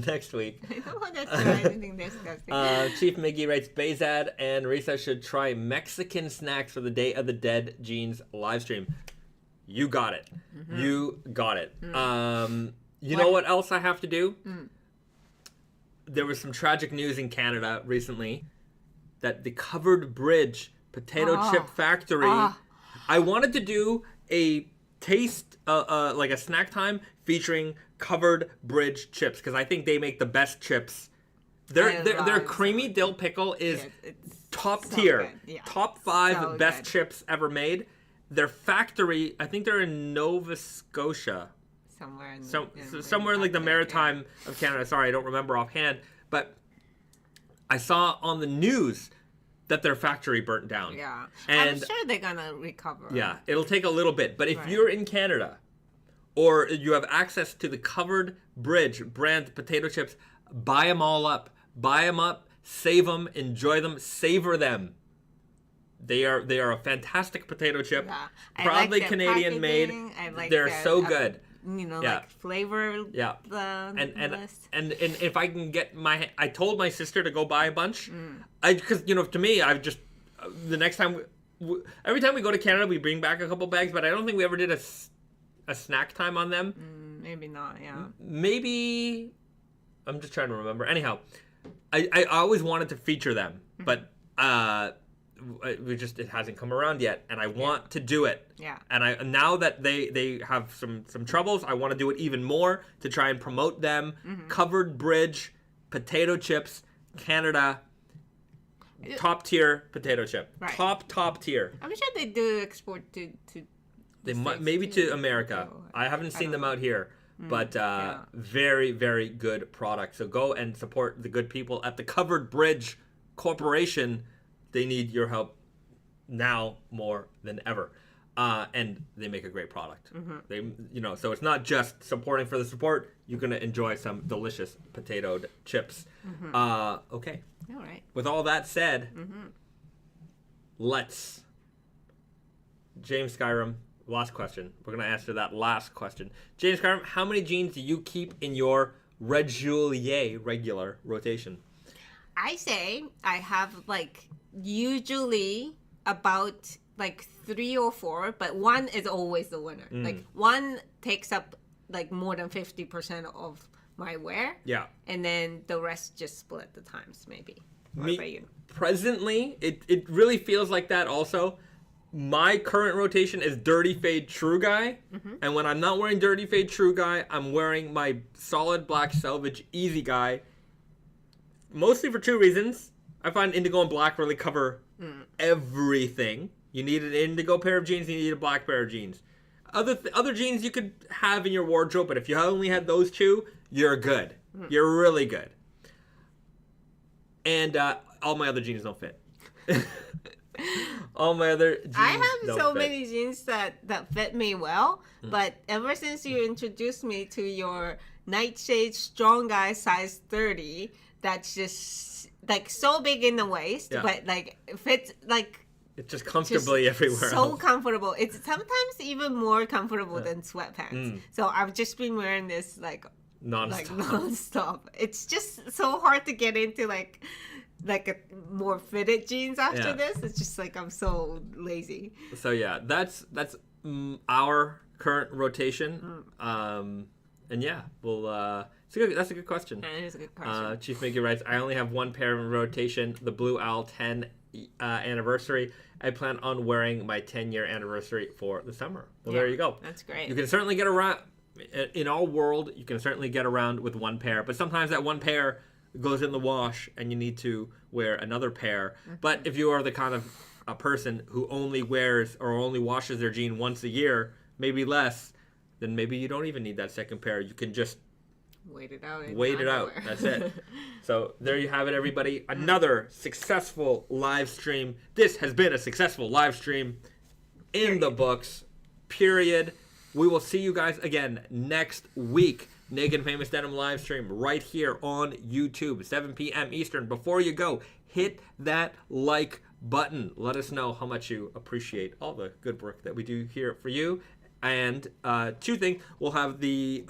next week. I don't want to try anything disgusting. Chief Miggy writes, Bahzad and Risa should try Mexican snacks for the Day of the Dead Jeans live stream. You got it. Mm-hmm. You got it. You know what else I have to do? There was some tragic news in Canada recently that the Covered Bridge potato chip factory. I wanted to do a taste, like a snack time featuring Covered Bridge chips because I think they make the best chips. Their creamy dill pickle is top tier, top 5 best chips ever made. Their factory, I think they're in Nova Scotia. Somewhere in like the maritime of Canada. Sorry, I don't remember offhand. But I saw on the news that their factory burnt down. Yeah. And I'm sure they're going to recover. Yeah, it'll take a little bit. But if you're in Canada or you have access to the Covered Bridge brand potato chips, buy them all up. Buy them up, save them, enjoy them, savor them. They are a fantastic potato chip. Yeah. Proudly like Canadian made. Like they're so good. Like flavor. Yeah. And if I can get I told my sister to go buy a bunch. Because to me, I've just the next time every time we go to Canada, we bring back a couple bags, but I don't think we ever did a snack time on them. Maybe not. Yeah. Maybe I'm just trying to remember. Anyhow, I always wanted to feature them, but it hasn't come around yet, and I want to do it. Yeah. And now that they have some troubles, I want to do it even more to try and promote them. Covered Bridge potato chips, Canada, top tier potato chip, right. top tier. I'm sure they do export to. They might maybe to America. I haven't seen them out here. But very, very good product. So go and support the good people at the Covered Bridge Corporation. They need your help now more than ever. And they make a great product. They, so it's not just supporting for the support. You're going to enjoy some delicious potatoed chips. Okay. All right. With all that said, James Skyrim. Last question. We're going to answer that last question. James Skyrim, how many jeans do you keep in your regular rotation? I say I have usually about 3 or 4, but one is always the winner. One takes up more than 50% of my wear. Yeah. And then the rest just split the times maybe. What about you? Presently, it really feels like that also. My current rotation is Dirty Fade True Guy. And when I'm not wearing Dirty Fade True Guy, I'm wearing my solid black Selvage Easy Guy. Mostly for 2 reasons. I find indigo and black really cover everything. You need an indigo pair of jeans, you need a black pair of jeans. Other jeans you could have in your wardrobe, but if you only had those 2, you're good. You're really good. And all my other jeans don't fit. All my other jeans I have so fit. many jeans that fit me well, but ever since you introduced me to your Nightshade Strong Guy size 30, that's just so big in the waist, but fits it's just comfortably everywhere. So else. Comfortable. It's sometimes even more comfortable than sweatpants. So I've just been wearing this non-stop. It's just so hard to get into a more fitted jeans after this. It's just I'm so lazy. So yeah, that's our current rotation. And yeah, we'll that's a good question. That is a good question. Chief Mickey writes, I only have one pair in rotation, the Blue Owl 10 anniversary. I plan on wearing my 10-year anniversary for the summer. Well, there you go. That's great. You can certainly get around in our world. You can certainly get around with one pair, but sometimes that one pair goes in the wash and you need to wear another pair. But if you are the kind of a person who only wears or only washes their jean once a year, maybe less, then maybe you don't even need that second pair. You can just wait it out. That's it. So there you have it, everybody. Another successful live stream. This has been a successful live stream in the books. Period. We will see you guys again next week. Naked Famous Denim live stream right here on YouTube, 7 p.m. Eastern. Before you go, hit that like button. Let us know how much you appreciate all the good work that we do here for you. And 2 things, we'll have the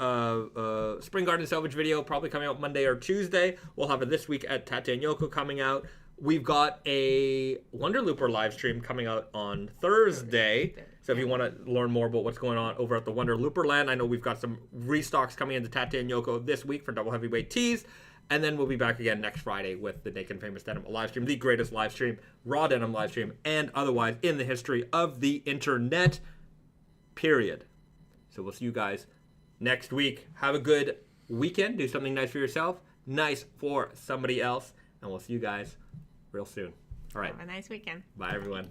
Spring Garden Selvage video probably coming out Monday or Tuesday. We'll have it this week at Tate and Yoko coming out. We've got a Wonder Looper live stream coming out on Thursday. So if you want to learn more about what's going on over at the Wonder Looper land, I know we've got some restocks coming into Tate and Yoko this week for double heavyweight tees. And then we'll be back again next Friday with the Naked Famous Denim live stream, the greatest live stream, raw denim live stream, and otherwise in the history of the internet. Period. So we'll see you guys next week. Have a good weekend. Do something nice for yourself, nice for somebody else, and we'll see you guys real soon. All right. Have a nice weekend. Bye, everyone.